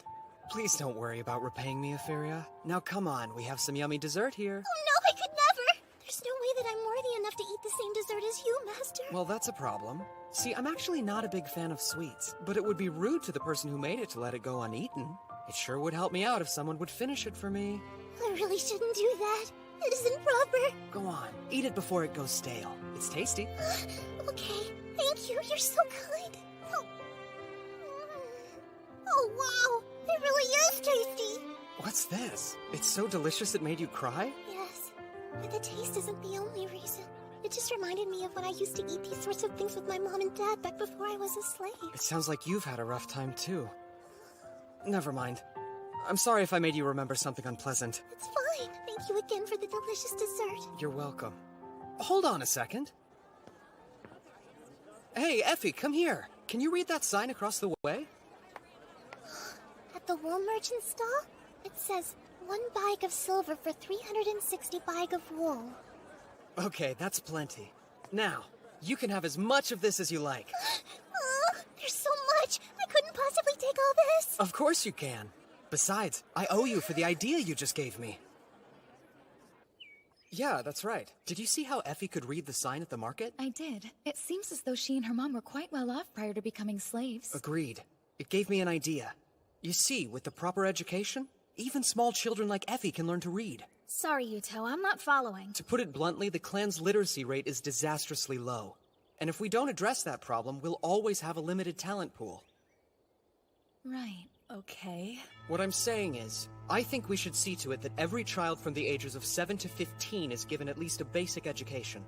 Please don't worry about repaying me, Etheria. Now come on, we have some yummy dessert here. Oh no, I could never! There's no way that I'm worthy enough to eat the same dessert as you, Master. Well, that's a problem. See, I'm actually not a big fan of sweets, but it would be rude to the person who made it to let it go uneaten. It sure would help me out if someone would finish it for me. I really shouldn't do that. It isn't proper. Go on, eat it before it goes stale. It's tasty. Okay, thank you. You're so kind. Oh, wow. It really is tasty. What's this? It's so delicious it made you cry? Yes, but the taste isn't the only reason. It just reminded me of when I used to eat these sorts of things with my mom and dad back before I was a slave. It sounds like you've had a rough time, too. Never mind. I'm sorry if I made you remember something unpleasant. It's fine. Thank you again for the delicious dessert. You're welcome. Hold on a second. Hey, Effie, come here. Can you read that sign across the way? At the wool merchant stall, it says, 1 bag of silver for 360 bag of wool. Okay, that's plenty. Now, you can have as much of this as you like. There's so much! I couldn't possibly take all this! Of course you can. Besides, I owe you for the idea you just gave me. Yeah, that's right. Did you see how Effie could read the sign at the market? I did. It seems as though she and her mom were quite well off prior to becoming slaves. Agreed. It gave me an idea. You see, with the proper education, even small children like Effie can learn to read. Sorry, Yuto, I'm not following. To put it bluntly, the clan's literacy rate is disastrously low. And if we don't address that problem, we'll always have a limited talent pool. Right, okay. What I'm saying is, I think we should see to it that every child from the ages of 7 to 15 is given at least a basic education.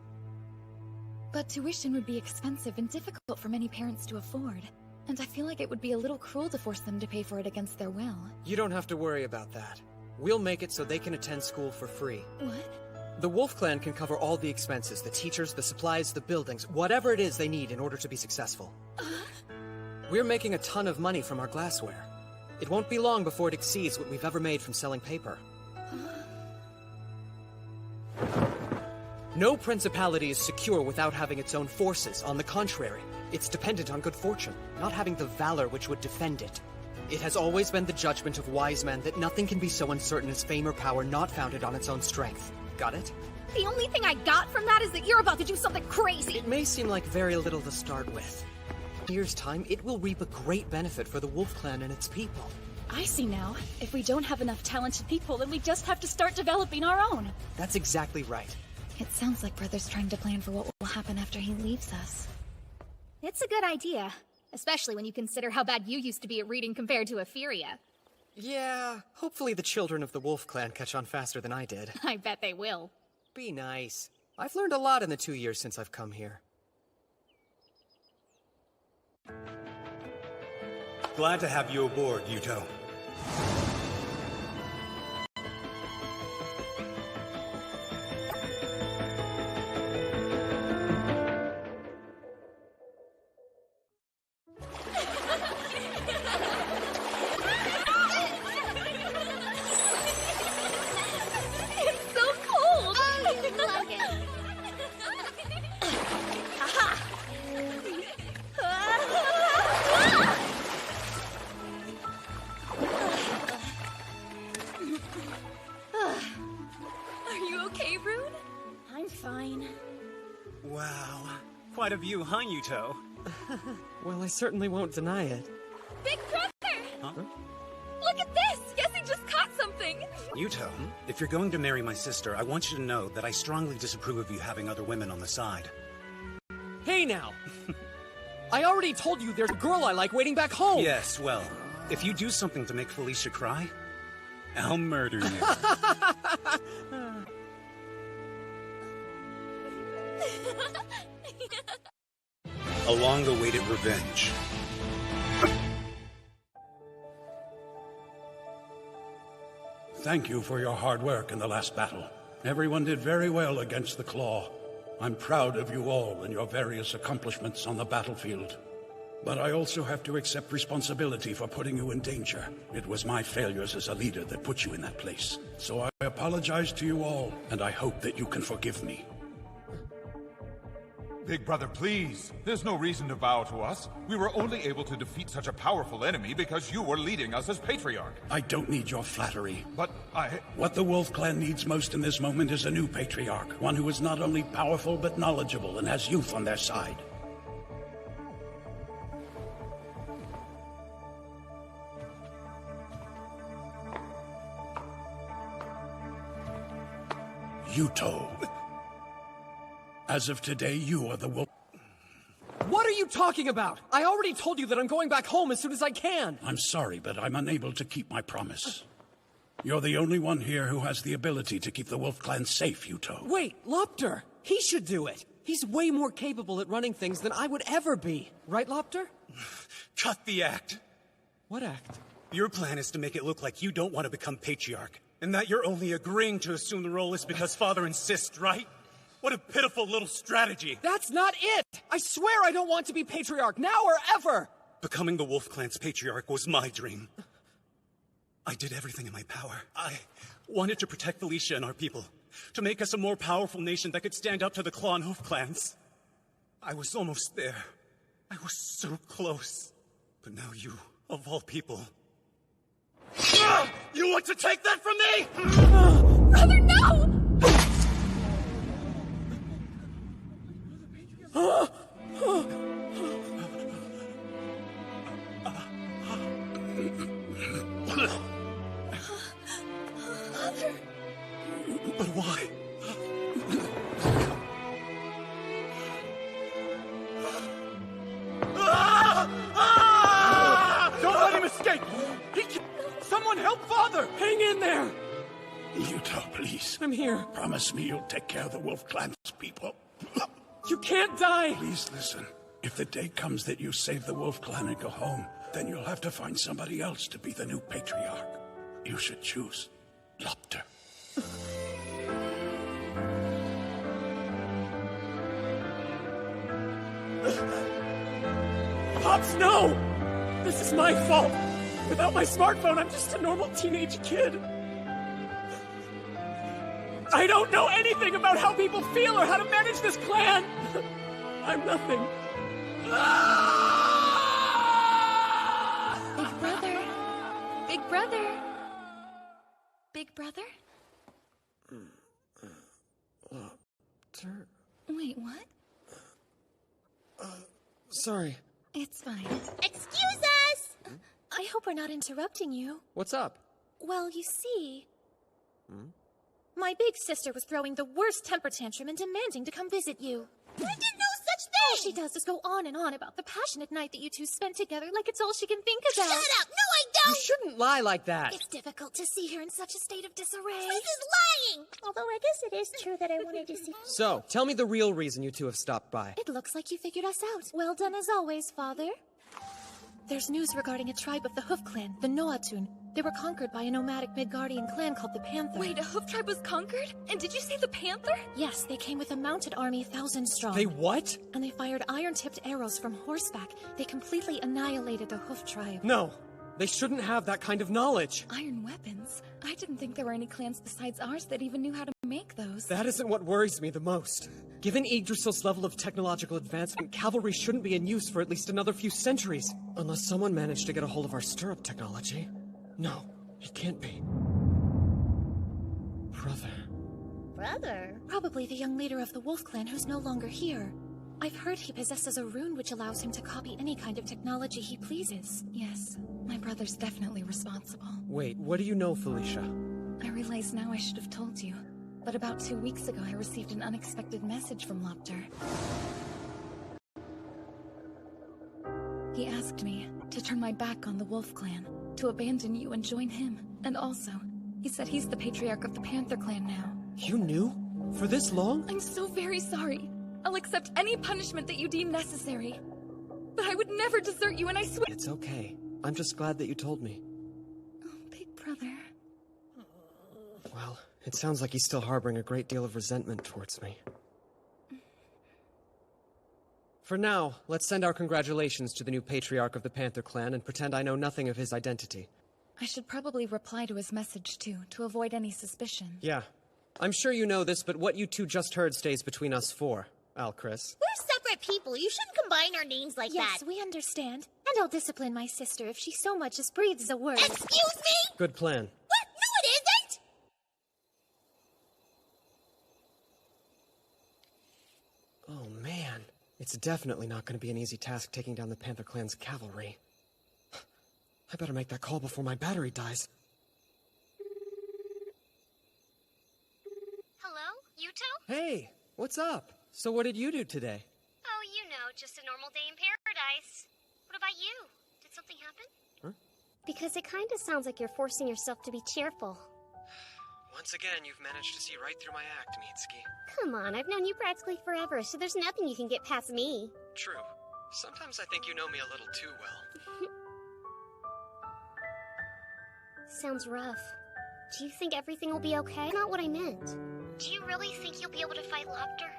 But tuition would be expensive and difficult for many parents to afford. And I feel like it would be a little cruel to force them to pay for it against their will. You don't have to worry about that. We'll make it so they can attend school for free. What? The Wolf Clan can cover all the expenses, the teachers, the supplies, the buildings, whatever it is they need in order to be successful. We're making a ton of money from our glassware. It won't be long before it exceeds what we've ever made from selling paper. No principality is secure without having its own forces. On the contrary, it's dependent on good fortune, not having the valor which would defend it. It has always been the judgment of wise men that nothing can be so uncertain as fame or power not founded on its own strength. Got it? The only thing I got from that is that you're about to do something crazy! It may seem like very little to start with. In years' time, it will reap a great benefit for the Wolf Clan and its people. I see now. If we don't have enough talented people, then we just have to start developing our own. That's exactly right. It sounds like Brother's trying to plan for what will happen after he leaves us. It's a good idea. Especially when you consider how bad you used to be at reading compared to Etheria. Yeah, hopefully the children of the Wolf Clan catch on faster than I did. I bet they will. Be nice. I've learned a lot in the 2 years since I've come here. Glad to have you aboard, Yuto. Quite a view, huh, Yuto? Well, I certainly won't deny it. Big brother! Huh? Look at this! Yessie just caught something! Yuto, if you're going to marry my sister, I want you to know that I strongly disapprove of you having other women on the side. Hey now! I already told you there's a girl I like waiting back home! Yes, well, if you do something to make Felicia cry, I'll murder you. A long-awaited revenge. Thank you for your hard work in the last battle. Everyone did very well against the Claw. I'm proud of you all and your various accomplishments on the battlefield. But I also have to accept responsibility for putting you in danger. It was my failures as a leader that put you in that place. So I apologize to you all, and I hope that you can forgive me. Big brother, please. There's no reason to bow to us. We were only able to defeat such a powerful enemy because you were leading us as Patriarch. I don't need your flattery. But What the Wolf Clan needs most in this moment is a new Patriarch. One who is not only powerful, but knowledgeable and has youth on their side. Yuto. As of today, you are the Wolf. What are you talking about? I already told you that I'm going back home as soon as I can. I'm sorry, but I'm unable to keep my promise. You're the only one here who has the ability to keep the Wolf Clan safe, Yuto. Wait, Lopter! He should do it! He's way more capable at running things than I would ever be. Right, Lopter? Cut the act. What act? Your plan is to make it look like you don't want to become Patriarch, and that you're only agreeing to assume the role is because Father insists, right? What a pitiful little strategy. That's not it! I swear I don't want to be Patriarch, now or ever! Becoming the Wolf Clan's Patriarch was my dream. I did everything in my power. I wanted to protect Felicia and our people, to make us a more powerful nation that could stand up to the Claw and Hoof clans. I was almost there. I was so close. But now you, of all people... You want to take that from me?! Brother, no! But why? Don't let him escape! Someone help Father! Hang in there! Yuto, please. I'm here. Promise me you'll take care of the Wolf Clan's people. You can't die! Please listen. If the day comes that you save the Wolf Clan and go home, then you'll have to find somebody else to be the new Patriarch. You should choose Lopter. Pops, no! This is my fault! Without my smartphone, I'm just a normal teenage kid. I don't know anything about how people feel or how to manage this clan! I'm nothing. Big brother. Big brother. Big brother? Lopter? Wait, what? Sorry. It's fine. Excuse us! I hope we're not interrupting you. What's up? Well, you see... My big sister was throwing the worst temper tantrum and demanding to come visit you. I did no such All thing! she does is go on and on about the passionate night that you two spent together like it's all she can think about. Shut up! No, I You don't! shouldn't lie like that! It's difficult to see her in such a state of disarray. This is lying! Although I guess it is true that I wanted to see... So, tell me the real reason you two have stopped by. It looks like you figured us out. Well done as always, Father. There's news regarding a tribe of the Hoof Clan, the Noatun. They were conquered by a nomadic Midgardian clan called the Panther. Wait, a hoof tribe was conquered? And did you say the Panther? Yes, they came with a mounted army 1,000 strong. They what? And they fired iron-tipped arrows from horseback. They completely annihilated the Hoof tribe. No, they shouldn't have that kind of knowledge. Iron weapons? I didn't think there were any clans besides ours that even knew how to make those. That isn't what worries me the most. Given Yggdrasil's level of technological advancement, cavalry shouldn't be in use for at least another few centuries. Unless someone managed to get a hold of our stirrup technology. No, it can't be. Brother. Brother? Probably the young leader of the Wolf Clan who's no longer here. I've heard he possesses a rune which allows him to copy any kind of technology he pleases. Yes, my brother's definitely responsible. Wait, what do you know, Felicia? I realize now I should have told you. But about 2 weeks ago, I received an unexpected message from Lopter. He asked me to turn my back on the Wolf Clan, to abandon you and join him. And also, he said he's the Patriarch of the Panther Clan now. You knew? For this long? I'm so very sorry. I'll accept any punishment that you deem necessary. But I would never desert you, and I swear— It's okay. I'm just glad that you told me. Oh, big brother. Well, it sounds like he's still harboring a great deal of resentment towards me. For now, let's send our congratulations to the new Patriarch of the Panther Clan and pretend I know nothing of his identity. I should probably reply to his message, too, to avoid any suspicion. Yeah. I'm sure you know this, but what you two just heard stays between us four. Alcris. We're separate people. You shouldn't combine our names like that. Yes, we understand. And I'll discipline my sister if she so much as breathes a word. Excuse me? Good plan. What? No, it isn't! Oh, man. It's definitely not going to be an easy task taking down the Panther Clan's cavalry. I better make that call before my battery dies. Hello? Yuto? Hey, what's up? So what did you do today? Oh, you know, just a normal day in paradise. What about you? Did something happen? Huh? Because it kind of sounds like you're forcing yourself to be cheerful. Once again, you've managed to see right through my act, Mitsuki. Come on, I've known you practically forever, so there's nothing you can get past me. True. Sometimes I think you know me a little too well. Sounds rough. Do you think everything will be okay? Not what I meant. Do you really think you'll be able to fight Lopter?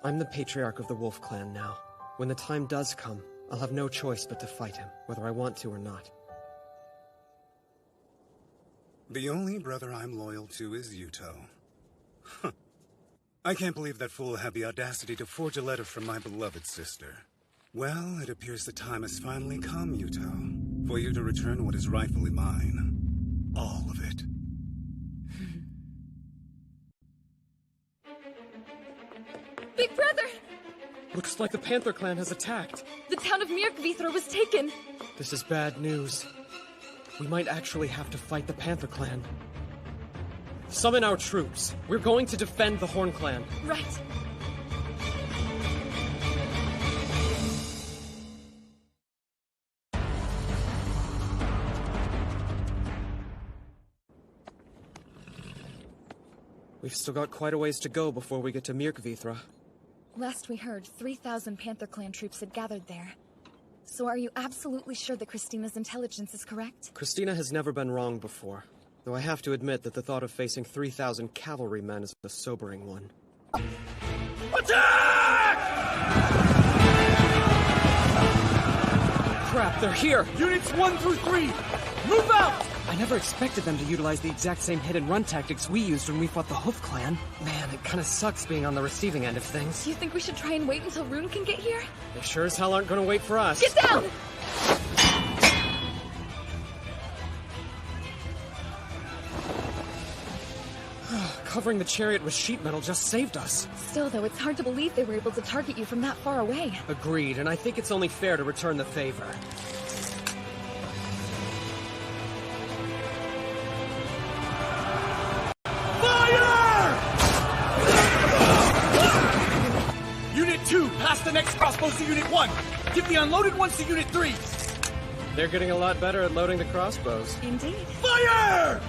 I'm the Patriarch of the Wolf Clan now. When the time does come, I'll have no choice but to fight him, whether I want to or not. The only brother I'm loyal to is Yuto. Huh. I can't believe that fool had the audacity to forge a letter from my beloved sister. Well, it appears the time has finally come, Yuto, for you to return what is rightfully mine. All of it. Big brother! Looks like the Panther Clan has attacked. The town of Mirkvithra was taken. This is bad news. We might actually have to fight the Panther Clan. Summon our troops. We're going to defend the Horn Clan. Right. We've still got quite a ways to go before we get to Mirkvithra. Last we heard, 3,000 Panther Clan troops had gathered there. So are you absolutely sure that Christina's intelligence is correct? Christina has never been wrong before, though I have to admit that the thought of facing 3,000 cavalrymen is a sobering one. Attack! Crap, they're here! Units 1 through 3, move out! I never expected them to utilize the exact same hit-and-run tactics we used when we fought the Hoof Clan. Man, it kinda sucks being on the receiving end of things. Do you think we should try and wait until Rune can get here? They sure as hell aren't gonna wait for us. Get down! Covering the chariot with sheet metal just saved us. Still, though, it's hard to believe they were able to target you from that far away. Agreed, and I think it's only fair to return the favor. Unit 2, pass the next crossbows to Unit 1. Give the unloaded ones to Unit 3. They're getting a lot better at loading the crossbows. Indeed. Fire!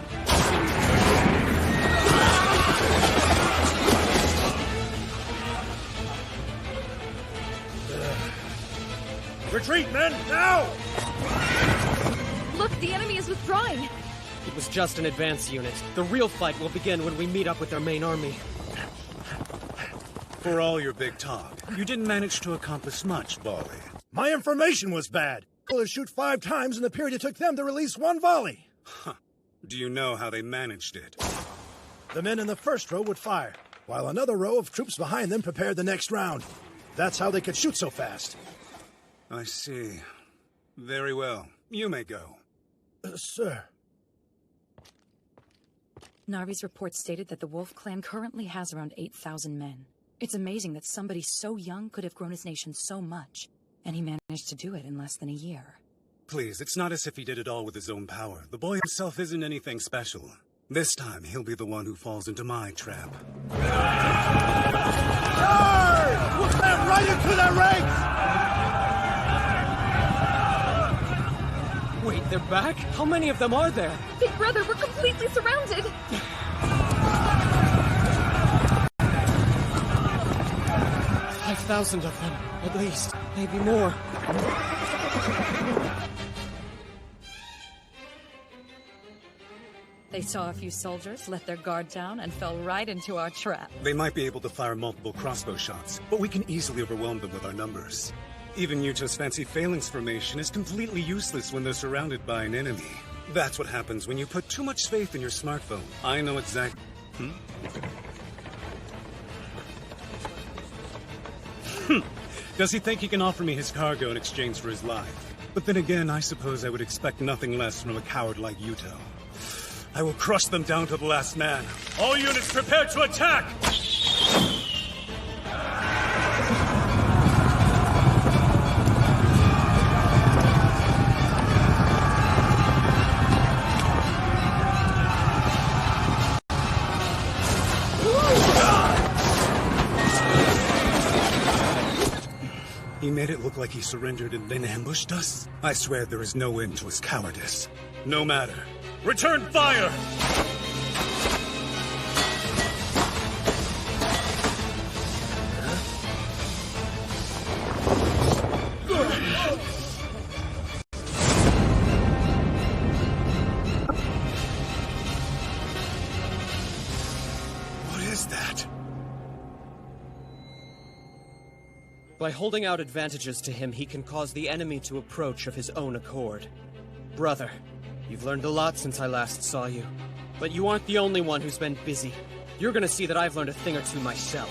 Retreat, men, now! Look, the enemy is withdrawing. It was just an advance unit. The real fight will begin when we meet up with their main army. For all your big talk, you didn't manage to accomplish much, Volley. My information was bad. They'll shoot 5 times in the period it took them to release 1 volley. Huh. Do you know how they managed it? The men in the first row would fire, while another row of troops behind them prepared the next round. That's how they could shoot so fast. I see. Very well. You may go. Sir. Narvi's report stated that the Wolf Clan currently has around 8,000 men. It's amazing that somebody so young could have grown his nation so much, and he managed to do it in less than a year. Please, it's not as if he did it all with his own power. The boy himself isn't anything special. This time, he'll be the one who falls into my trap. Charge! Look them right into their ranks! Wait, they're back? How many of them are there? Big brother, we're completely surrounded! 5,000 of them, at least. Maybe more. They saw a few soldiers, let their guard down, and fell right into our trap. They might be able to fire multiple crossbow shots, but we can easily overwhelm them with our numbers. Even Yuto's fancy phalanx formation is completely useless when they're surrounded by an enemy. That's what happens when you put too much faith in your smartphone. I know exactly. Does he think he can offer me his cargo in exchange for his life? But then again, I suppose I would expect nothing less from a coward like Yuto. I will crush them down to the last man. All units prepare to attack! He made it look like he surrendered and then ambushed us. I swear there is no end to his cowardice. No matter. Return fire! What is that? By holding out advantages to him, he can cause the enemy to approach of his own accord. Brother, you've learned a lot since I last saw you. But you aren't the only one who's been busy. You're gonna see that I've learned a thing or two myself.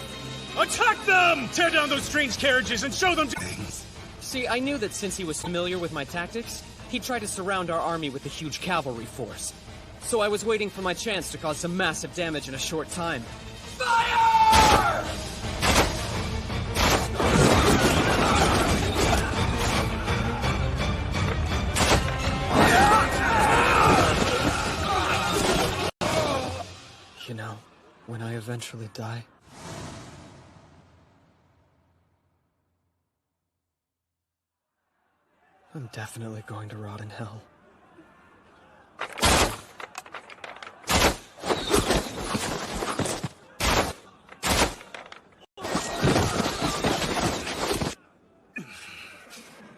Attack them! Tear down those strange carriages and show them things! See, I knew that since he was familiar with my tactics, he'd try to surround our army with a huge cavalry force. So I was waiting for my chance to cause some massive damage in a short time. Fire! You know, when I eventually die, I'm definitely going to rot in hell.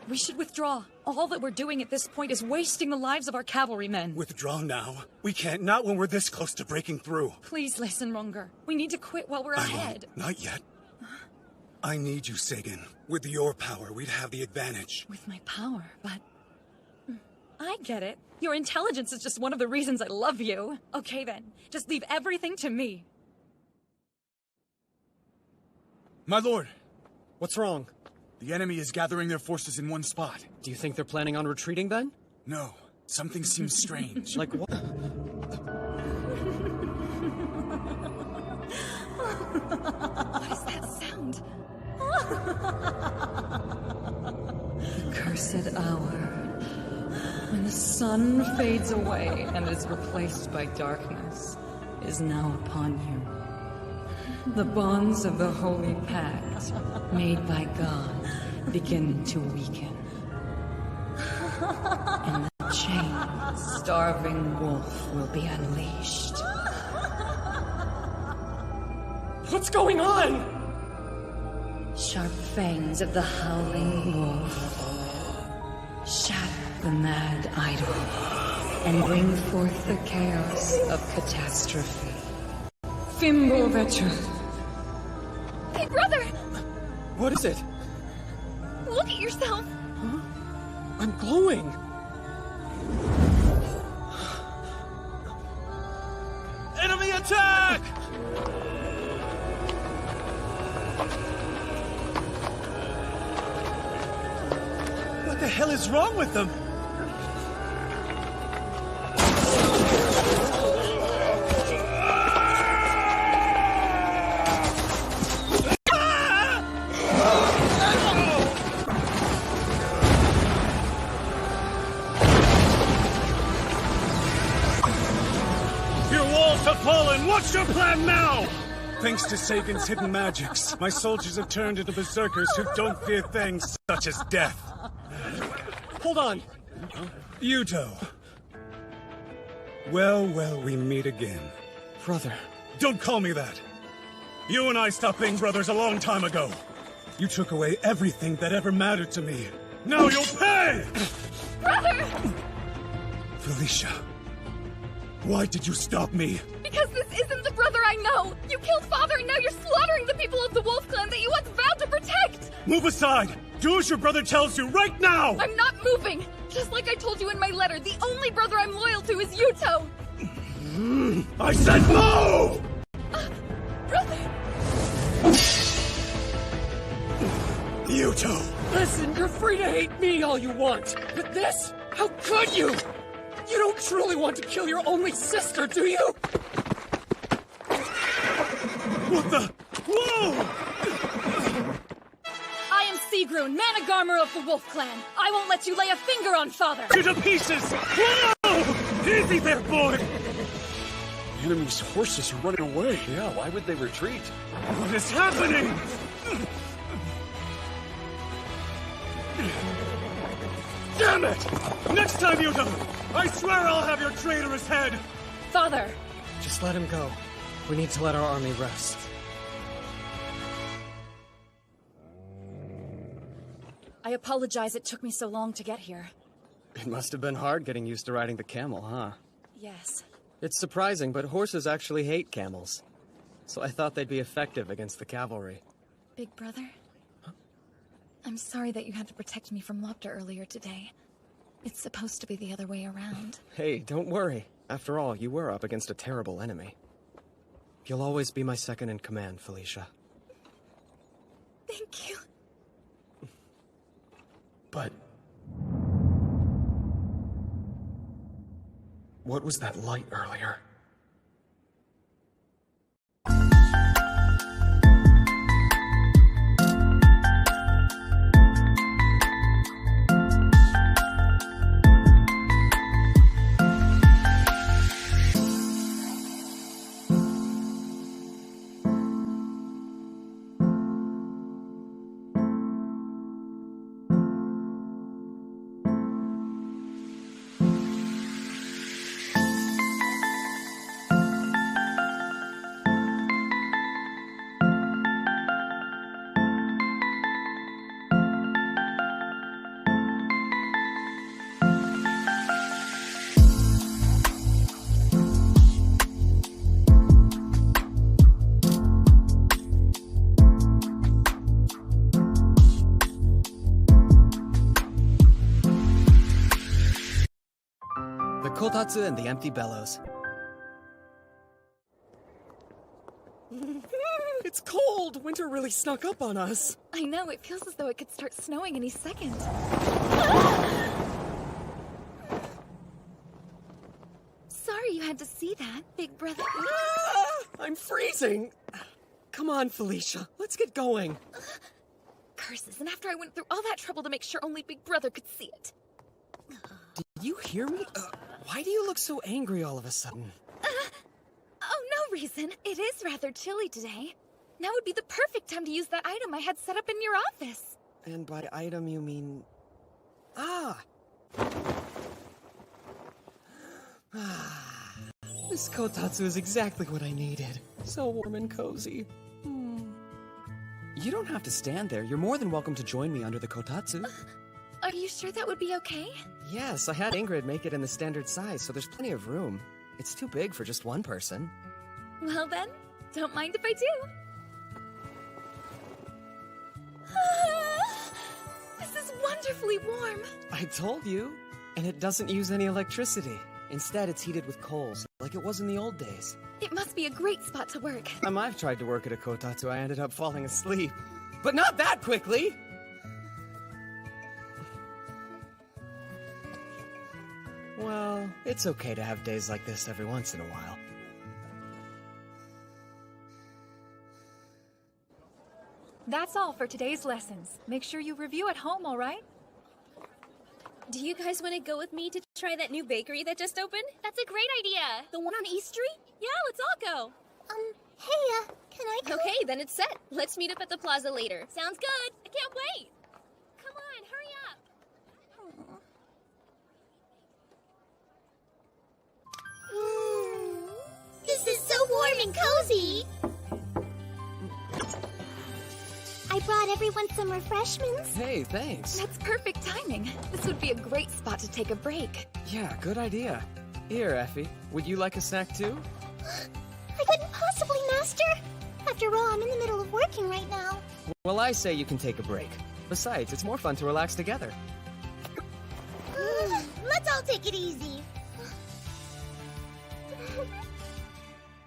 We should withdraw. All that we're doing at this point is wasting the lives of our cavalrymen. Withdraw now. We can't, not when we're this close to breaking through. Please listen, Runger. We need to quit while we're ahead. Not yet. I need you, Sagan. With your power, we'd have the advantage. With my power, but... I get it. Your intelligence is just one of the reasons I love you. Okay then, just leave everything to me. My lord! What's wrong? The enemy is gathering their forces in one spot. Do you think they're planning on retreating then? No. Something seems strange. Like what? What is that sound? The cursed hour. When the sun fades away and is replaced by darkness, is now upon you. The bonds of the Holy Pact, made by God, begin to weaken. And the chained, starving wolf will be unleashed. What's going on? Sharp fangs of the howling wolf shatter the mad idol and bring forth the chaos of catastrophe. Fimbulvetr. Hey, brother! What is it? Look at yourself! Huh? I'm glowing! Enemy attack! What the hell is wrong with them? What's your plan now? Thanks to Sagan's hidden magics, my soldiers have turned into berserkers who don't fear things such as death. Hold on. Yuto. Well, we meet again. Brother. Don't call me that. You and I stopped being brothers a long time ago. You took away everything that ever mattered to me. Now you'll pay! Brother! Felicia. Why did you stop me? Because this isn't the brother I know! You killed Father and now you're slaughtering the people of the Wolf Clan that you once vowed to protect! Move aside! Do as your brother tells you right now! I'm not moving! Just like I told you in my letter, the only brother I'm loyal to is Yuto! I said no! Brother! Yuto! Listen, you're free to hate me all you want, but this? How could you? You don't truly want to kill your only sister, do you? What the? Whoa! I am Sigrun, Managarmer of the Wolf Clan. I won't let you lay a finger on Father! To pieces! Whoa! Easy there, boy! The enemy's horses are running away. Yeah, why would they retreat? What is happening? Damn it! Next time, Yuto! I swear I'll have your traitorous head! Father! Just let him go. We need to let our army rest. I apologize it took me so long to get here. It must have been hard getting used to riding the camel, huh? Yes. It's surprising, but horses actually hate camels. So I thought they'd be effective against the cavalry. Big brother? I'm sorry that you had to protect me from Lopta earlier today. It's supposed to be the other way around. Hey, don't worry. After all, you were up against a terrible enemy. You'll always be my second in command, Felicia. Thank you. But... what was that light earlier? Kotatsu and the Empty Bellows. It's cold! Winter really snuck up on us. I know, it feels as though it could start snowing any second. Sorry you had to see that, big brother. I'm freezing! Come on, Felicia, let's get going. Curses, and after I went through all that trouble to make sure only big brother could see it. Did you hear me? Why do you look so angry all of a sudden? Oh, no reason. It is rather chilly today. Now would be the perfect time to use that item I had set up in your office. And by item you mean... This kotatsu is exactly what I needed. So warm and cozy. You don't have to stand there. You're more than welcome to join me under the kotatsu. Are you sure that would be okay? Yes, I had Ingrid make it in the standard size, so there's plenty of room. It's too big for just one person. Well then, don't mind if I do. This is wonderfully warm. I told you. And it doesn't use any electricity. Instead, it's heated with coals, like it was in the old days. It must be a great spot to work. I've tried to work at a kotatsu, I ended up falling asleep. But not that quickly! Well, it's okay to have days like this every once in a while. That's all for today's lessons. Make sure you review at home, all right? Do you guys want to go with me to try that new bakery that just opened? That's a great idea. The one on East Street? Yeah, let's all go. Hey, can I go? Okay, then it's set. Let's meet up at the plaza later. Sounds good. I can't wait. Come on, hurry up. This is so warm and cozy. I brought everyone some refreshments. Hey, thanks. That's perfect timing. This would be a great spot to take a break. Yeah, good idea. Here, Effie. Would you like a snack too? I couldn't possibly, Master. After all, I'm in the middle of working right now. Well, I say you can take a break. Besides, it's more fun to relax together. Let's all take it easy.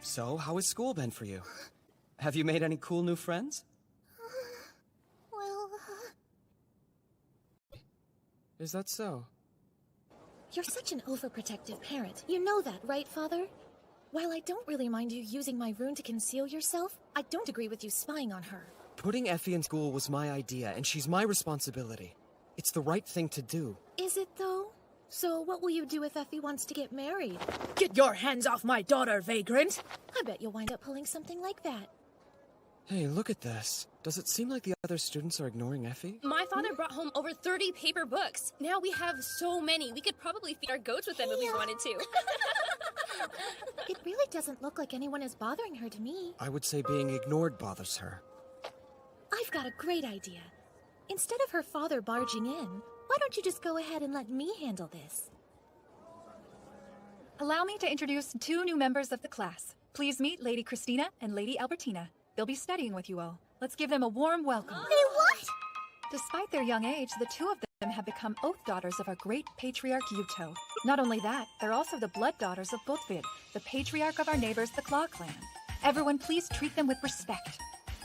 So, how has school been for you? Have you made any cool new friends? Well, Is that so? You're such an overprotective parent. You know that, right, Father? While I don't really mind you using my rune to conceal yourself, I don't agree with you spying on her. Putting Effie in school was my idea, and she's my responsibility. It's the right thing to do. Is it, though? So what will you do if Effie wants to get married? Get your hands off my daughter, vagrant! I bet you'll wind up pulling something like that. Hey, look at this. Does it seem like the other students are ignoring Effie? My father brought home over 30 paper books. Now we have so many, we could probably feed our goats with them if we wanted to. It really doesn't look like anyone is bothering her to me. I would say being ignored bothers her. I've got a great idea. Instead of her father barging in, why don't you just go ahead and let me handle this? Allow me to introduce 2 new members of the class. Please meet Lady Christina and Lady Albertina. They'll be studying with you all. Let's give them a warm welcome. Hey, what? Despite their young age, the 2 of them have become oath daughters of our great patriarch Yuto. Not only that, they're also the blood daughters of Botvid, the patriarch of our neighbors, the Claw clan. Everyone, please treat them with respect.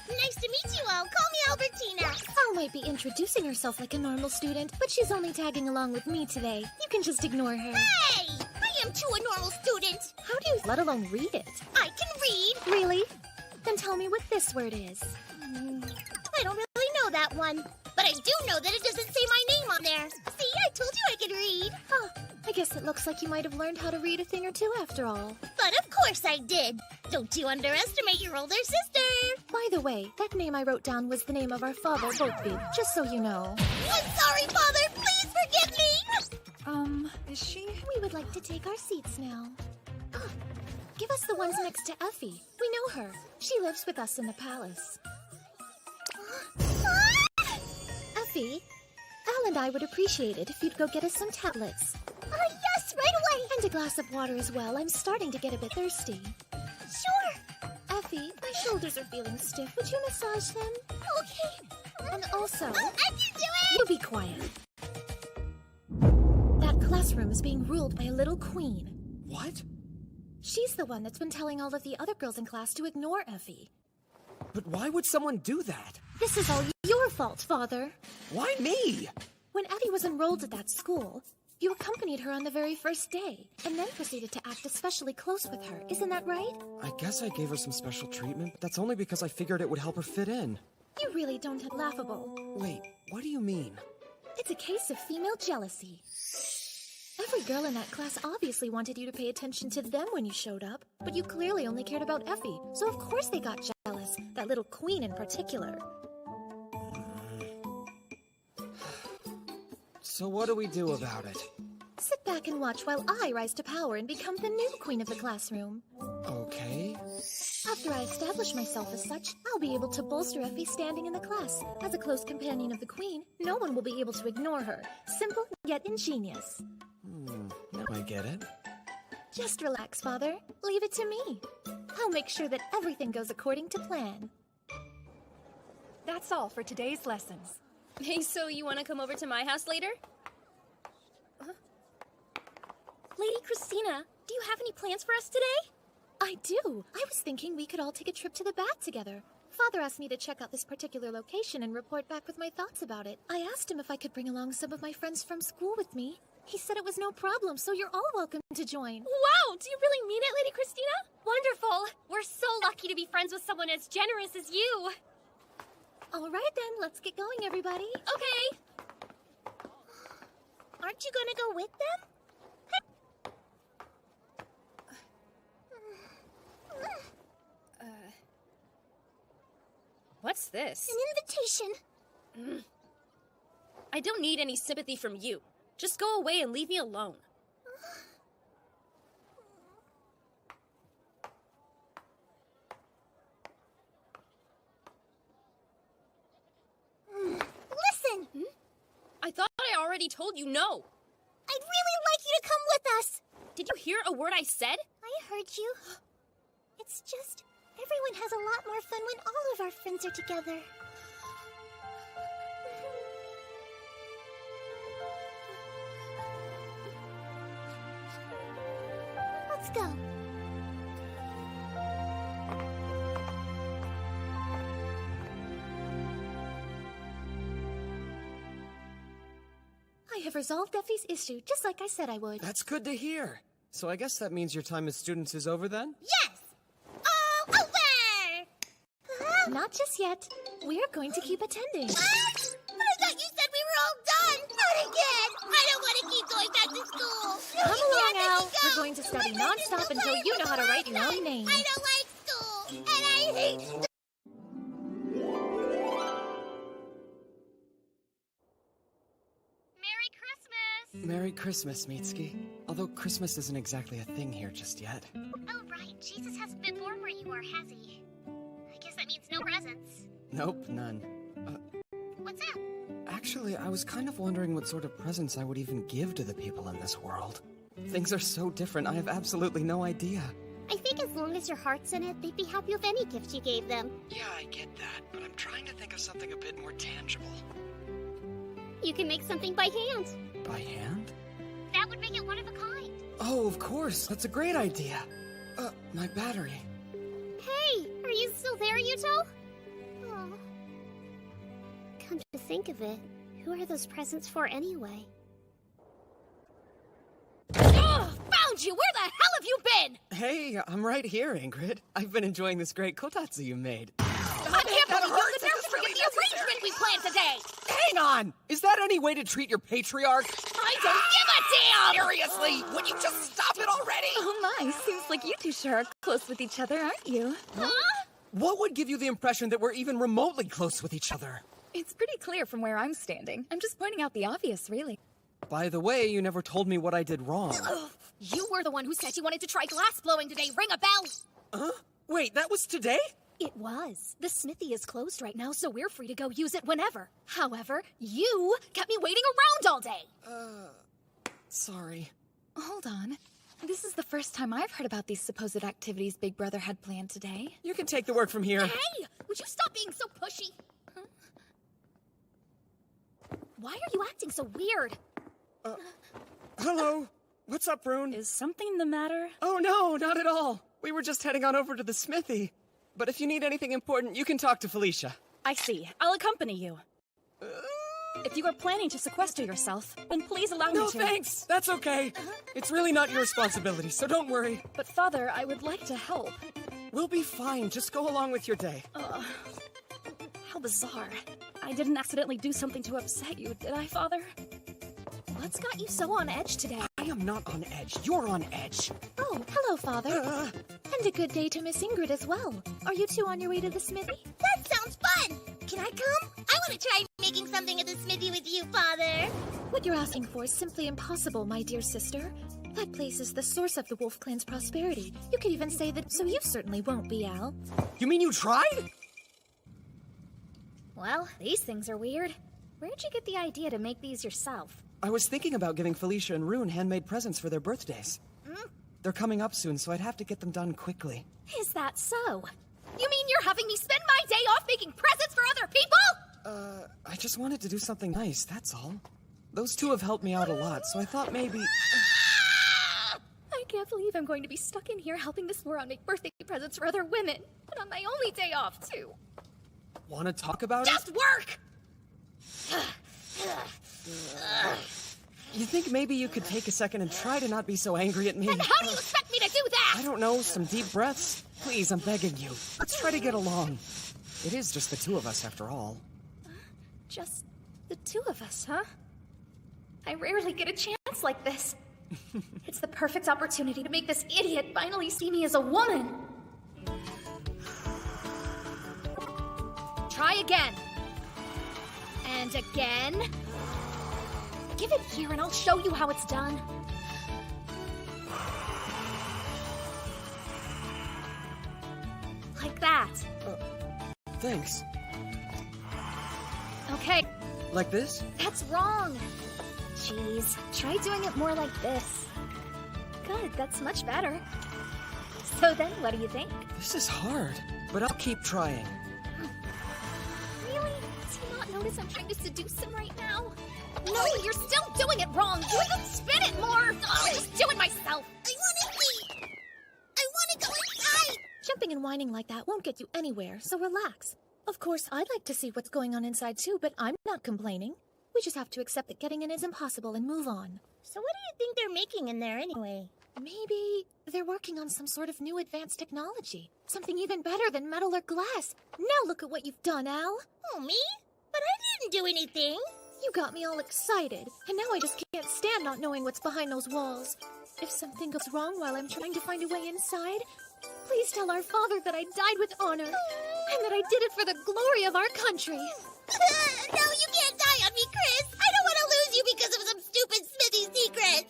Nice to meet you all. Call me Albertina. Al might be introducing herself like a normal student, but she's only tagging along with me today. You can just ignore her. Hey! I am too a normal student. How do you let alone read it? I can read. Really? Then tell me what this word is. I don't really know that one. But I do know that it doesn't say my name on there. See, I told you I could read. Huh. I guess it looks like you might have learned how to read a thing or two after all. But of course I did. Don't you underestimate your older sister. By the way, that name I wrote down was the name of our father, Botvid, just so you know. I'm sorry, Father. Please forgive me. Is she? We would like to take our seats now. Give us the ones next to Effie. We know her. She lives with us in the palace. Effie, Al and I would appreciate it if you'd go get us some tablets. Yes, right away. And a glass of water as well. I'm starting to get a bit thirsty. Sure. Effie, my shoulders are feeling stiff. Would you massage them? Okay. And also... I can do it! You be quiet. That classroom is being ruled by a little queen. What? She's the one that's been telling all of the other girls in class to ignore Effie. But why would someone do that? This is all your fault, Father. Why me? When Effie was enrolled at that school, you accompanied her on the very first day, and then proceeded to act especially close with her. Isn't that right? I guess I gave her some special treatment, but that's only because I figured it would help her fit in. You really don't have laughable. Wait, what do you mean? It's a case of female jealousy. Every girl in that class obviously wanted you to pay attention to them when you showed up, but you clearly only cared about Effie, so of course they got jealous, that little queen in particular. So what do we do about it? Sit back and watch while I rise to power and become the new queen of the classroom. Okay. After I establish myself as such, I'll be able to bolster Effie's standing in the class. As a close companion of the queen, no one will be able to ignore her. Simple, yet ingenious. Now I get it. Just relax, Father. Leave it to me. I'll make sure that everything goes according to plan. That's all for today's lessons. Hey, so you want to come over to my house later? Lady Christina, do you have any plans for us today? I do. I was thinking we could all take a trip to the bat together. Father asked me to check out this particular location and report back with my thoughts about it. I asked him if I could bring along some of my friends from school with me. He said it was no problem, so you're all welcome to join. Wow, do you really mean it, Lady Christina? Wonderful. We're so lucky to be friends with someone as generous as you. All right, then. Let's get going, everybody. Okay. Aren't you gonna go with them? What's this? An invitation. I don't need any sympathy from you. Just go away and leave me alone. Listen! I thought I already told you no. I'd really like you to come with us. Did you hear a word I said? I heard you. It's just, everyone has a lot more fun when all of our friends are together. Let's go. I have resolved Effie's issue, just like I said I would. That's good to hear. So I guess that means your time as students is over then? Yes! All over! Not just yet. We are going to keep attending. What? But I thought you said we were all done! Not again! I don't want to keep going back to school! Come You along, can't let Al. me go. We're going to study non-stop until you know how to write your own name. I don't like school! And I hate school! Merry Christmas, Mitsuki. Although Christmas isn't exactly a thing here just yet. Oh, right. Jesus hasn't been born where you are, has he? I guess that means no presents. Nope, none. What's that? Actually, I was kind of wondering what sort of presents I would even give to the people in this world. Things are so different, I have absolutely no idea. I think as long as your heart's in it, they'd be happy with any gift you gave them. Yeah, I get that, but I'm trying to think of something a bit more tangible. You can make something by hand. By hand? That would make it one of a kind. Oh, of course. That's a great idea. My battery. Hey, are you still there, Yuto? Oh. Come to think of it, who are those presents for anyway? Ugh! Found you! Where the hell have you been? Hey, I'm right here, Ingrid. I've been enjoying this great kotatsu you made. I can't believe you deserve to forget the arrangement we planned today! Hang on! Is that any way to treat your patriarch? I don't give a damn! Seriously, would you just stop it already? Oh my, seems like you two sure are close with each other, aren't you? Huh? What would give you the impression that we're even remotely close with each other? It's pretty clear from where I'm standing. I'm just pointing out the obvious, really. By the way, you never told me what I did wrong. Ugh, you were the one who said you wanted to try glass blowing today. Ring a bell! Huh? Wait, that was today? It was. The smithy is closed right now, so we're free to go use it whenever. However, you kept me waiting around all day. Sorry. Hold on. This is the first time I've heard about these supposed activities Big Brother had planned today. You can take the work from here. Hey! Would you stop being so pushy? Huh? Why are you acting so weird? Hello. What's up, Rune? Is something the matter? Oh no, not at all. We were just heading on over to the smithy. But if you need anything important, you can talk to Felicia. I see. I'll accompany you. If you are planning to sequester yourself, then please allow me to. No, thanks. That's okay. It's really not your responsibility, so don't worry. But Father, I would like to help. We'll be fine. Just go along with your day. How bizarre. I didn't accidentally do something to upset you, did I, Father? What's got you so on edge today? I am not on edge. You're on edge. Oh, hello, Father. And a good day to Miss Ingrid as well. Are you two on your way to the smithy? That sounds fun! Can I come? I want to try making something at the smithy with you, Father. What you're asking for is simply impossible, my dear sister. That place is the source of the Wolf Clan's prosperity. You could even say that, so you certainly won't be, Al. You mean you tried? Well, these things are weird. Where'd you get the idea to make these yourself? I was thinking about giving Felicia and Rune handmade presents for their birthdays. They're coming up soon, so I'd have to get them done quickly. Is that so? You mean you're having me spend my day off making presents for other people? I just wanted to do something nice, that's all. Those two have helped me out a lot, so I thought maybe... I can't believe I'm going to be stuck in here helping this moron make birthday presents for other women. And on my only day off, too. Want to talk about Just work! You think maybe you could take a second and try to not be so angry at me? And how do you expect me to do that? I don't know, some deep breaths? Please, I'm begging you. Let's try to get along. It is just the two of us, after all. Just the two of us, huh? I rarely get a chance like this. It's the perfect opportunity to make this idiot finally see me as a woman. Try again. And again. Give it here and I'll show you how it's done. Like that. Thanks. Okay. Like this? That's wrong. Jeez, try doing it more like this. Good, that's much better. So then, what do you think? This is hard, but I'll keep trying. Really? Does he not notice I'm trying to seduce him right now? No, you're still doing it wrong! Do it and spin it more! I'll just do it myself! I want to see! I want to go inside! Jumping and whining like that won't get you anywhere, so relax. Of course, I'd like to see what's going on inside too, but I'm not complaining. We just have to accept that getting in is impossible and move on. So what do you think they're making in there anyway? Maybe they're working on some sort of new advanced technology. Something even better than metal or glass. Now look at what you've done, Al. Oh, me? But I didn't do anything. You got me all excited, and now I just can't stand not knowing what's behind those walls. If something goes wrong while I'm trying to find a way inside, please tell our father that I died with honor, and that I did it for the glory of our country. No, you can't die on me, Chris! I don't want to lose you because of some stupid smithy secret!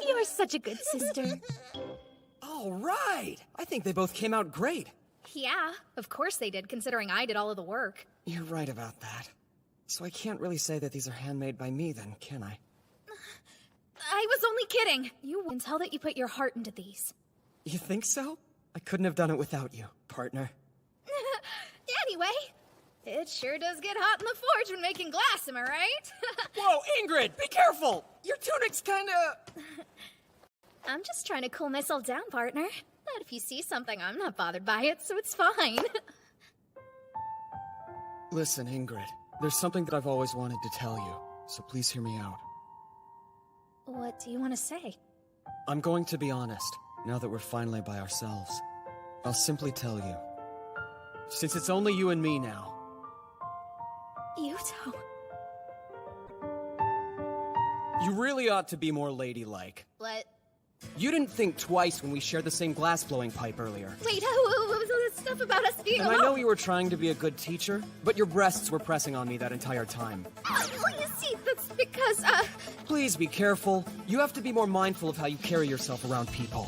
You're such a good sister. All right! I think they both came out great. Yeah, of course they did, considering I did all of the work. You're right about that. So I can't really say that these are handmade by me then, can I? I was only kidding. You can tell that you put your heart into these. You think so? I couldn't have done it without you, partner. Anyway, it sure does get hot in the forge when making glass, am I right? Whoa, Ingrid, be careful! Your tunic's kinda... I'm just trying to cool myself down, partner. But if you see something, I'm not bothered by it, so it's fine. Listen, Ingrid, there's something that I've always wanted to tell you, so please hear me out. What do you want to say? I'm going to be honest, now that we're finally by ourselves. I'll simply tell you. Since it's only you and me now. Yuto. You really ought to be more ladylike. What? You didn't think twice when we shared the same glass-blowing pipe earlier. Wait, what was all this stuff about us being And alone? I know you were trying to be a good teacher, but your breasts were pressing on me that entire time. Well, you see, that's because, Please be careful. You have to be more mindful of how you carry yourself around people.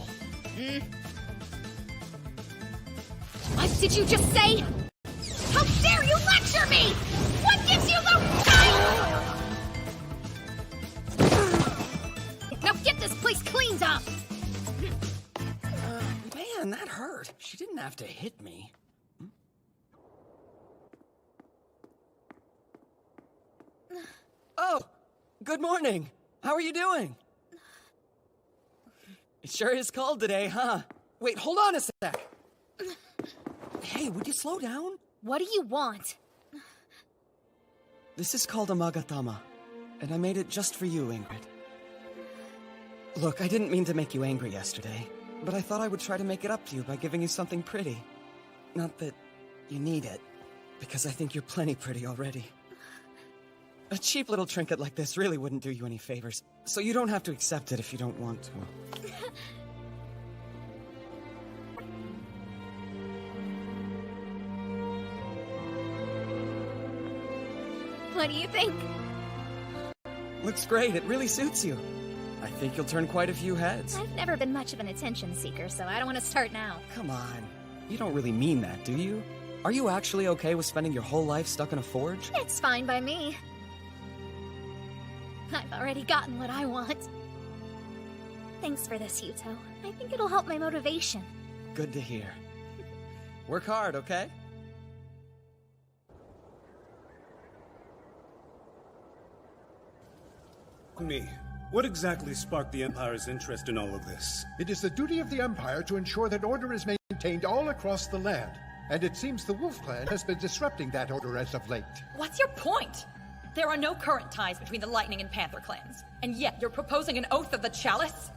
What did you just say? How dare you lecture me? What gives you the right? Now get this place cleaned up! Man, that hurt. She didn't have to hit me. Oh, good morning. How are you doing? It sure is cold today, huh? Wait, hold on a sec. Hey, would you slow down? What do you want? This is called a magatama, and I made it just for you, Ingrid. Look, I didn't mean to make you angry yesterday, but I thought I would try to make it up to you by giving you something pretty. Not that you need it, because I think you're plenty pretty already. A cheap little trinket like this really wouldn't do you any favors, so you don't have to accept it if you don't want to. What do you think? Looks great, it really suits you. I think you'll turn quite a few heads. I've never been much of an attention seeker, so I don't want to start now. Come on, you don't really mean that, do you? Are you actually okay with spending your whole life stuck in a forge? It's fine by me. I've already gotten what I want. Thanks for this, Yuto. I think it'll help my motivation. Good to hear. Work hard, okay? Me, what exactly sparked the Empire's interest in all of this? It is the duty of the Empire to ensure that order is maintained all across the land. And it seems the Wolf Clan has been disrupting that order as of late. What's your point? There are no current ties between the Lightning and Panther clans, and yet you're proposing an oath of the Chalice?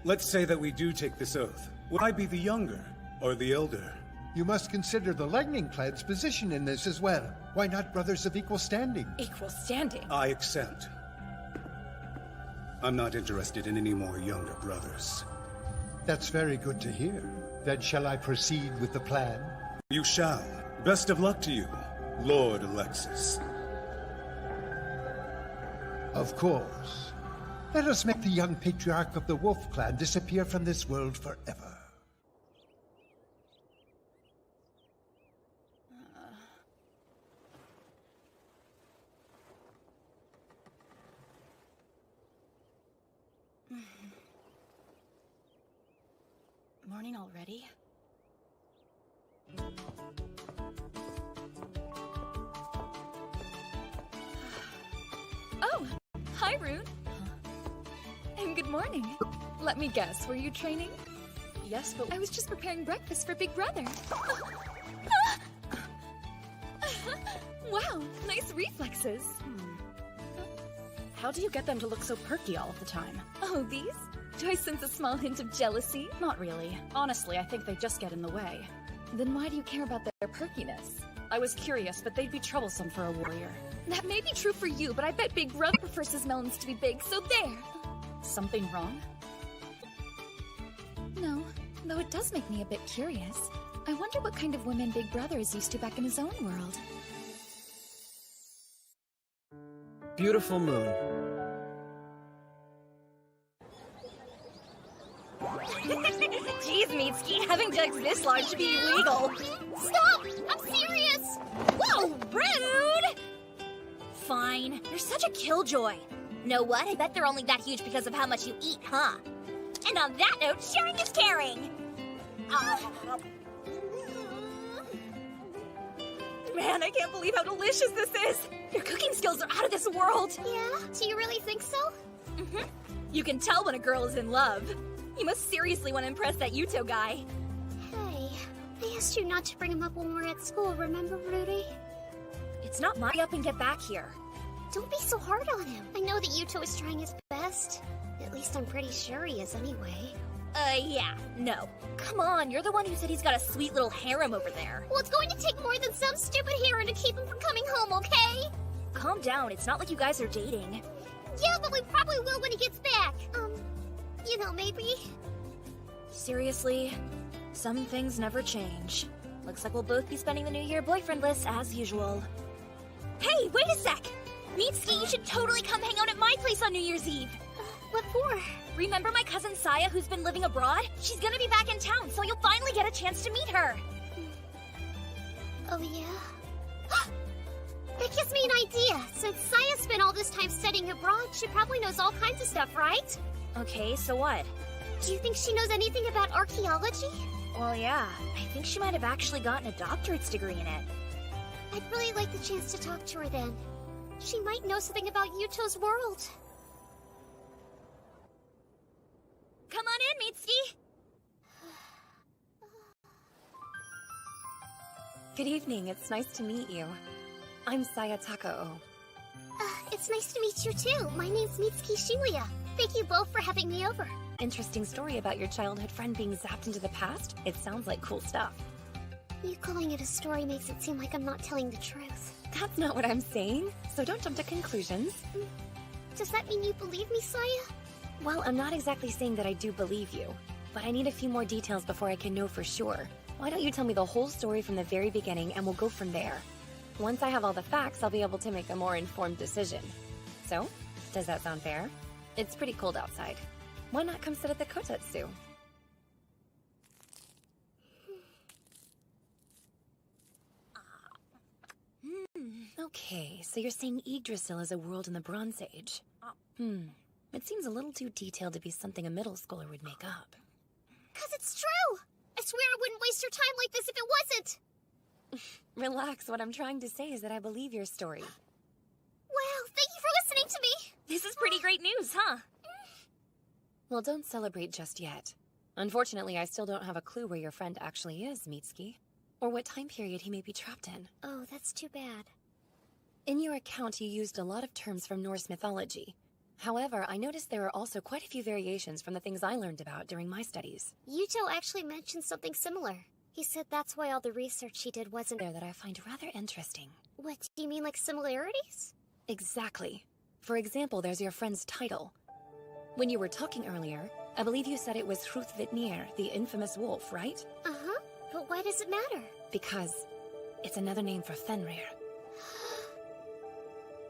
Let's say that we do take this oath. Would I be the younger or the elder? You must consider the Lightning Clan's position in this as well. Why not brothers of equal standing? Equal standing? I accept. I'm not interested in any more younger brothers. That's very good to hear. Then shall I proceed with the plan? You shall. Best of luck to you, Lord Alexis. Of course. Let us make the young patriarch of the Wolf Clan disappear from this world forever. Morning already? Oh, hi, Rune. And good morning. Let me guess, were you training? Yes, but I was just preparing breakfast for Big Brother. Wow, nice reflexes. How do you get them to look so perky all of the time? Oh, these? Do I sense a small hint of jealousy? Not really. Honestly, I think they just get in the way. Then why do you care about their perkiness? I was curious, but they'd be troublesome for a warrior. That may be true for you, but I bet Big Brother prefers his melons to be big, so there! Something wrong? No, though it does make me a bit curious. I wonder what kind of women Big Brother is used to back in his own world. Beautiful moon. Jeez, Mitsuki, having jugs this large should be illegal. Stop! I'm serious! Whoa, rude! Fine, you're such a killjoy. Know what? I bet they're only that huge because of how much you eat, huh? And on that note, sharing is caring! Man, I can't believe how delicious this is! Your cooking skills are out of this world! Yeah? Do you really think so? Mm-hmm. You can tell when a girl is in love. You must seriously want to impress that Yuto guy. Hey, I asked you not to bring him up when we were at school, remember, Rudy? It's not my up and get back here. Don't be so hard on him. I know that Yuto is trying his best. At least I'm pretty sure he is anyway. Yeah, no. Come on, you're the one who said he's got a sweet little harem over there. Well, it's going to take more than some stupid harem to keep him from coming home, okay? Calm down, it's not like you guys are dating. Yeah, but we probably will when he gets back. You know, maybe. Seriously? Some things never change. Looks like we'll both be spending the new year boyfriendless as usual. Hey, wait a sec! Mitsuki, you should totally come hang out at my place on New Year's Eve. What for? Remember my cousin Saya who's been living abroad? She's gonna be back in town, so you'll finally get a chance to meet her. Oh, yeah? That gives me an idea. Since Saya spent all this time studying abroad, she probably knows all kinds of stuff, right? Okay, so what? Do you think she knows anything about archaeology? Well, yeah. I think she might have actually gotten a doctorate's degree in it. I'd really like the chance to talk to her then. She might know something about Yuto's world. Come on in, Mitsuki! Good evening, it's nice to meet you. I'm Saya Takao. It's nice to meet you too. My name's Mitsuki Shibuya. Thank you both for having me over. Interesting story about your childhood friend being zapped into the past. It sounds like cool stuff. You calling it a story makes it seem like I'm not telling the truth. That's not what I'm saying, so don't jump to conclusions. Does that mean you believe me, Saya? Well, I'm not exactly saying that I do believe you, but I need a few more details before I can know for sure. Why don't you tell me the whole story from the very beginning and we'll go from there. Once I have all the facts, I'll be able to make a more informed decision. So, does that sound fair? It's pretty cold outside. Why not come sit at the Kotetsu? Okay, so you're saying Yggdrasil is a world in the Bronze Age. It seems a little too detailed to be something a middle schooler would make up. 'Cause it's true! I swear I wouldn't waste your time like this if it wasn't! Relax, what I'm trying to say is that I believe your story. Wow, thank you for listening to me! This is pretty great news, huh? Well, don't celebrate just yet. Unfortunately, I still don't have a clue where your friend actually is, Mitsuki. Or what time period he may be trapped in. Oh, that's too bad. In your account, you used a lot of terms from Norse mythology. However, I noticed there are also quite a few variations from the things I learned about during my studies. Yuto actually mentioned something similar. He said that's why all the research he did wasn't there that I find rather interesting. What, do you mean like similarities? Exactly. For example, there's your friend's title. When you were talking earlier, I believe you said it was Hrutvidnir, the infamous wolf, right? Uh-huh. But why does it matter? Because it's another name for Fenrir.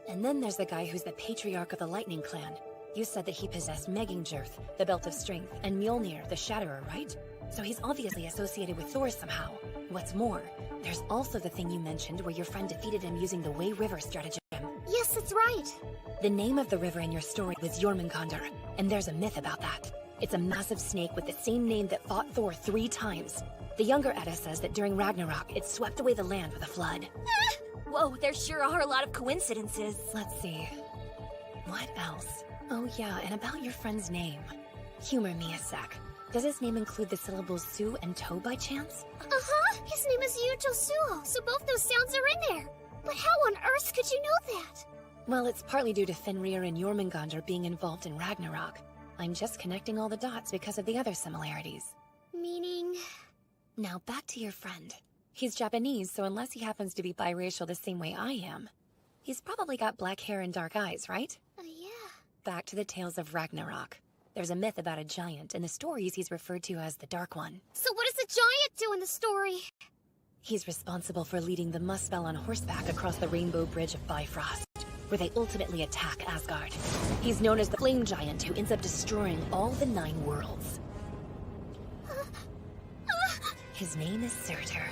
And then there's the guy who's the patriarch of the Lightning Clan. You said that he possessed Megingjörth, the Belt of Strength, and Mjolnir, the Shatterer, right? So he's obviously associated with Thor somehow. What's more, there's also the thing you mentioned where your friend defeated him using the Way River stratagem. Yes, that's right. The name of the river in your story was Jormungandr, and there's a myth about that. It's a massive snake with the same name that fought Thor 3 times. The younger Edda says that during Ragnarok, it swept away the land with a flood. Whoa, there sure are a lot of coincidences. Let's see. What else? Oh yeah, and about your friend's name. Humor me a sec. Does his name include the syllables Su and To by chance? Uh-huh. His name is Yuto Suo, so both those sounds are in there. But how on earth could you know that? Well, it's partly due to Fenrir and Jormungandr being involved in Ragnarok. I'm just connecting all the dots because of the other similarities. Meaning? Now back to your friend. He's Japanese, so unless he happens to be biracial the same way I am, he's probably got black hair and dark eyes, right? Yeah. Back to the tales of Ragnarok. There's a myth about a giant. In the stories, he's referred to as the Dark One. So what does the giant do in the story? He's responsible for leading the Muspel on horseback across the Rainbow Bridge of Bifrost, where they ultimately attack Asgard. He's known as the Flame Giant, who ends up destroying all the 9 worlds. His name is Surtur.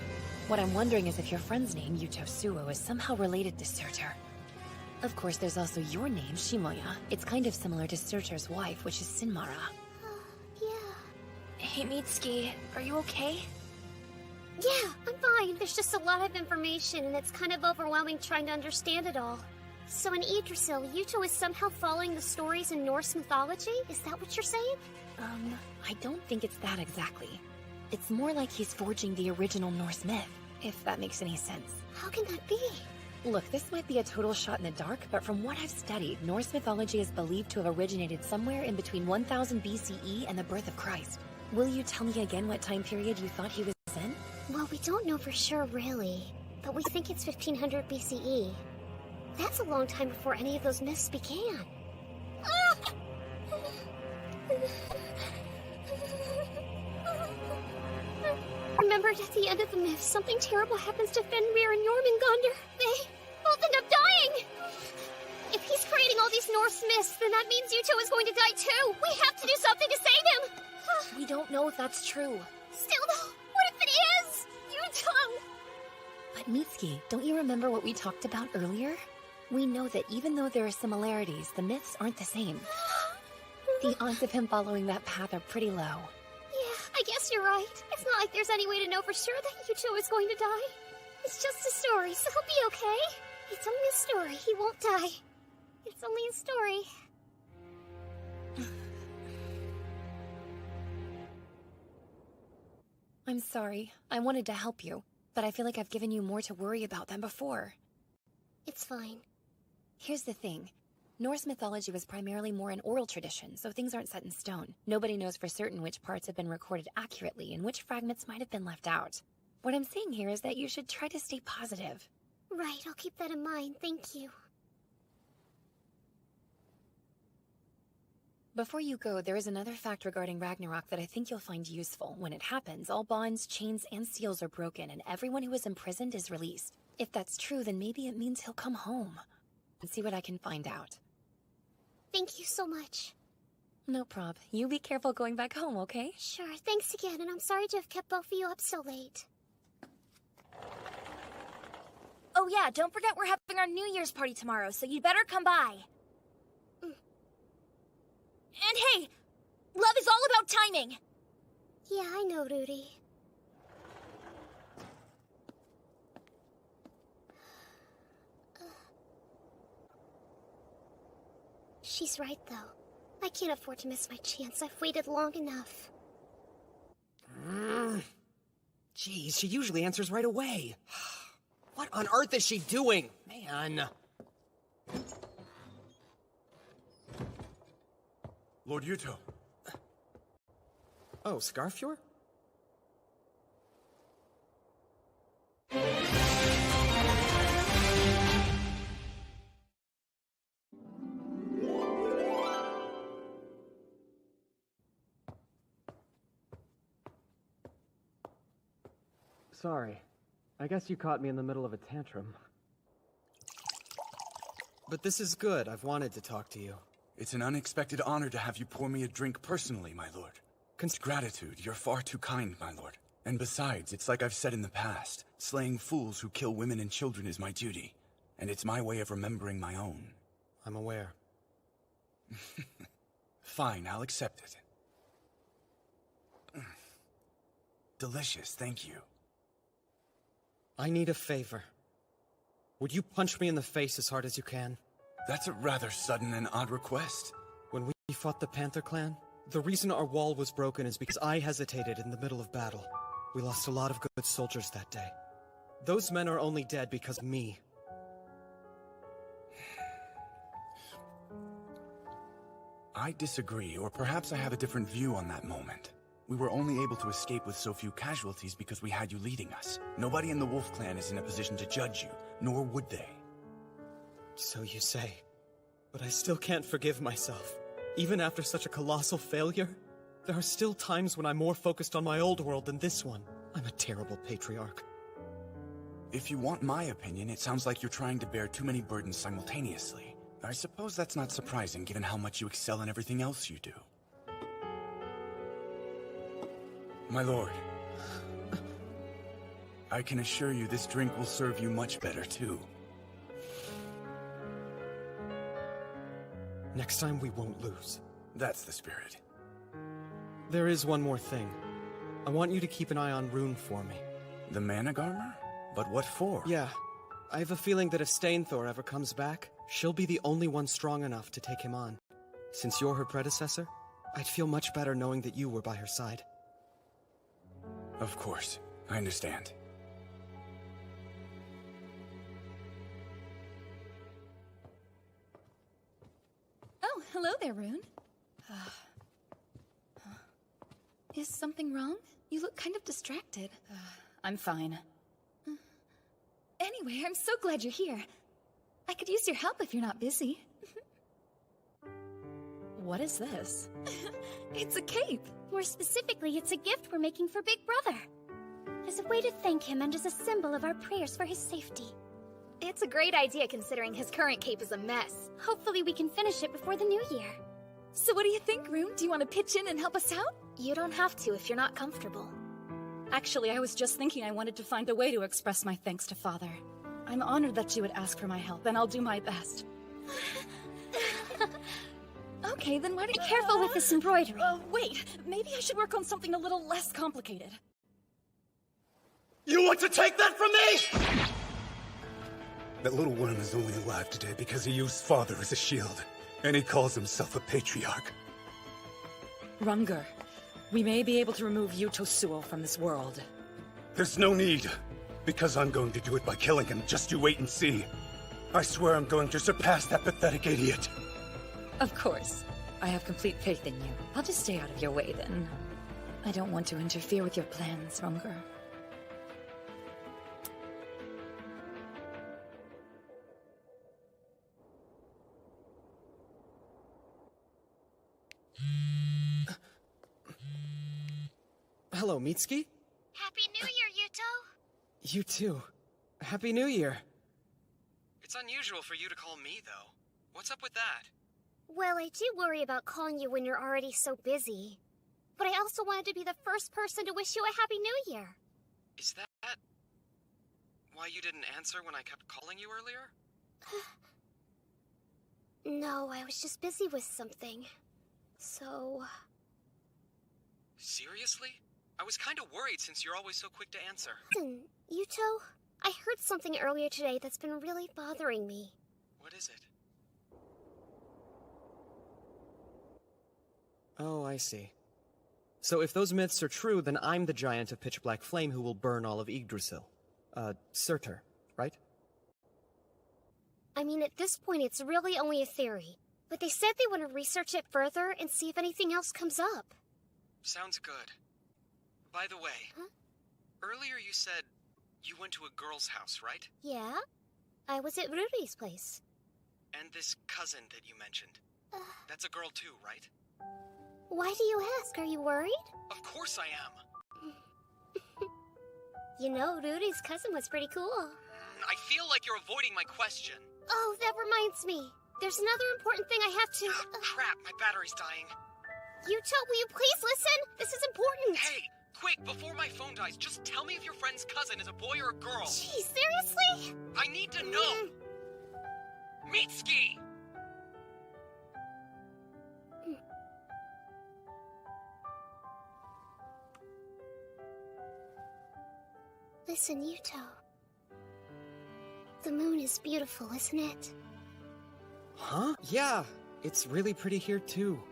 What I'm wondering is if your friend's name, Yuto Suo, is somehow related to Surtur. Of course, there's also your name, Shimoya. It's kind of similar to Surtur's wife, which is Sinmara. Hey, Mitsuki, are you okay? Yeah, I'm fine. There's just a lot of information, and it's kind of overwhelming trying to understand it all. So in Yggdrasil, Yuto is somehow following the stories in Norse mythology? Is that what you're saying? I don't think it's that exactly. It's more like he's forging the original Norse myth, if that makes any sense. How can that be? Look, this might be a total shot in the dark, but from what I've studied, Norse mythology is believed to have originated somewhere in between 1000 BCE and the birth of Christ. Will you tell me again what time period you thought he was in? Well, we don't know for sure, really. But we think it's 1500 BCE. That's a long time before any of those myths began. Remembered at the end of the myth, something terrible happens to Fenrir and Jormungandr. They both end up dying! If he's creating all these Norse myths, then that means Yuto is going to die too! We have to do something to save him! We don't know if that's true. Still though, what if it is? Yuto! But Mitsuki, don't you remember what we talked about earlier? We know that even though there are similarities, the myths aren't the same. The odds of him following that path are pretty low. Yeah, I guess you're right. It's not like there's any way to know for sure that Yuto is going to die. It's just a story, so he'll be okay. It's only a story. He won't die. It's only a story. I'm sorry. I wanted to help you, but I feel like I've given you more to worry about than before. It's fine. Here's the thing. Norse mythology was primarily more an oral tradition, so things aren't set in stone. Nobody knows for certain which parts have been recorded accurately and which fragments might have been left out. What I'm saying here is that you should try to stay positive. Right, I'll keep that in mind. Thank you. Before you go, there is another fact regarding Ragnarok that I think you'll find useful. When it happens, all bonds, chains, and seals are broken, and everyone who is imprisoned is released. If that's true, then maybe it means he'll come home. And see what I can find out. Thank you so much. No prob. You be careful going back home, okay? Sure, thanks again, and I'm sorry to have kept both of you up so late. Oh yeah, don't forget we're having our New Year's party tomorrow, so you'd better come by. And hey, love is all about timing! Yeah, I know, Rudy. She's right, though. I can't afford to miss my chance. I've waited long enough. Geez, she usually answers right away. What on earth is she doing? Man. Lord Yuto. Oh, Scarfjord? Sorry. I guess you caught me in the middle of a tantrum. But this is good. I've wanted to talk to you. It's an unexpected honor to have you pour me a drink personally, my lord. Gratitude, you're far too kind, my lord. And besides, it's like I've said in the past, slaying fools who kill women and children is my duty. And it's my way of remembering my own. I'm aware. Fine, I'll accept it. Delicious, thank you. I need a favor. Would you punch me in the face as hard as you can? That's a rather sudden and odd request. When we fought the Panther Clan, the reason our wall was broken is because I hesitated in the middle of battle. We lost a lot of good soldiers that day. Those men are only dead because of me. I disagree, or perhaps I have a different view on that moment. We were only able to escape with so few casualties because we had you leading us. Nobody in the Wolf Clan is in a position to judge you, nor would they. So you say. But I still can't forgive myself. Even after such a colossal failure, there are still times when I'm more focused on my old world than this one. I'm a terrible patriarch. If you want my opinion, it sounds like you're trying to bear too many burdens simultaneously. I suppose that's not surprising, given how much you excel in everything else you do. My lord, I can assure you this drink will serve you much better, too. Next time we won't lose. That's the spirit. There is one more thing. I want you to keep an eye on Rune for me. The Managarmer? But what for? Yeah. I have a feeling that if Stainthor ever comes back, she'll be the only one strong enough to take him on. Since you're her predecessor, I'd feel much better knowing that you were by her side. Of course. I understand. Oh, hello there, Rune. Is something wrong? You look kind of distracted. I'm fine. Anyway, I'm so glad you're here. I could use your help if you're not busy. What is this? It's a cape. More specifically, it's a gift we're making for Big Brother. As a way to thank him and as a symbol of our prayers for his safety. It's a great idea considering his current cape is a mess. Hopefully we can finish it before the new year. So what do you think, Rune? Do you want to pitch in and help us out? You don't have to if you're not comfortable. Actually, I was just thinking I wanted to find a way to express my thanks to Father. I'm honored that you would ask for my help, and I'll do my best. Okay, then why don't Be careful with this embroidery. Wait, maybe I should work on something a little less complicated. You want to take that from me?! That little worm is only alive today because he used Father as a shield. And he calls himself a patriarch. Rumgur, we may be able to remove Yuto Suo from this world. There's no need. Because I'm going to do it by killing him. Just you wait and see. I swear I'm going to surpass that pathetic idiot. Of course. I have complete faith in you. I'll just stay out of your way then. I don't want to interfere with your plans, Rumgur. Hello, Mitsuki? Happy New Year, Yuto! You too. Happy New Year. It's unusual for you to call me, though. What's up with that? Well, I do worry about calling you when you're already so busy. But I also wanted to be the first person to wish you a Happy New Year. Is that why you didn't answer when I kept calling you earlier? No, I was just busy with something. So... Seriously? I was kind of worried since you're always so quick to answer. Listen, Yuto, I heard something earlier today that's been really bothering me. What is it? Oh, I see. So if those myths are true, then I'm the giant of pitch black flame who will burn all of Yggdrasil. Surtur, right? I mean, at this point, it's really only a theory. But they said they want to research it further and see if anything else comes up. Sounds good. By the way, earlier you said you went to a girl's house, right? Yeah? I was at Rudy's place. And this cousin that you mentioned. That's a girl too, right? Why do you ask? Are you worried? Of course I am. You know, Rudy's cousin was pretty cool. I feel like you're avoiding my question. Oh, that reminds me. There's another important thing I have to... Crap, my battery's dying. Yuto, will you please listen? This is important. Hey, quick, before my phone dies, just tell me if your friend's cousin is a boy or a girl. Gee, seriously? I need to know. Mitsuki! Listen, Yuto. The moon is beautiful, isn't it? Huh? Yeah, it's really pretty here too.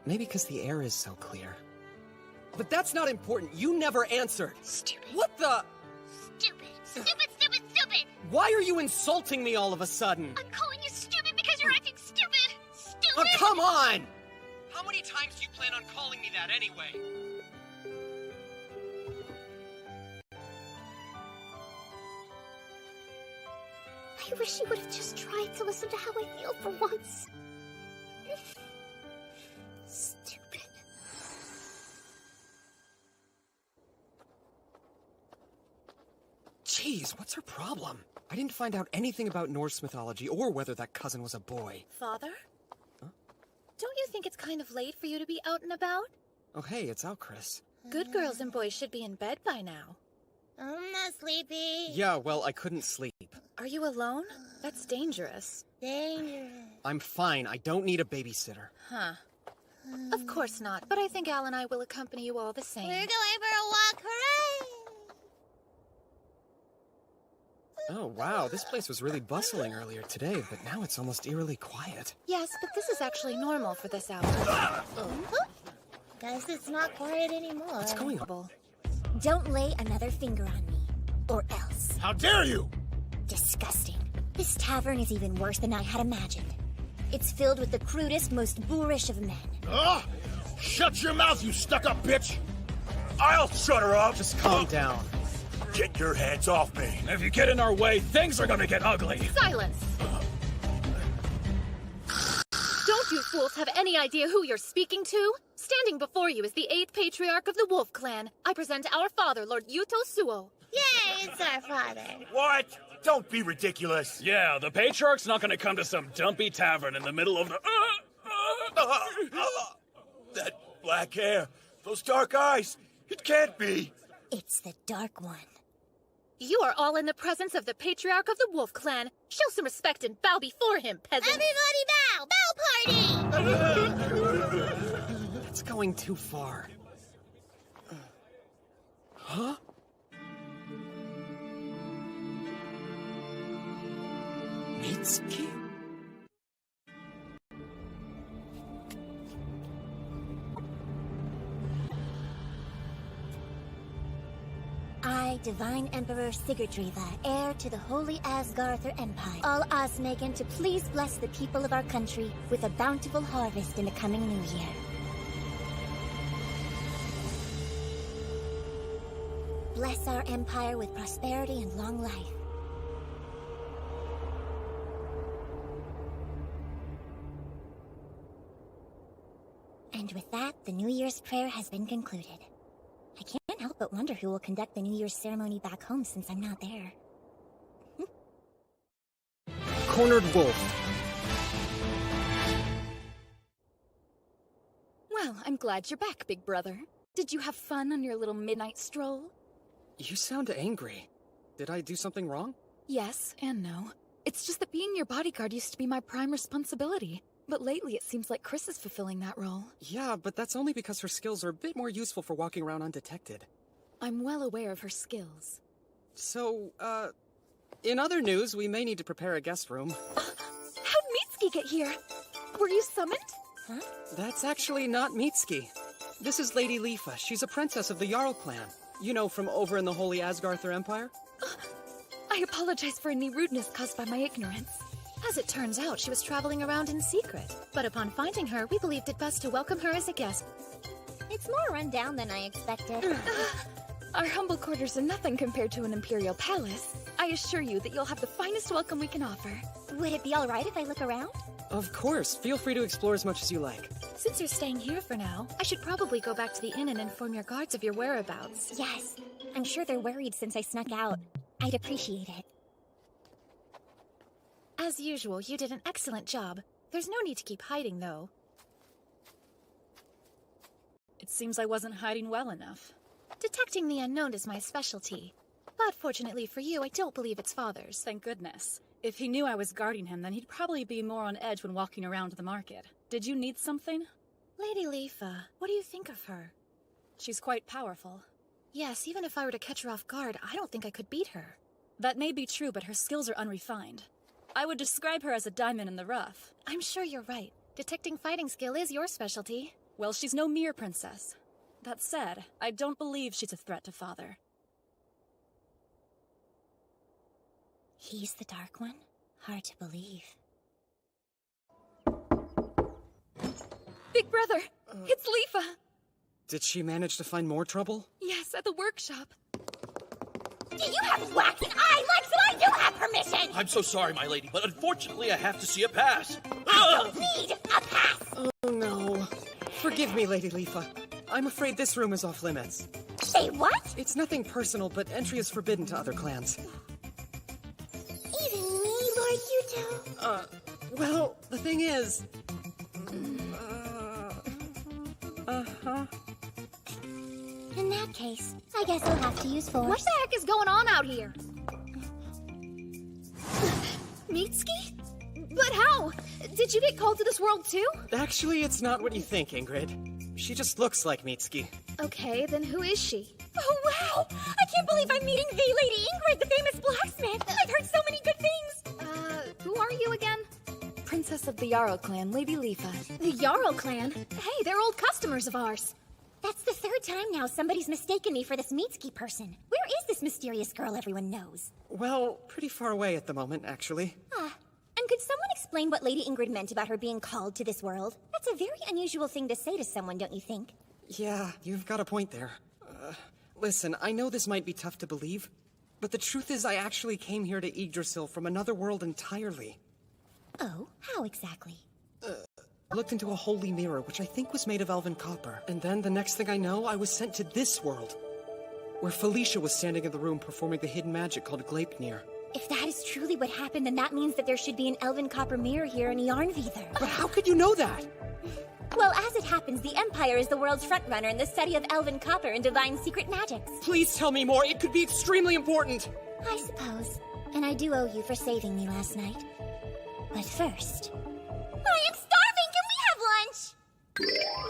Maybe because the air is so clear. But that's not important. You never answered. Stupid. What the? Stupid. Stupid, stupid, stupid! Why are you insulting me all of a sudden? I'm calling you stupid because you're acting stupid! Stupid! Oh, come on! How many times do you plan on calling me that anyway? I wish you would have just tried to listen to how I feel for once. Stupid. Jeez, what's her problem? I didn't find out anything about Norse mythology or whether that cousin was a boy. Father? Don't you think it's kind of late for you to be out and about? Oh hey, it's out, Chris. Good girls and boys should be in bed by now. I'm not sleepy. Yeah, well, I couldn't sleep. Are you alone? That's dangerous. Dangerous. I'm fine. I don't need a babysitter. Huh. Of course not, but I think Al and I will accompany you all the same. We're going for a walk, hooray! Oh, wow, this place was really bustling earlier today, but now it's almost eerily quiet. Yes, but this is actually normal for this hour. Guess it's not quiet anymore. What's going on? Don't lay another finger on me, or else. How dare you! Disgusting. This tavern is even worse than I had imagined. It's filled with the crudest, most boorish of men. Ah! Shut your mouth, you stuck-up bitch! I'll shut her up! Just calm down. Get your hands off me! If you get in our way, things are gonna get ugly! Silence! Don't you fools have any idea who you're speaking to? Standing before you is the 8th Patriarch of the Wolf Clan. I present our father, Lord Yuto Suo. Yay, it's our father. What? Don't be ridiculous. Yeah, the Patriarch's not gonna come to some dumpy tavern in the middle of the... That black hair, those dark eyes, it can't be. It's the Dark One. You are all in the presence of the Patriarch of the Wolf Clan. Show some respect and bow before him, peasants. Everybody bow! Bow party! That's going too far. Huh? Mitsuki? I, Divine Emperor Sigurdriva, heir to the Holy Asgarther Empire, all Osmegan to please bless the people of our country with a bountiful harvest in the coming new year. Bless our empire with prosperity and long life. And with that, the New Year's prayer has been concluded. I can't help but wonder who will conduct the New Year's ceremony back home since I'm not there. Cornered Wolf. Well, I'm glad you're back, big brother. Did you have fun on your little midnight stroll? You sound angry. Did I do something wrong? Yes and no. It's just that being your bodyguard used to be my prime responsibility. But lately it seems like Chris is fulfilling that role. Yeah, but that's only because her skills are a bit more useful for walking around undetected. I'm well aware of her skills. So, in other news, we may need to prepare a guest room. How'd Mitsuki get here? Were you summoned? Huh? That's actually not Mitsuki. This is Lady Leafa. She's a princess of the Jarl clan. You know, from over in the Holy Asgarther Empire? I apologize for any rudeness caused by my ignorance. As it turns out, she was traveling around in secret. But upon finding her, we believed it best to welcome her as a guest. It's more run down than I expected. Our humble quarters are nothing compared to an imperial palace. I assure you that you'll have the finest welcome we can offer. Would it be alright if I look around? Of course. Feel free to explore as much as you like. Since you're staying here for now, I should probably go back to the inn and inform your guards of your whereabouts. Yes. I'm sure they're worried since I snuck out. I'd appreciate it. As usual, you did an excellent job. There's no need to keep hiding, though. It seems I wasn't hiding well enough. Detecting the unknown is my specialty. But fortunately for you, I don't believe it's Father's. Thank goodness. If he knew I was guarding him, then he'd probably be more on edge when walking around the market. Did you need something? Lady Leafa, what do you think of her? She's quite powerful. Yes, even if I were to catch her off guard, I don't think I could beat her. That may be true, but her skills are unrefined. I would describe her as a diamond in the rough. I'm sure you're right. Detecting fighting skill is your specialty. Well, she's no mere princess. That said, I don't believe she's a threat to Father. He's the Dark One? Hard to believe. Big Brother! It's Leafa! Did she manage to find more trouble? Yes, at the workshop. Do you have waxing eye like so I do have permission? I'm so sorry, my lady, but unfortunately I have to see a pass. I don't need a pass! Oh no. Forgive me, Lady Leafa. I'm afraid this room is off limits. Say what? It's nothing personal, but entry is forbidden to other clans. Even me, Lord Yuto? Well, the thing is... In that case, I guess I'll have to use force. What the heck is going on out here? Mitsuki? But how? Did you get called to this world too? Actually, it's not what you think, Ingrid. She just looks like Mitsuki. Okay, then who is she? Oh, wow! I can't believe I'm meeting the Lady Ingrid, the famous blacksmith! I've heard so many good things! Who are you again? Princess of the Yarrow clan, Lady Leafa. The Yarrow clan? Hey, they're old customers of ours. That's the third time now somebody's mistaken me for this Mitsuki person. Where is this mysterious girl everyone knows? Well, pretty far away at the moment, actually. And could someone explain what Lady Ingrid meant about her being called to this world? That's a very unusual thing to say to someone, don't you think? Yeah, you've got a point there. Listen, I know this might be tough to believe, but the truth is I actually came here to Yggdrasil from another world entirely. Oh, how exactly? I looked into a holy mirror, which I think was made of elven copper. And then, the next thing I know, I was sent to this world, where Felicia was standing in the room performing the hidden magic called Gleipnir. If that is truly what happened, then that means that there should be an elven copper mirror here in Yarnvidar. But how could you know that? Well, as it happens, the Empire is the world's frontrunner in the study of elven copper and divine secret magics. Please tell me more. It could be extremely important. I suppose. And I do owe you for saving me last night. But first... I am starving! Can we have lunch?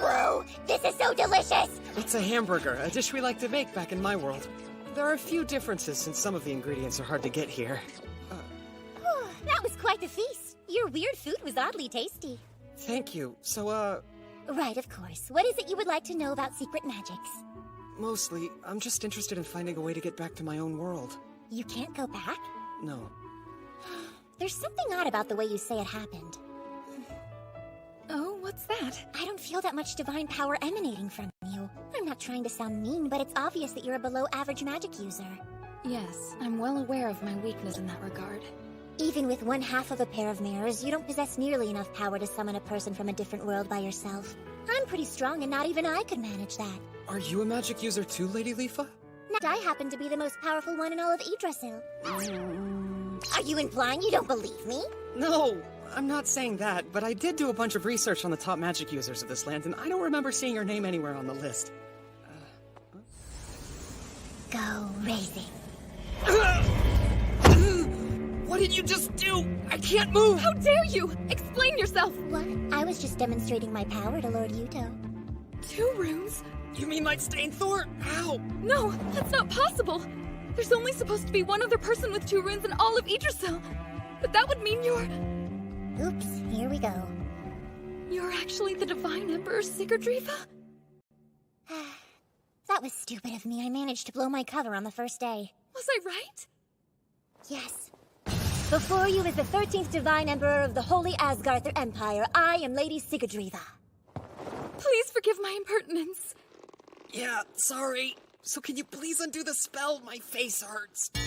Whoa, this is so delicious! It's a hamburger, a dish we like to make back in my world. There are a few differences since some of the ingredients are hard to get here. That was quite the feast. Your weird food was oddly tasty. Thank you. So, Right, of course. What is it you would like to know about secret magics? Mostly, I'm just interested in finding a way to get back to my own world. You can't go back? No. There's something odd about the way you say it happened. Oh, what's that? I don't feel that much divine power emanating from you. I'm not trying to sound mean, but it's obvious that you're a below-average magic user. Yes, I'm well aware of my weakness in that regard. Even with one half of a pair of mirrors, you don't possess nearly enough power to summon a person from a different world by yourself. I'm pretty strong, and not even I could manage that. Are you a magic user too, Lady Leafa? I happen to be the most powerful one in all of Yggdrasil. Are you implying you don't believe me? No, I'm not saying that, but I did do a bunch of research on the top magic users of this land, and I don't remember seeing your name anywhere on the list. Go raising. What did you just do? I can't move! How dare you! Explain yourself! What? I was just demonstrating my power to Lord Yuto. 2 runes? You mean like Stainthor? How? No, that's not possible! There's only supposed to be one other person with 2 runes in all of Yggdrasil! But that would mean you're... Oops, here we go. You're actually the Divine Emperor Sigurdriva? That was stupid of me. I managed to blow my cover on the first day. Was I right? Yes. Before you is the 13th Divine Emperor of the Holy Asgarther Empire. I am Lady Sigurdriva. Please forgive my impertinence. Yeah, sorry. So can you please undo the spell? My face hurts. Well,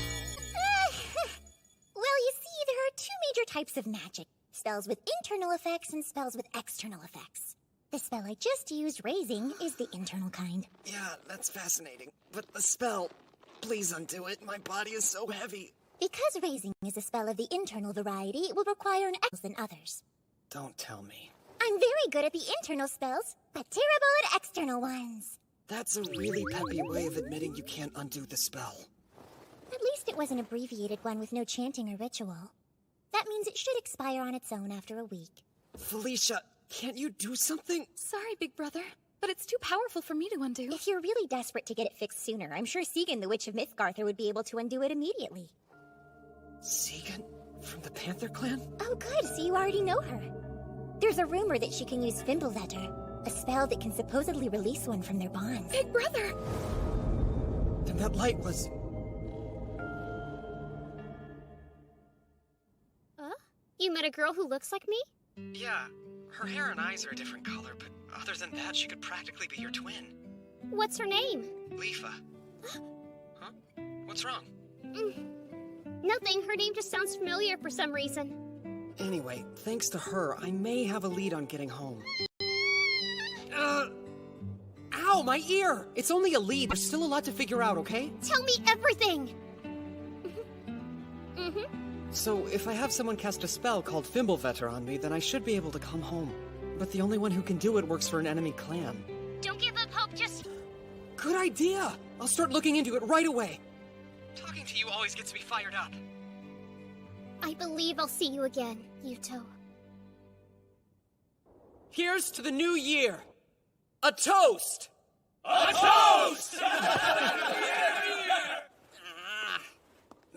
you see, there are 2 major types of magic. Spells with internal effects and spells with external effects. The spell I just used, Raising, is the internal kind. Yeah, that's fascinating. But the spell, please undo it. My body is so heavy. Because Raising is a spell of the internal variety, it will require an external than others. Don't tell me. I'm very good at the internal spells, but terrible at external ones. That's a really peppy way of admitting you can't undo the spell. At least it was an abbreviated one with no chanting or ritual. That means it should expire on its own after a week. Felicia, can't you do something? Sorry, big brother. but it's too powerful for me to undo. If you're really desperate to get it fixed sooner, I'm sure Segan, the Witch of Mythgarther, would be able to undo it immediately. Segan? From the Panther Clan? Oh good, so you already know her. There's a rumor that she can use Fimbulvetter, a spell that can supposedly release one from their bonds. Big brother! Then that light was... You met a girl who looks like me? Yeah, her hair and eyes are a different color, but other than that, she could practically be your twin. What's her name? Leafa. Huh? What's wrong? Nothing. Her name just sounds familiar for some reason. Anyway, thanks to her, I may have a lead on getting home. Ow, my ear! It's only a lead. There's still a lot to figure out, okay? Tell me everything! So, if I have someone cast a spell called Fimbulvetter on me, then I should be able to come home. But the only one who can do it works for an enemy clan. Don't give up hope, just... Good idea! I'll start looking into it right away! Talking to you always gets me fired up. I believe I'll see you again, Yuto. Here's to the new year! A toast! A toast!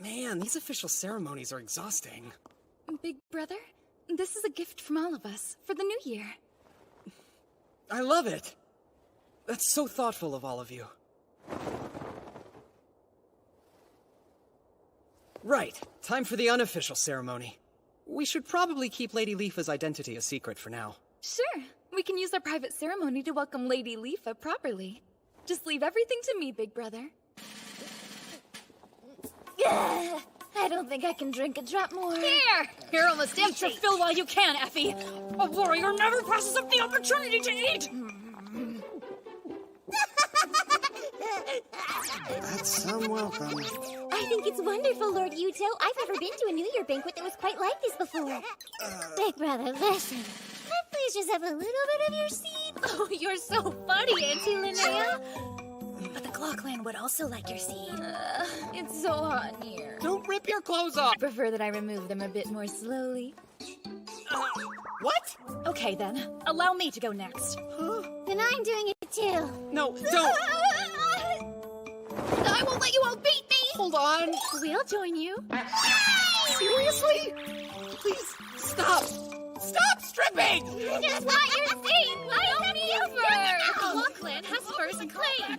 Man, these official ceremonies are exhausting. Big brother, this is a gift from all of us for the new year. I love it! That's so thoughtful of all of you. Right, time for the unofficial ceremony. We should probably keep Lady Leafa's identity a secret for now. Sure, we can use our private ceremony to welcome Lady Leafa properly. Just leave everything to me, big brother. I don't think I can drink a drop more. Here! You're almost Eat your fill while you can, Effie! A warrior never passes up the opportunity to eat! That's some welcome. I think it's wonderful, Lord Yuto. I've never been to a New Year banquet that was quite like this before. Big brother, listen. Can I please just have a little bit of your seed? Oh, you're so funny, Auntie Linnea. But the Claw Clan would also like your seed. It's so hot in here. Don't rip your clothes off! I prefer that I remove them a bit more slowly. What? Okay then, allow me to go next. Then I'm doing it too. No, don't! I won't let you all beat me! Hold on! We'll join you. Seriously? Please, stop! Stop stripping! Just want your seed! I don't need you first! The Claw Clan has first claim!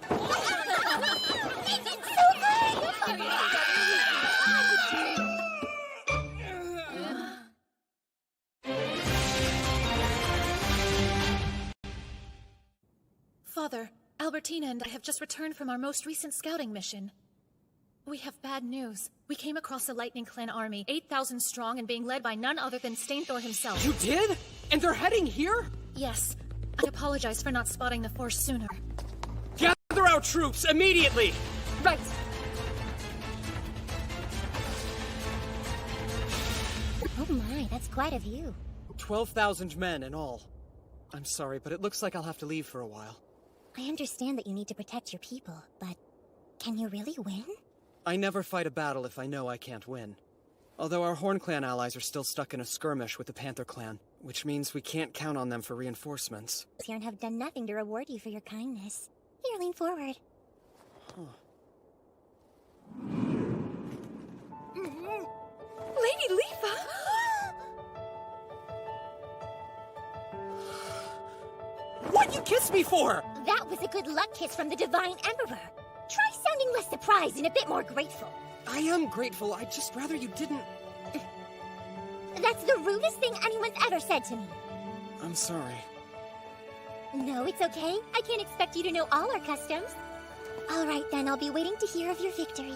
It's so good! Father, Albertina and I have just returned from our most recent scouting mission. We have bad news. We came across a Lightning Clan army, 8,000 strong and being led by none other than Stainthor himself. You did? And they're heading here? Yes. I apologize for not spotting the force sooner. Gather our troops, immediately! Right! Oh my, that's quite a view. 12,000 men in all. I'm sorry, but it looks like I'll have to leave for a while. I understand that you need to protect your people, but can you really win? I never fight a battle if I know I can't win. Although our Horn Clan allies are still stuck in a skirmish with the Panther Clan, which means we can't count on them for reinforcements. Here and have done nothing to reward you for your kindness. Here, lean forward. Lady Leafa! What'd you kiss me for? That was a good luck kiss from the Divine Emperor. Try sounding less surprised and a bit more grateful. I am grateful, I'd just rather you didn't... That's the rudest thing anyone's ever said to me. I'm sorry. No, it's okay. I can't expect you to know all our customs. All right, then, I'll be waiting to hear of your victory.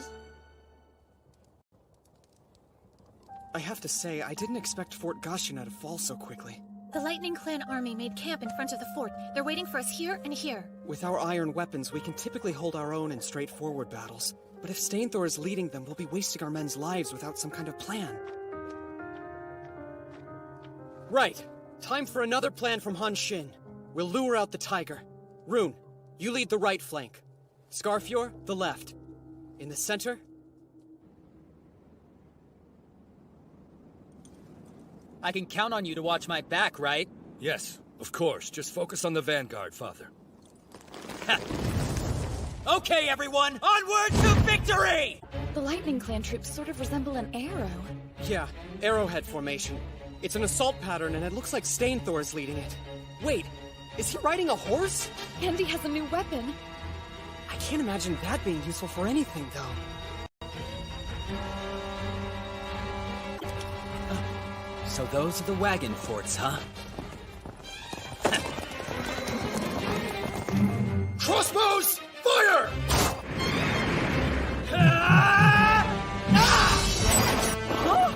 I have to say, I didn't expect Fort Gashina to fall so quickly. The Lightning Clan army made camp in front of the fort. They're waiting for us here and here. With our iron weapons, we can typically hold our own in straightforward battles. But if Stainthor is leading them, we'll be wasting our men's lives without some kind of plan. Right. Time for another plan from Han Shin. We'll lure out the tiger. Rune, you lead the right flank. Scarfjord, the left. In the center... I can count on you to watch my back, right? Yes, of course. Just focus on the vanguard, Father. Okay, everyone, onward to victory! The Lightning Clan troops sort of resemble an arrow. Yeah, arrowhead formation. It's an assault pattern, and it looks like Stainthor is leading it. Wait, is he riding a horse? Andy has a new weapon. I can't imagine that being useful for anything, though. So those are the wagon forts, huh? Crossbows, fire! Oh!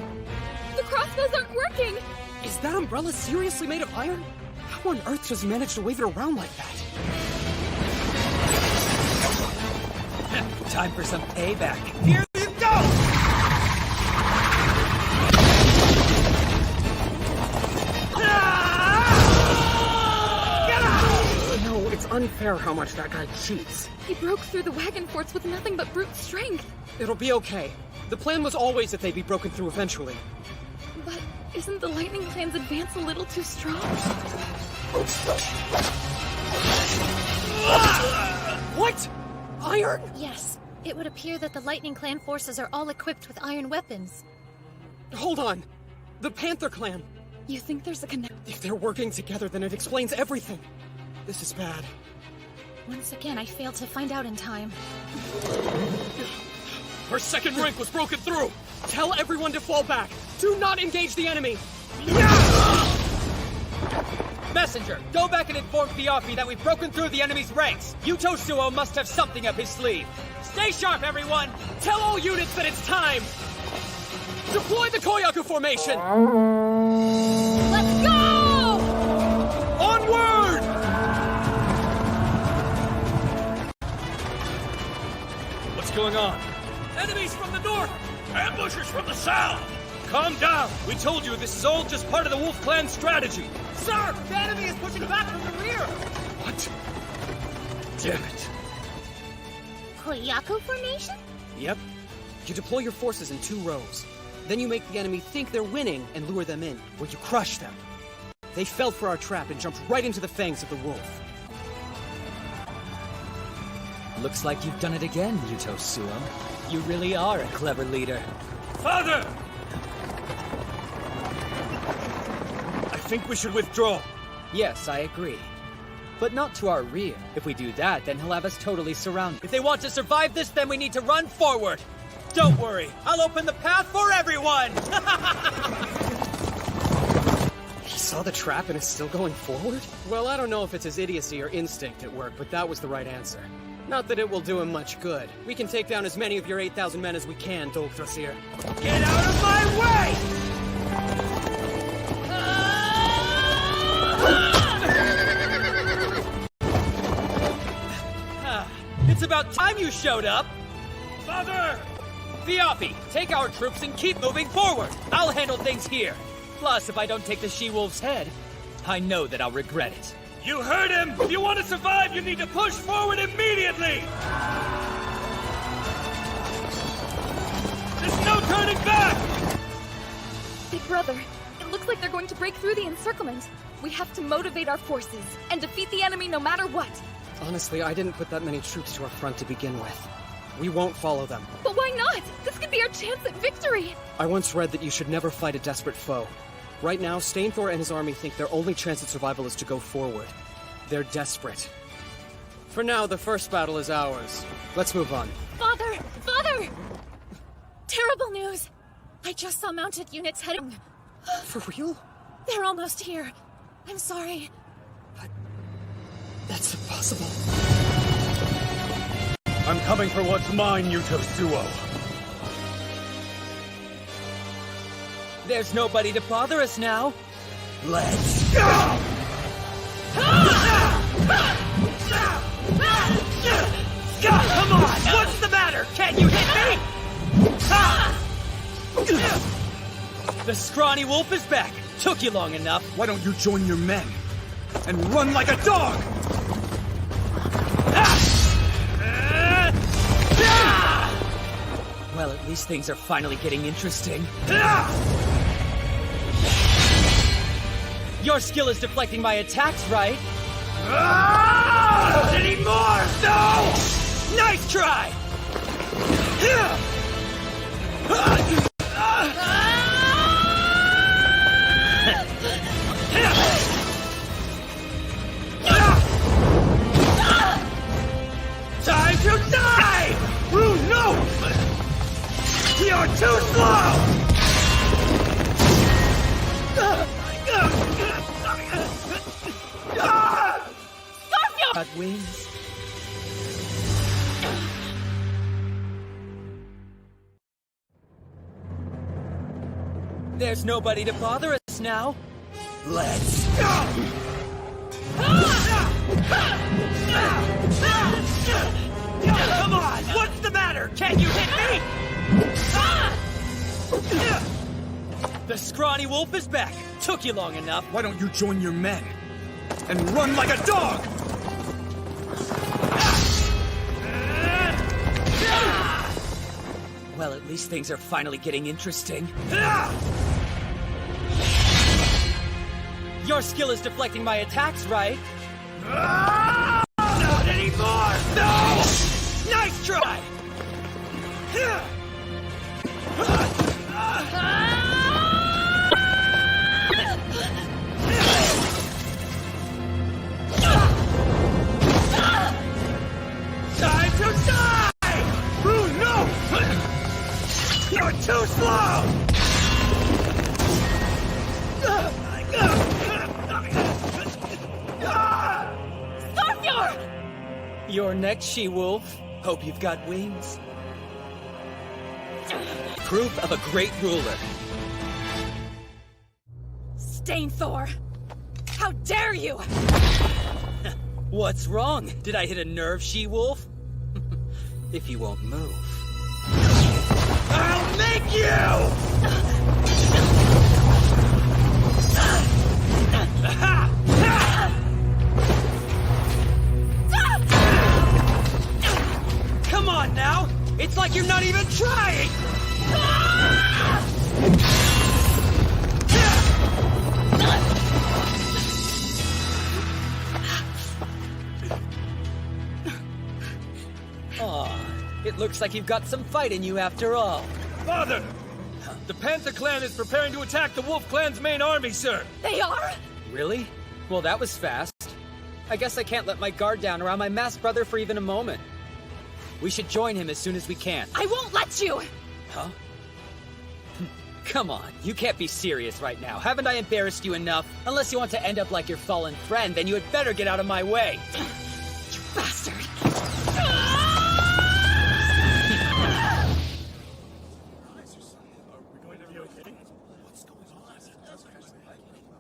The crossbows aren't working! Is that umbrella seriously made of iron? How on earth does he manage to wave it around like that? Time for some payback. Here you go! No, it's unfair how much that guy cheats. He broke through the wagon forts with nothing but brute strength. It'll be okay. The plan was always that they'd be broken through eventually. But isn't the Lightning Clan's advance a little too strong? What? Iron? Yes. It would appear that the Lightning Clan forces are all equipped with iron weapons. Hold on. The Panther Clan. You think there's a connection? If they're working together, then it explains everything. This is bad. Once again, I failed to find out in time. Our second rank was broken through! Tell everyone to fall back! Do not engage the enemy! Messenger, go back and inform Theophany that we've broken through the enemy's ranks. Yuto Suo must have something up his sleeve. Stay sharp, everyone! Tell all units that it's time! Deploy the Koyaku formation! Let's go! Onward! What's going on? Enemies from the north! Ambushers from the south! Calm down! We told you this is all just part of the Wolf Clan strategy! Sir, the enemy is pushing back from the rear! What? Damn it. Koyaku formation? Yep. You deploy your forces in 2 rows. Then you make the enemy think they're winning and lure them in, where you crush them. They fell for our trap and jumped right into the fangs of the wolf. Looks like you've done it again, Yuto Suo. You really are a clever leader. Father! I think we should withdraw. Yes, I agree. But not to our rear. If we do that, then he'll have us totally surrounded. If they want to survive this, then we need to run forward. Don't worry, I'll open the path for everyone! He saw the trap and is still going forward? Well, I don't know if it's his idiocy or instinct at work, but that was the right answer. Not that it will do him much good. We can take down as many of your 8,000 men as we can, Dolgdrasir. Get out of my way! It's about time you showed up! Father! Theophany, take our troops and keep moving forward! I'll handle things here! Plus, if I don't take the she-wolf's head, I know that I'll regret it. You heard him! If you want to survive, you need to push forward immediately! There's no turning back! Big brother, it looks like they're going to break through the encirclement. We have to motivate our forces and defeat the enemy no matter what. Honestly, I didn't put that many troops to our front to begin with. We won't follow them. But why not? This could be our chance at victory! I once read that you should never fight a desperate foe. Right now, Stainthor and his army think their only chance at survival is to go forward. They're desperate. For now, the first battle is ours. Let's move on. Father! Father! Terrible news! I just saw mounted units heading... For real? They're almost here. I'm sorry. That's impossible. I'm coming for what's mine, Yuto Suo. There's nobody to bother us now. Let's go! Come on! What's the matter? Can't you hit me? The scrawny wolf is back. Took you long enough. Why don't you join your men and run like a dog? Well, at least things are finally getting interesting. Your skill is deflecting my attacks, right? Not anymore! No! Nice try! Time to die! Rune, no! You're too slow! Scorpio! Got wings. There's nobody to bother us now. Let's go! Come on! What's the matter? Can't you hit me? The scrawny wolf is back. Took you long enough. Why don't you join your men and run like a dog? Well, at least things are finally getting interesting. Your skill is deflecting my attacks, right? Not anymore! No! Nice try! Time to die! Rune, no! You're too slow! Scorpio! You're next, she-wolf. Hope you've got wings. Proof of a great ruler. Stainthor! How dare you! What's wrong? Did I hit a nerve, she-wolf? If you won't move, I'll make you! Come on now! It's like you're not even trying! Aw, it looks like you've got some fight in you after all. Father! The Panther Clan is preparing to attack the Wolf Clan's main army, sir! They are? Really? Well, that was fast. I guess I can't let my guard down around my masked brother for even a moment. We should join him as soon as we can. I won't let you! Huh? Come on, you can't be serious right now. Haven't I embarrassed you enough? Unless you want to end up like your fallen friend, then you had better get out of my way. You bastard!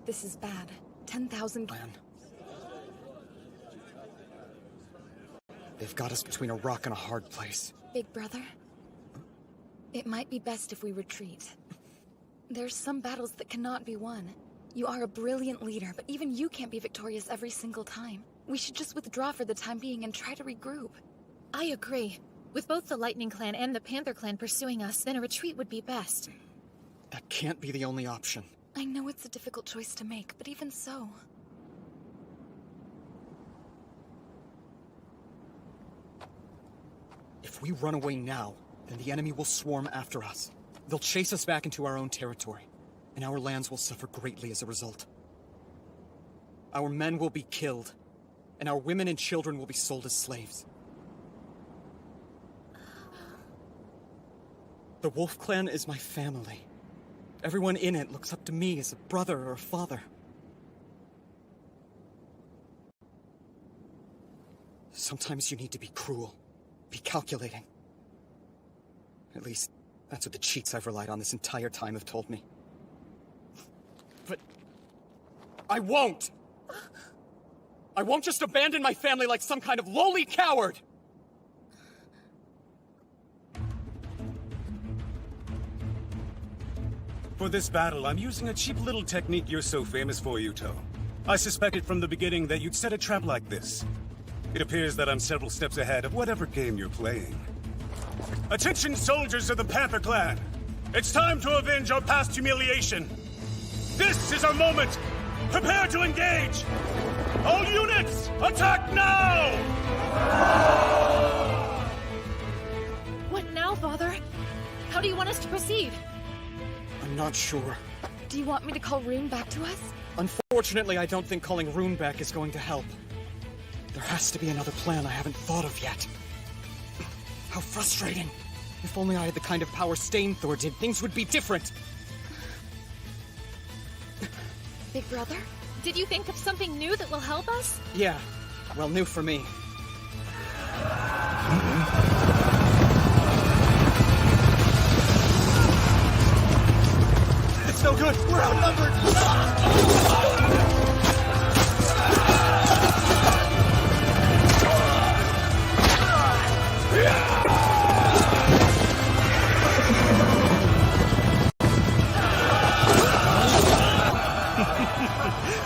This is bad. 10,000... They've got us between a rock and a hard place. Big brother, it might be best if we retreat. There's some battles that cannot be won. You are a brilliant leader, but even you can't be victorious every single time. We should just withdraw for the time being and try to regroup. I agree. With both the Lightning Clan and the Panther Clan pursuing us, then a retreat would be best. That can't be the only option. I know it's a difficult choice to make, but even so... If we run away now, then the enemy will swarm after us. They'll chase us back into our own territory, and our lands will suffer greatly as a result. Our men will be killed, and our women and children will be sold as slaves. The Wolf Clan is my family. Everyone in it looks up to me as a brother or a father. Sometimes you need to be cruel, be calculating. At least, that's what the cheats I've relied on this entire time have told me. But I won't! I won't just abandon my family like some kind of lowly coward! For this battle, I'm using a cheap little technique you're so famous for, Yuto. I suspected from the beginning that you'd set a trap like this. It appears that I'm several steps ahead of whatever game you're playing. Attention, soldiers of the Panther Clan! It's time to avenge our past humiliation! This is our moment! Prepare to engage! All units, attack now! What now, Father? How do you want us to proceed? I'm not sure. Do you want me to call Rune back to us? Unfortunately, I don't think calling Rune back is going to help. There has to be another plan I haven't thought of yet. How frustrating. If only I had the kind of power Stainthor did, things would be different. Big Brother? Did you think of something new that will help us? Yeah. Well, new for me. It's no good! We're outnumbered!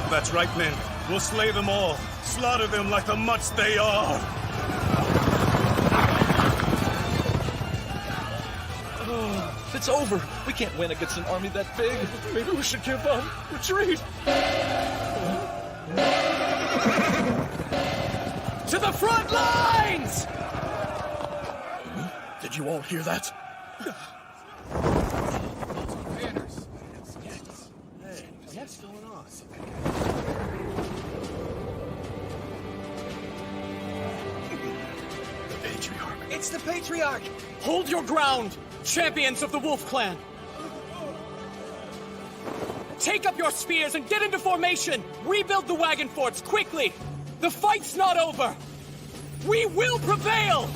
That's right, men. We'll slay them all. Slaughter them like the mutts they are. Oh, it's over. We can't win against an army that big. Maybe we should give up. Retreat. To the front lines! Did you all hear that? What's going on? The Patriarch. It's the Patriarch! Hold your ground, champions of the Wolf Clan! Take up your spears and get into formation! Rebuild the wagon forts, quickly! The fight's not over! We will prevail!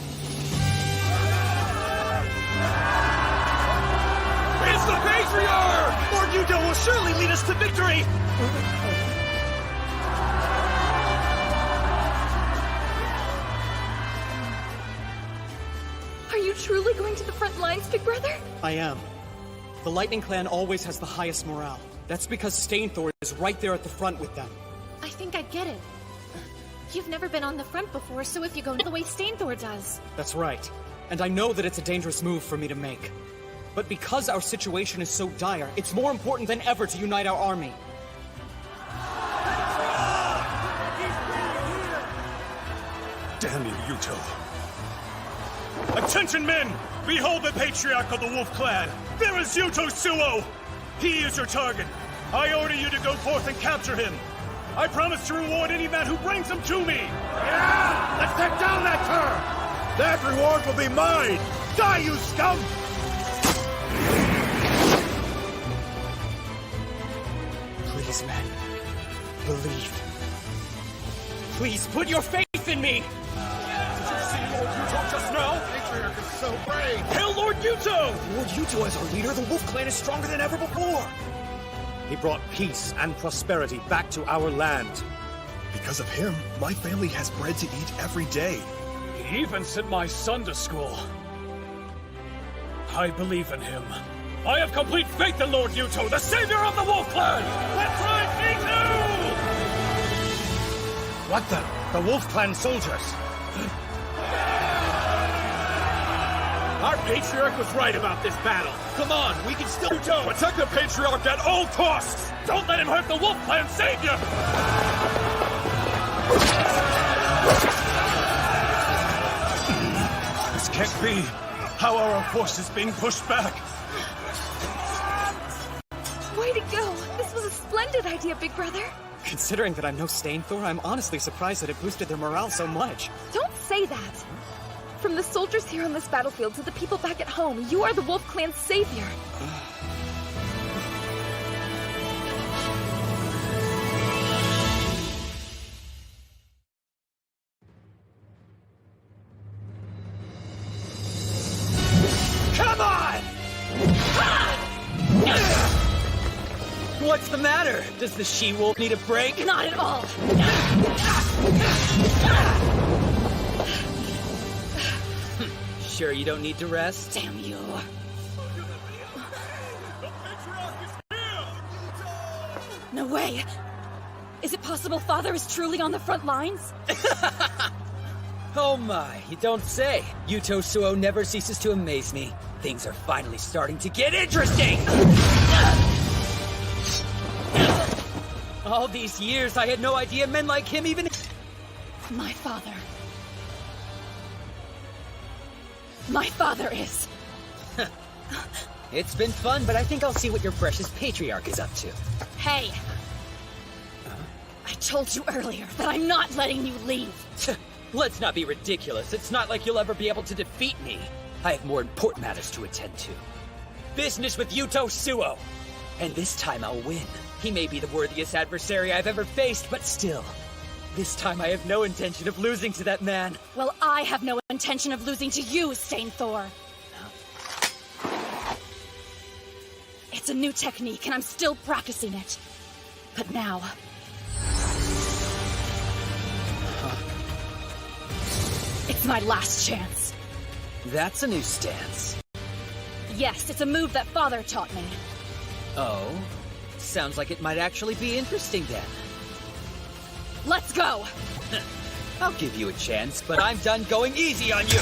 It's the Patriarch! Lord Yuto will surely lead us to victory! Are you truly going to the front lines, Big Brother? I am. The Lightning Clan always has the highest morale. That's because Stainthor is right there at the front with them. I think I get it. You've never been on the front before, so if you go the way Stainthor does... That's right. And I know that it's a dangerous move for me to make. But because our situation is so dire, it's more important than ever to unite our army. Damn you, Yuto. Attention, men! Behold the Patriarch of the Wolf Clan! There is Yuto Suo! He is your target. I order you to go forth and capture him. I promise to reward any man who brings him to me! Yeah! Let's take down that cur! That reward will be mine! Die, you scum! Please, men. Believe. Please, put your faith in me! Did you see Lord Yuto just now? Patriarch is so brave! Hail Lord Yuto! Lord Yuto as our leader, the Wolf Clan is stronger than ever before! He brought peace and prosperity back to our land. Because of him, my family has bread to eat every day. He even sent my son to school. I believe in him. I have complete faith in Lord Yuto, the savior of the Wolf Clan! Let's ride, me too! What the Wolf Clan soldiers? Our Patriarch was right about this battle. Come on, we can still protect the Patriarch at all costs! Don't let him hurt the Wolf Clan savior! This can't be. How are our forces being pushed back? Way to go! This was a splendid idea, Big Brother! Considering that I'm no Stainthor, I'm honestly surprised that it boosted their morale so much. Don't say that! From the soldiers here on this battlefield to the people back at home, you are the Wolf Clan's savior! Come on! What's the matter? Does the she-wolf need a break? Not at all! Sure you don't need to rest? Damn you! No way! Is it possible Father is truly on the front lines? Oh my, you don't say. Yuto Suo never ceases to amaze me. Things are finally starting to get interesting! All these years, I had no idea men like him even... My father. My father is... It's been fun, but I think I'll see what your precious patriarch is up to. Hey! I told you earlier that I'm not letting you leave. Let's not be ridiculous. It's not like you'll ever be able to defeat me. I have more important matters to attend to. Business with Yuto Suo. And this time I'll win. He may be the worthiest adversary I've ever faced, but still. This time I have no intention of losing to that man. Well, I have no intention of losing to you, Stainthor. It's a new technique, and I'm still practicing it. But now... It's my last chance. That's a new stance. Yes, it's a move that Father taught me. Oh? Sounds like it might actually be interesting then. Let's go! I'll give you a chance, but I'm done going easy on you!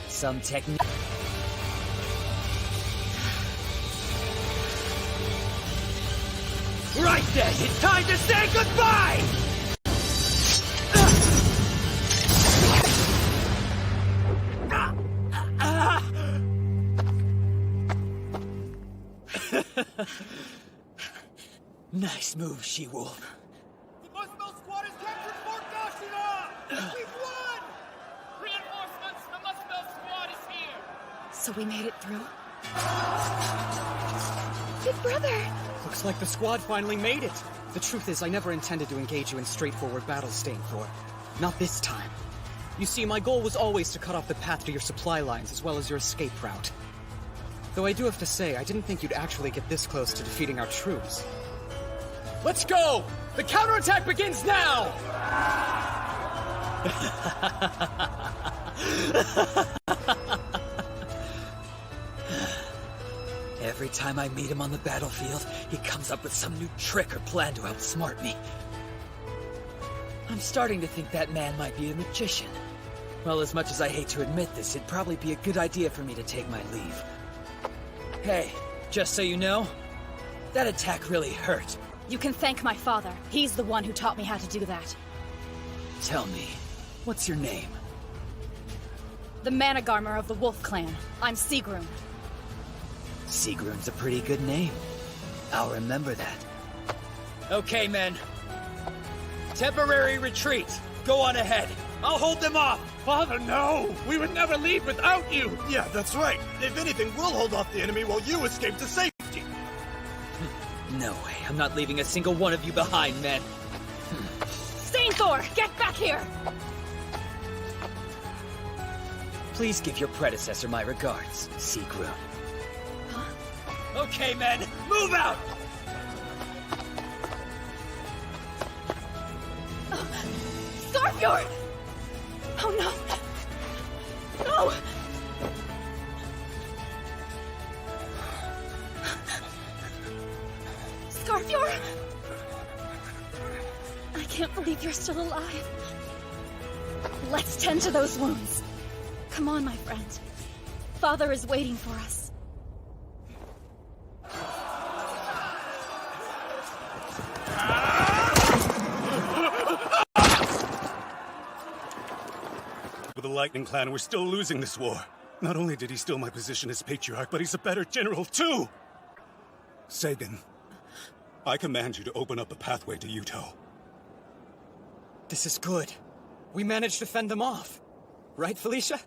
Some technique. Right then, it's time to say goodbye! Nice move, She-Wolf. The Muspel squad has captured Fort Nashina! We've won! Reinforcements! The Muspel squad is here! So we made it through? Big brother! Looks like the squad finally made it. The truth is, I never intended to engage you in straightforward battle, Stainthor. Not this time. You see, my goal was always to cut off the path to your supply lines as well as your escape route. Though I do have to say, I didn't think you'd actually get this close to defeating our troops. Let's go! The counterattack begins now! Every time I meet him on the battlefield, he comes up with some new trick or plan to outsmart me. I'm starting to think that man might be a magician. Well, as much as I hate to admit this, it'd probably be a good idea for me to take my leave. Hey, just so you know, that attack really hurt. You can thank my father. He's the one who taught me how to do that. Tell me, what's your name? The Managarmer of the Wolf Clan. I'm Sigrun. Sigrun's a pretty good name. I'll remember that. Okay, men. Temporary retreat. Go on ahead. I'll hold them off. Father, no! We would never leave without you! Yeah, that's right. If anything, we'll hold off the enemy while you escape to safety. No way. I'm not leaving a single one of you behind, men. Stainthor, get back here! Please give your predecessor my regards, Sigrun. Huh? Okay, men, move out! Scarfjord! Oh no! No! Scarfjord! I can't believe you're still alive. Let's tend to those wounds. Come on, my friend. Father is waiting for us. With the Lightning Clan, we're still losing this war. Not only did he steal my position as Patriarch, but he's a better general, too! Sagan, I command you to open up a pathway to Yuto. This is good. We managed to fend them off. Right, Felicia?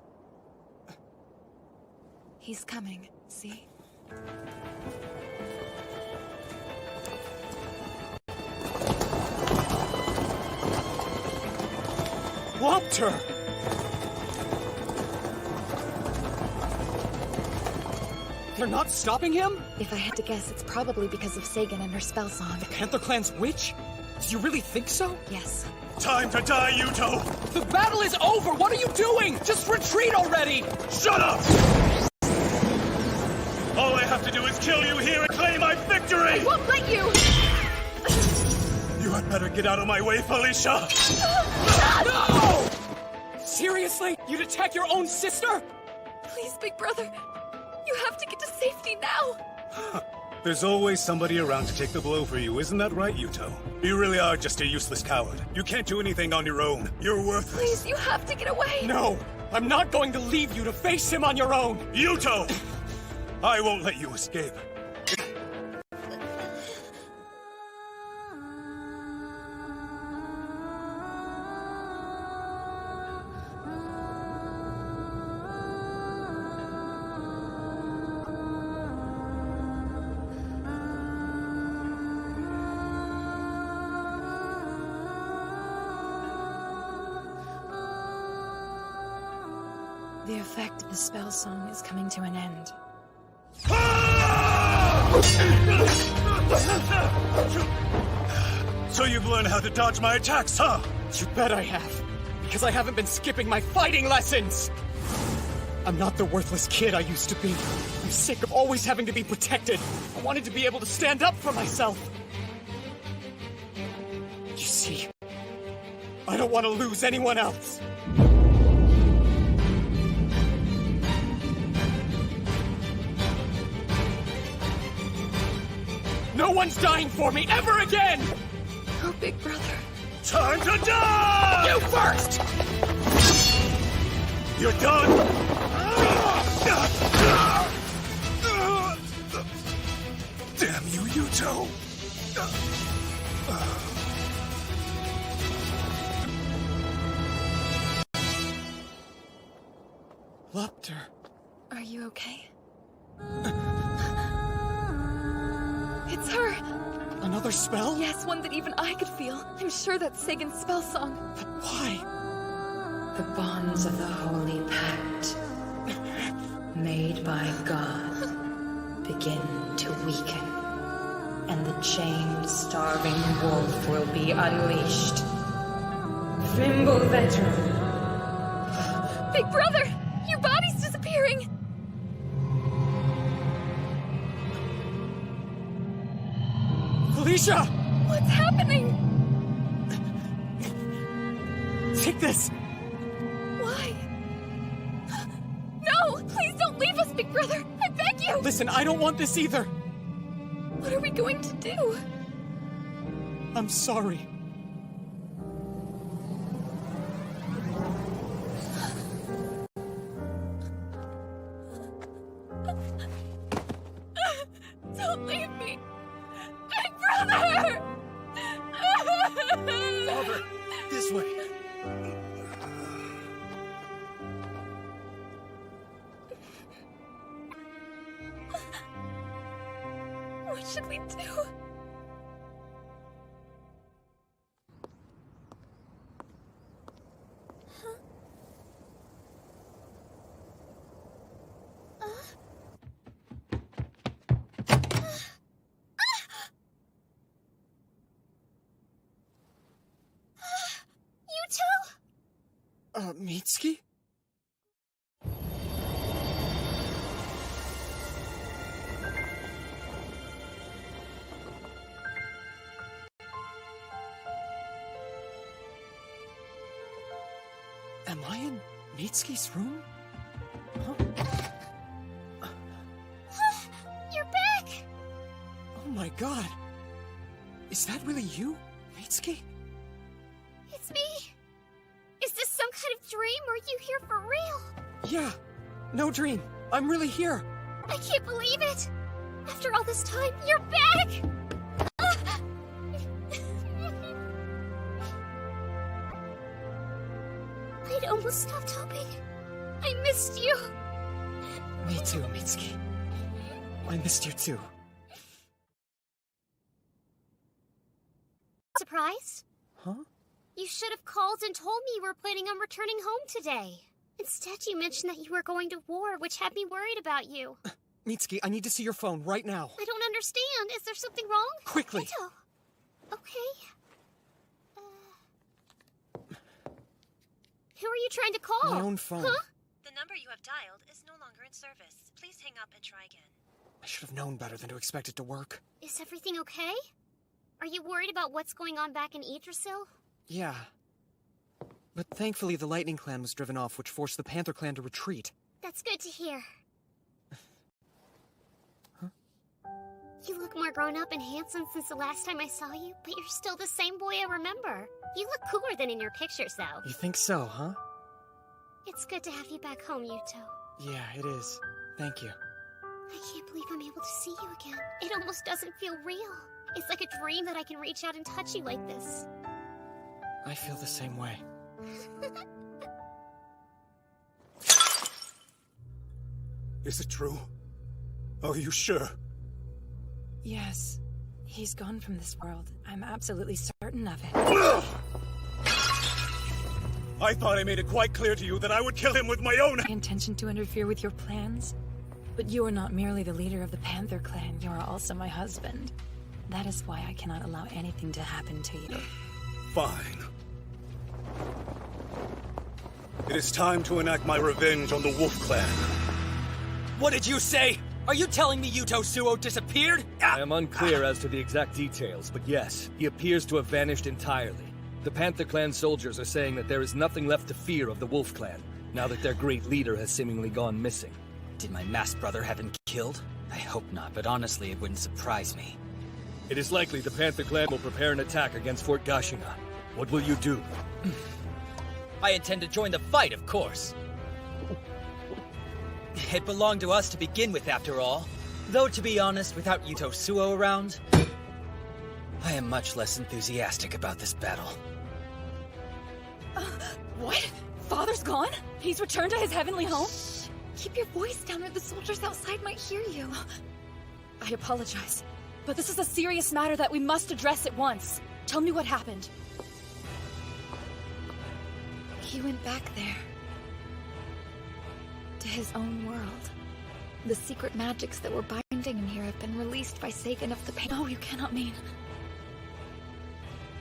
He's coming, see? Whopped her! They're not stopping him? If I had to guess, it's probably because of Sagan and her spell song. The Panther Clan's witch? Do you really think so? Yes. Time to die, Yuto! The battle is over! What are you doing? Just retreat already! Shut up! All I have to do is kill you here and claim my victory! I won't let you! You had better get out of my way, Felicia! No! Seriously? You'd attack your own sister? Please, big brother. You have to get to safety now. There's always somebody around to take the blow for you, isn't that right, Yuto? You really are just a useless coward. You can't do anything on your own. You're worthless. Please, you have to get away. No! I'm not going to leave you to face him on your own! Yuto! I won't let you escape. The effect of the spell song is coming to an end. So you've learned how to dodge my attacks, huh? You bet I have. Because I haven't been skipping my fighting lessons! I'm not the worthless kid I used to be. I'm sick of always having to be protected. I wanted to be able to stand up for myself. You see, I don't want to lose anyone else. No one's dying for me ever again! Oh, big brother. Time to die! You first! You're done! Damn you, Yuto! Lupter. Are you okay? It's her! Another spell? Yes, one that even I could feel. I'm sure that's Sagan's spell song. But why? The bonds of the Holy Pact, made by God, begin to weaken, and the chained, starving wolf will be unleashed. Fimbulvetr! Big brother! Your body's disappearing! Felicia! What's happening? Take this! Why? No! Please don't leave us, big brother! I beg you! Listen, I don't want this either! What are we going to do? I'm sorry. Don't leave me! Big brother! Father, this way. What should we do? Mitsuki? Am I in Mitsuki's room? Huh? You're back! Oh my god. Is that really you, Mitsuki? It's me. Is this some kind of dream, or are you here for real? Yeah. No dream. I'm really here. I can't believe it! After all this time, you're back! I'd almost stopped hoping. I missed you. Me too, Mitsuki. I missed you too. Surprised? Huh? You should have called and told me you were planning on returning home today. Instead, you mentioned that you were going to war, which had me worried about you. Mitsuki, I need to see your phone right now. I don't understand. Is there something wrong? Quickly. Ito. Okay. Who are you trying to call? My own phone. Huh? The number you have dialed is no longer in service. Please hang up and try again. I should have known better than to expect it to work. Is everything okay? Are you worried about what's going on back in Yggdrasil? Yeah. But thankfully the Lightning Clan was driven off, which forced the Panther Clan to retreat. That's good to hear. You look more grown up and handsome since the last time I saw you, but you're still the same boy I remember. You look cooler than in your pictures, though. You think so, huh? It's good to have you back home, Yuto. Yeah, it is. Thank you. I can't believe I'm able to see you again. It almost doesn't feel real. It's like a dream that I can reach out and touch you like this. I feel the same way. Is it true? Are you sure? Yes. He's gone from this world. I'm absolutely certain of it. I thought I made it quite clear to you that I would kill him with my own... My intention to interfere with your plans? But you are not merely the leader of the Panther Clan, you are also my husband. That is why I cannot allow anything to happen to you. Fine. It is time to enact my revenge on the Wolf Clan. What did you say? Are you telling me Yuto Suo disappeared? I am unclear as to the exact details, but yes, he appears to have vanished entirely. The Panther Clan soldiers are saying that there is nothing left to fear of the Wolf Clan, now that their great leader has seemingly gone missing. Did my masked brother have him killed? I hope not, but honestly, it wouldn't surprise me. It is likely the Panther Clan will prepare an attack against Fort Gashinga. What will you do? I intend to join the fight, of course. It belonged to us to begin with, after all. Though, to be honest, without Yuto Suo around, I am much less enthusiastic about this battle. What? Father's gone? He's returned to his heavenly home? Shh. Keep your voice down or the soldiers outside might hear you. I apologize, but this is a serious matter that we must address at once. Tell me what happened. He went back there. To his own world. The secret magics that were binding him here have been released by Sagan of the Pain. No, you cannot mean.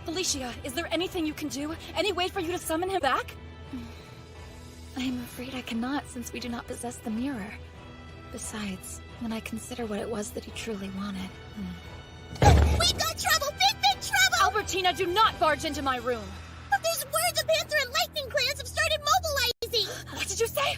Felicia, is there anything you can do? Any way for you to summon him back? I am afraid I cannot, since we do not possess the mirror. Besides, when I consider what it was that he truly wanted... We've got trouble! Big trouble! Albertina, do not barge into my room! But there's word the Panther and Lightning clans have started mobilizing! What did you say?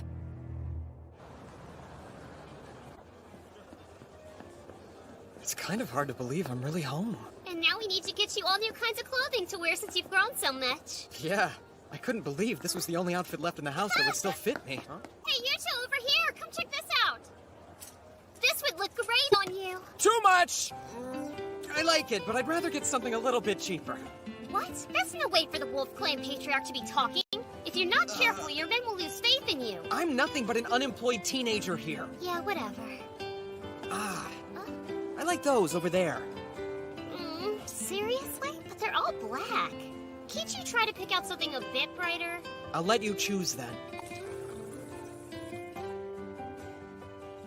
It's kind of hard to believe I'm really home. And now we need to get you all new kinds of clothing to wear since you've grown so much. Yeah, I couldn't believe this was the only outfit left in the house that would still fit me. Huh? Hey, you two over here! Come check this out! This would look great on you! Too much! I like it, but I'd rather get something a little bit cheaper. What? That's no way for the Wolf Clan Patriarch to be talking. If you're not careful, your men will lose faith in you. I'm nothing but an unemployed teenager here. Yeah, whatever. I like those over there. Seriously? But they're all black. Can't you try to pick out something a bit brighter? I'll let you choose then.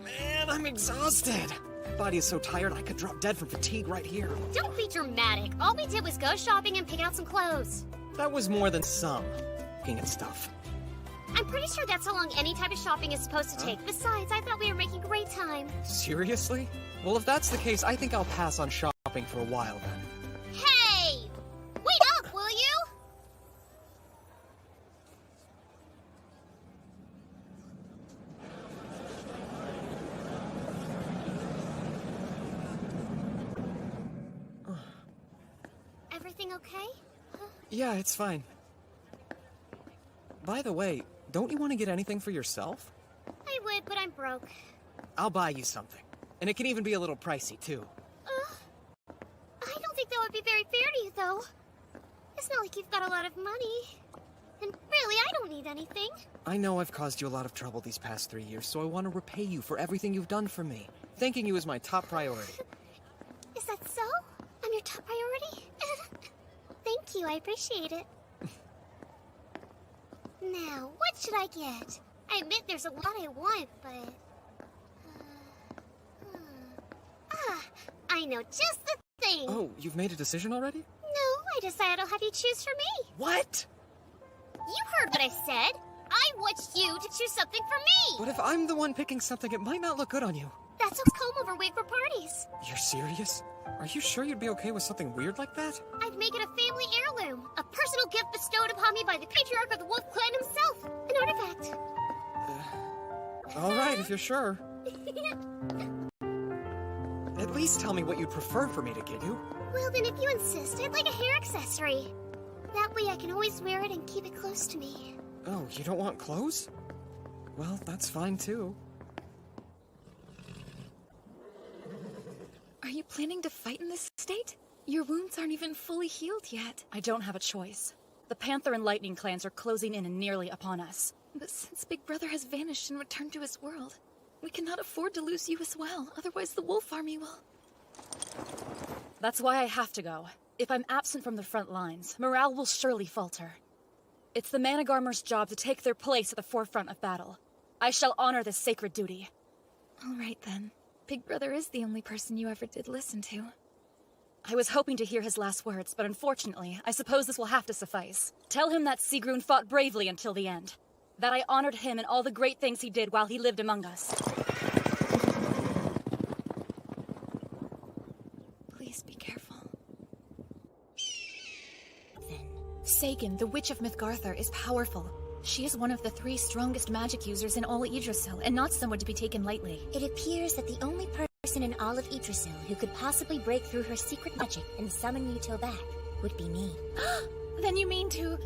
Man, I'm exhausted. My body is so tired I could drop dead from fatigue right here. Don't be dramatic. All we did was go shopping and pick out some clothes. That was more than some. Looking at stuff. I'm pretty sure that's how long any type of shopping is supposed to take. Besides, I thought we were making great time. Seriously? Well, if that's the case, I think I'll pass on shopping for a while then. Hey! Wait up, will you? Everything okay? Yeah, it's fine. By the way, don't you want to get anything for yourself? I would, but I'm broke. I'll buy you something. And it can even be a little pricey, too. I don't think that would be very fair to you, though. It's not like you've got a lot of money. And really, I don't need anything. I know I've caused you a lot of trouble these past 3 years, so I want to repay you for everything you've done for me. Thanking you is my top priority. Is that so? I'm your top priority? Thank you, I appreciate it. Now, what should I get? I admit there's a lot I want, but... I know just the thing! Oh, you've made a decision already? No, I decided I'll have you choose for me. What? You heard what I said. I want you to choose something for me! But if I'm the one picking something, it might not look good on you. That's a comb-over wig for parties. You're serious? Are you sure you'd be okay with something weird like that? I'd make it a family heirloom. A personal gift bestowed upon me by the patriarch of the Wolf Clan himself. An artifact. All right, if you're sure. At least tell me what you'd prefer for me to give you. Well, then, if you insist, I'd like a hair accessory. That way I can always wear it and keep it close to me. Oh, you don't want clothes? Well, that's fine too. Are you planning to fight in this state? Your wounds aren't even fully healed yet. I don't have a choice. The Panther and Lightning clans are closing in and nearly upon us. But since Big Brother has vanished and returned to his world, we cannot afford to lose you as well. Otherwise, the Wolf Army will... That's why I have to go. If I'm absent from the front lines, morale will surely falter. It's the Managarmer's job to take their place at the forefront of battle. I shall honor this sacred duty. All right, then. Big Brother is the only person you ever did listen to. I was hoping to hear his last words, but unfortunately, I suppose this will have to suffice. Tell him that Sigrun fought bravely until the end. That I honored him and all the great things he did while he lived among us. Please be careful. Sagan, the Witch of Mythgarthur, is powerful. She is one of the 3 strongest magic users in all Yggdrasil, and not someone to be taken lightly. It appears that the only person in all of Yggdrasil who could possibly break through her secret magic and summon Yuto back would be me. Then you mean to...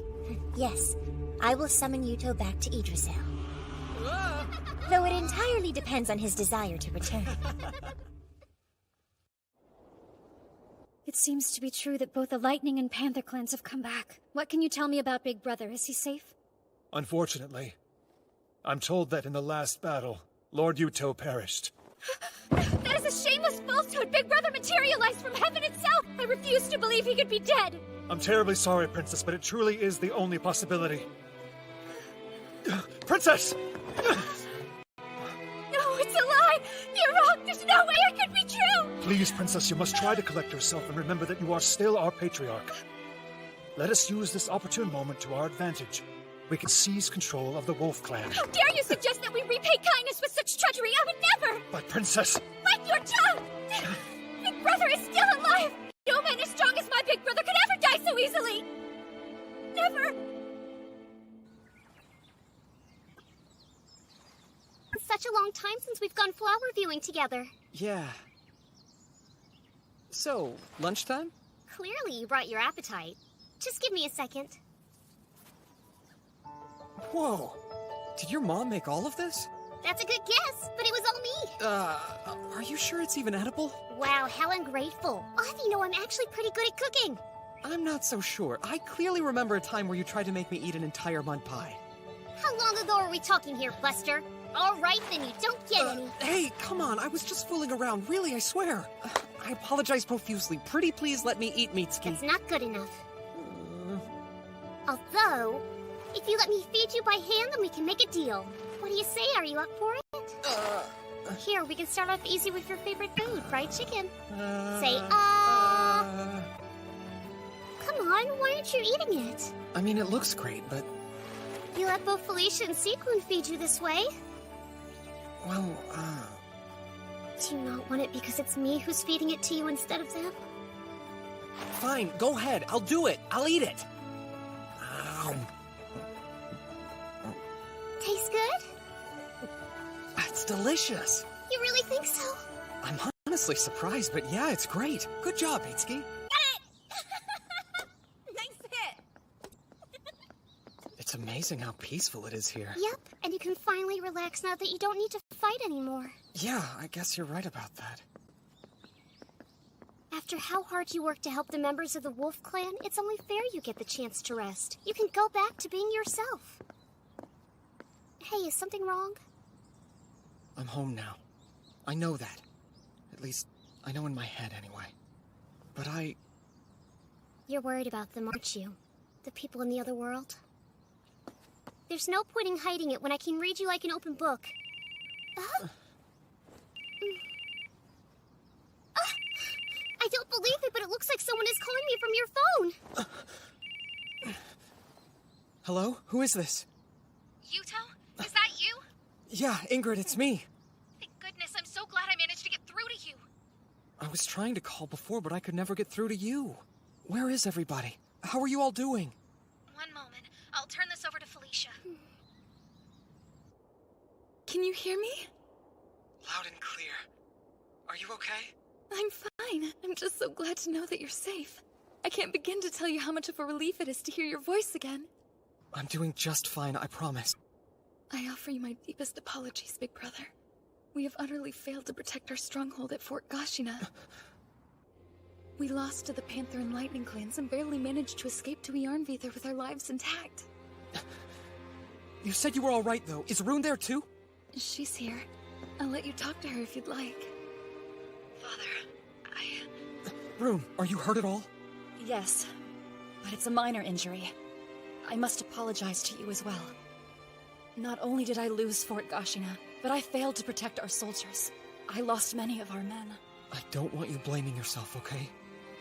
Yes, I will summon Yuto back to Yggdrasil. Though it entirely depends on his desire to return. It seems to be true that both the Lightning and Panther clans have come back. What can you tell me about Big Brother? Is he safe? Unfortunately, I'm told that in the last battle, Lord Yuto perished. That is a shameless falsehood! Big Brother materialized from heaven itself! I refuse to believe he could be dead! I'm terribly sorry, Princess, but it truly is the only possibility. Princess! No, it's a lie! You're wrong! There's no way it could be true! Please, Princess, you must try to collect yourself and remember that you are still our patriarch. Let us use this opportune moment to our advantage. We can seize control of the Wolf Clan. How dare you suggest that we repay kindness with such treachery? I would never! But, Princess... Bite your tongue! Big Brother is still alive! No man as strong as my Big Brother could ever die so easily! Never! It's such a long time since we've gone flower viewing together. Yeah. So, lunchtime? Clearly you brought your appetite. Just give me a second. Whoa! Did your mom make all of this? That's a good guess, but it was all me. Are you sure it's even edible? Wow, how ungrateful. I'll have you know I'm actually pretty good at cooking. I'm not so sure. I clearly remember a time where you tried to make me eat an entire mud pie. How long ago are we talking here, Buster? All right, then you don't get any. Hey, come on. I was just fooling around. Really, I swear. I apologize profusely. Pretty please let me eat, Mitsuki. That's not good enough. Although, if you let me feed you by hand, then we can make a deal. What do you say? Are you up for it? Here, we can start off easy with your favorite food, fried chicken. Say, Come on, why aren't you eating it? I mean, it looks great, but... You let both Felicia and Sequin feed you this way? Well, Do you not want it because it's me who's feeding it to you instead of them? Fine, go ahead. I'll do it. I'll eat it. Ow. Tastes good? It's delicious. You really think so? I'm honestly surprised, but yeah, it's great. Good job, Itsuki. Nice hit! It's amazing how peaceful it is here. Yep, and you can finally relax now that you don't need to fight anymore. Yeah, I guess you're right about that. After how hard you work to help the members of the Wolf Clan, it's only fair you get the chance to rest. You can go back to being yourself. Hey, is something wrong? I'm home now. I know that. At least, I know in my head anyway. But You're worried about them, aren't you? The people in the other world? There's no point in hiding it when I can read you like an open book. I don't believe it, but it looks like someone is calling me from your phone. Hello? Who is this? Yuto? Is that you? Yeah, Ingrid, it's me. Thank goodness, I'm so glad I managed I was trying to call before, but I could never get through to you. Where is everybody? How are you all doing? One moment. I'll turn this over to Felicia. Can you hear me? Loud and clear. Are you okay? I'm fine. I'm just so glad to know that you're safe. I can't begin to tell you how much of a relief it is to hear your voice again. I'm doing just fine, I promise. I offer you my deepest apologies, Big Brother. We have utterly failed to protect our stronghold at Fort Gashina. We lost to the Panther and Lightning clans and barely managed to escape to Yarnvidar with our lives intact. You said you were all right, though. Is Rune there, too? She's here. I'll let you talk to her if you'd like. Rune, are you hurt at all? Yes, but it's a minor injury. I must apologize to you as well. Not only did I lose Fort Gashina, but I failed to protect our soldiers. I lost many of our men. I don't want you blaming yourself, okay?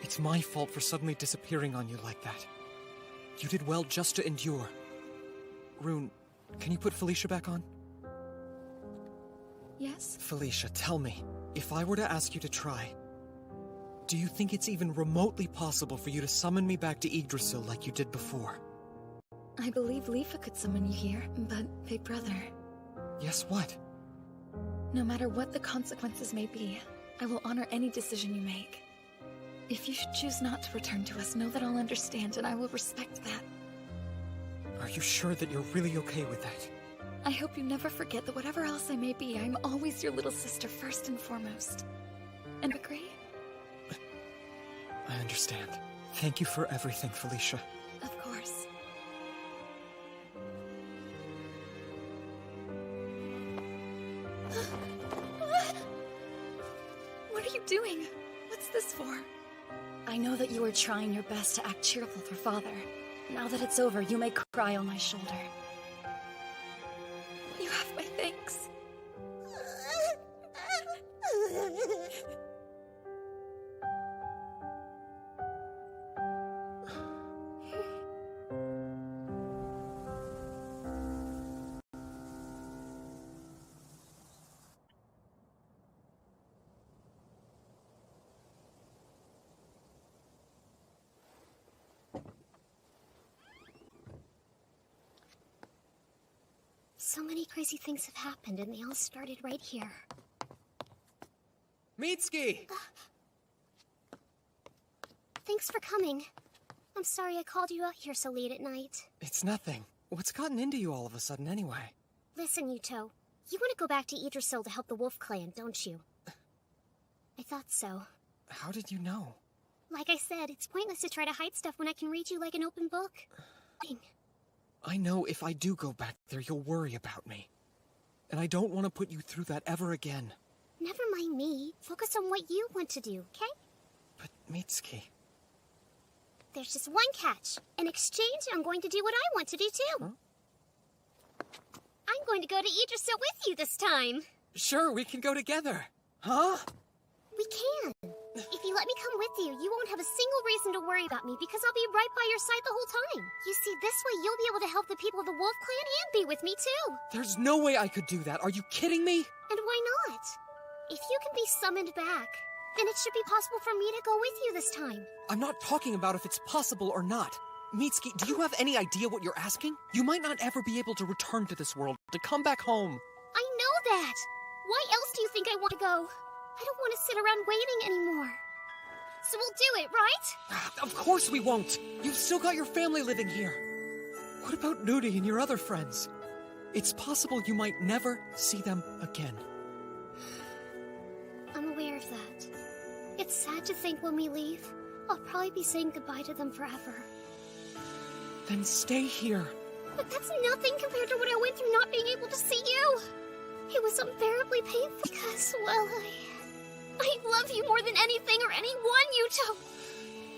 It's my fault for suddenly disappearing on you like that. You did well just to endure. Rune, can you put Felicia back on? Yes? Felicia, tell me, if I were to ask you to try, do you think it's even remotely possible for you to summon me back to Yggdrasil like you did before? I believe Leafa could summon you here, but Big Brother... Yes, what? No matter what the consequences may be, I will honor any decision you make. If you should choose not to return to us, know that I'll understand and I will respect that. Are you sure that you're really okay with that? I hope you never forget that whatever else I may be, I'm always your little sister first and foremost. And agree? I understand. Thank you for everything, Felicia. Of course. What are you doing? What's this for? I know that you are trying your best to act cheerful for Father. Now that it's over, you may cry on my shoulder. You have my thanks. So many crazy things have happened, and they all started right here. Mitsuki! Thanks for coming. I'm sorry I called you out here so late at night. It's nothing. What's gotten into you all of a sudden, anyway? Listen, Yuto. You want to go back to Yggdrasil to help the Wolf Clan, don't you? I thought so. How did you know? Like I said, it's pointless to try to hide stuff when I can read you like an open book. I know if I do go back there, you'll worry about me. And I don't want to put you through that ever again. Never mind me. Focus on what you want to do, okay? But, Mitsuki... There's just one catch. In exchange, I'm going to do what I want to do, too. Huh? I'm going to go to Yggdrasil with you this time. Sure, we can go together. Huh? We can. If you let me come with you, you won't have a single reason to worry about me because I'll be right by your side the whole time. You see, this way you'll be able to help the people of the Wolf Clan and be with me, too. There's no way I could do that. Are you kidding me? And why not? If you can be summoned back, then it should be possible for me to go with you this time. I'm not talking about if it's possible or not. Mitsuki, do you have any idea what you're asking? You might not ever be able to return to this world, to come back home. I know that. Why else do you think I want to go? I don't want to sit around waiting anymore. So we'll do it, right? Of course we won't. You've still got your family living here. What about Nudi and your other friends? It's possible you might never see them again. I'm aware of that. It's sad to think when we leave, I'll probably be saying goodbye to them forever. Then stay here. But that's nothing compared to what I went through not being able to see you. It was unbearably painful because, well, I love you more than anything or anyone, Yuto.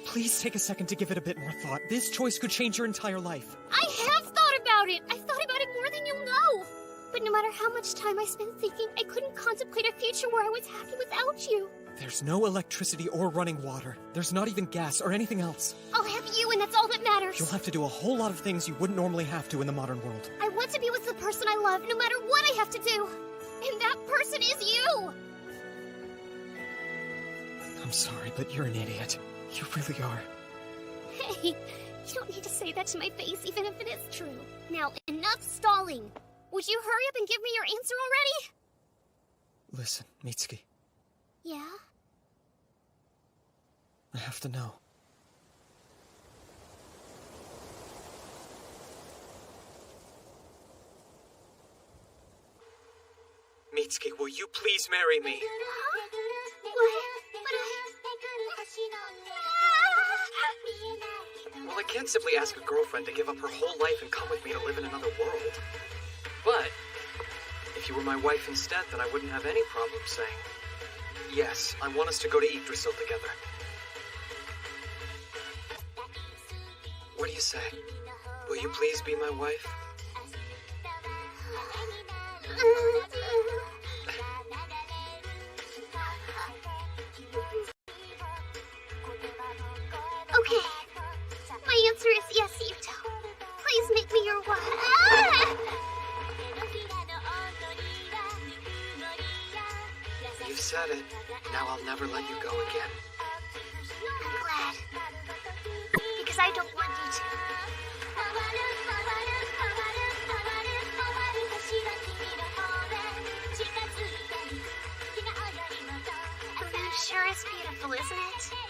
Please take a second to give it a bit more thought. This choice could change your entire life. I have thought about it. I've thought about it more than you'll know. But no matter how much time I spent thinking, I couldn't contemplate a future where I was happy without you. There's no electricity or running water. There's not even gas or anything else. I'll have you, and that's all that matters. You'll have to do a whole lot of things you wouldn't normally have to in the modern world. I want to be with the person I love, no matter what I have to do. And that person is you! I'm sorry, but you're an idiot. You really are. Hey, you don't need to say that to my face, even if it is true. Now, enough stalling. Would you hurry up and give me your answer already? Listen, Mitsuki, Yeah? I have to know. Mitsuki, will you please marry me? Well, I can't simply ask a girlfriend to give up her whole life and come with me to live in another world. But if you were my wife instead, then I wouldn't have any problem saying, yes, I want us to go to Yggdrasil together. What do you say? Will you please be my wife? Okay. My answer is yes, Yuto. Please make me your wife. Ah! You've said it. Now I'll never let you go again. I'm glad. Because I don't want you to. The moon sure is beautiful, isn't it?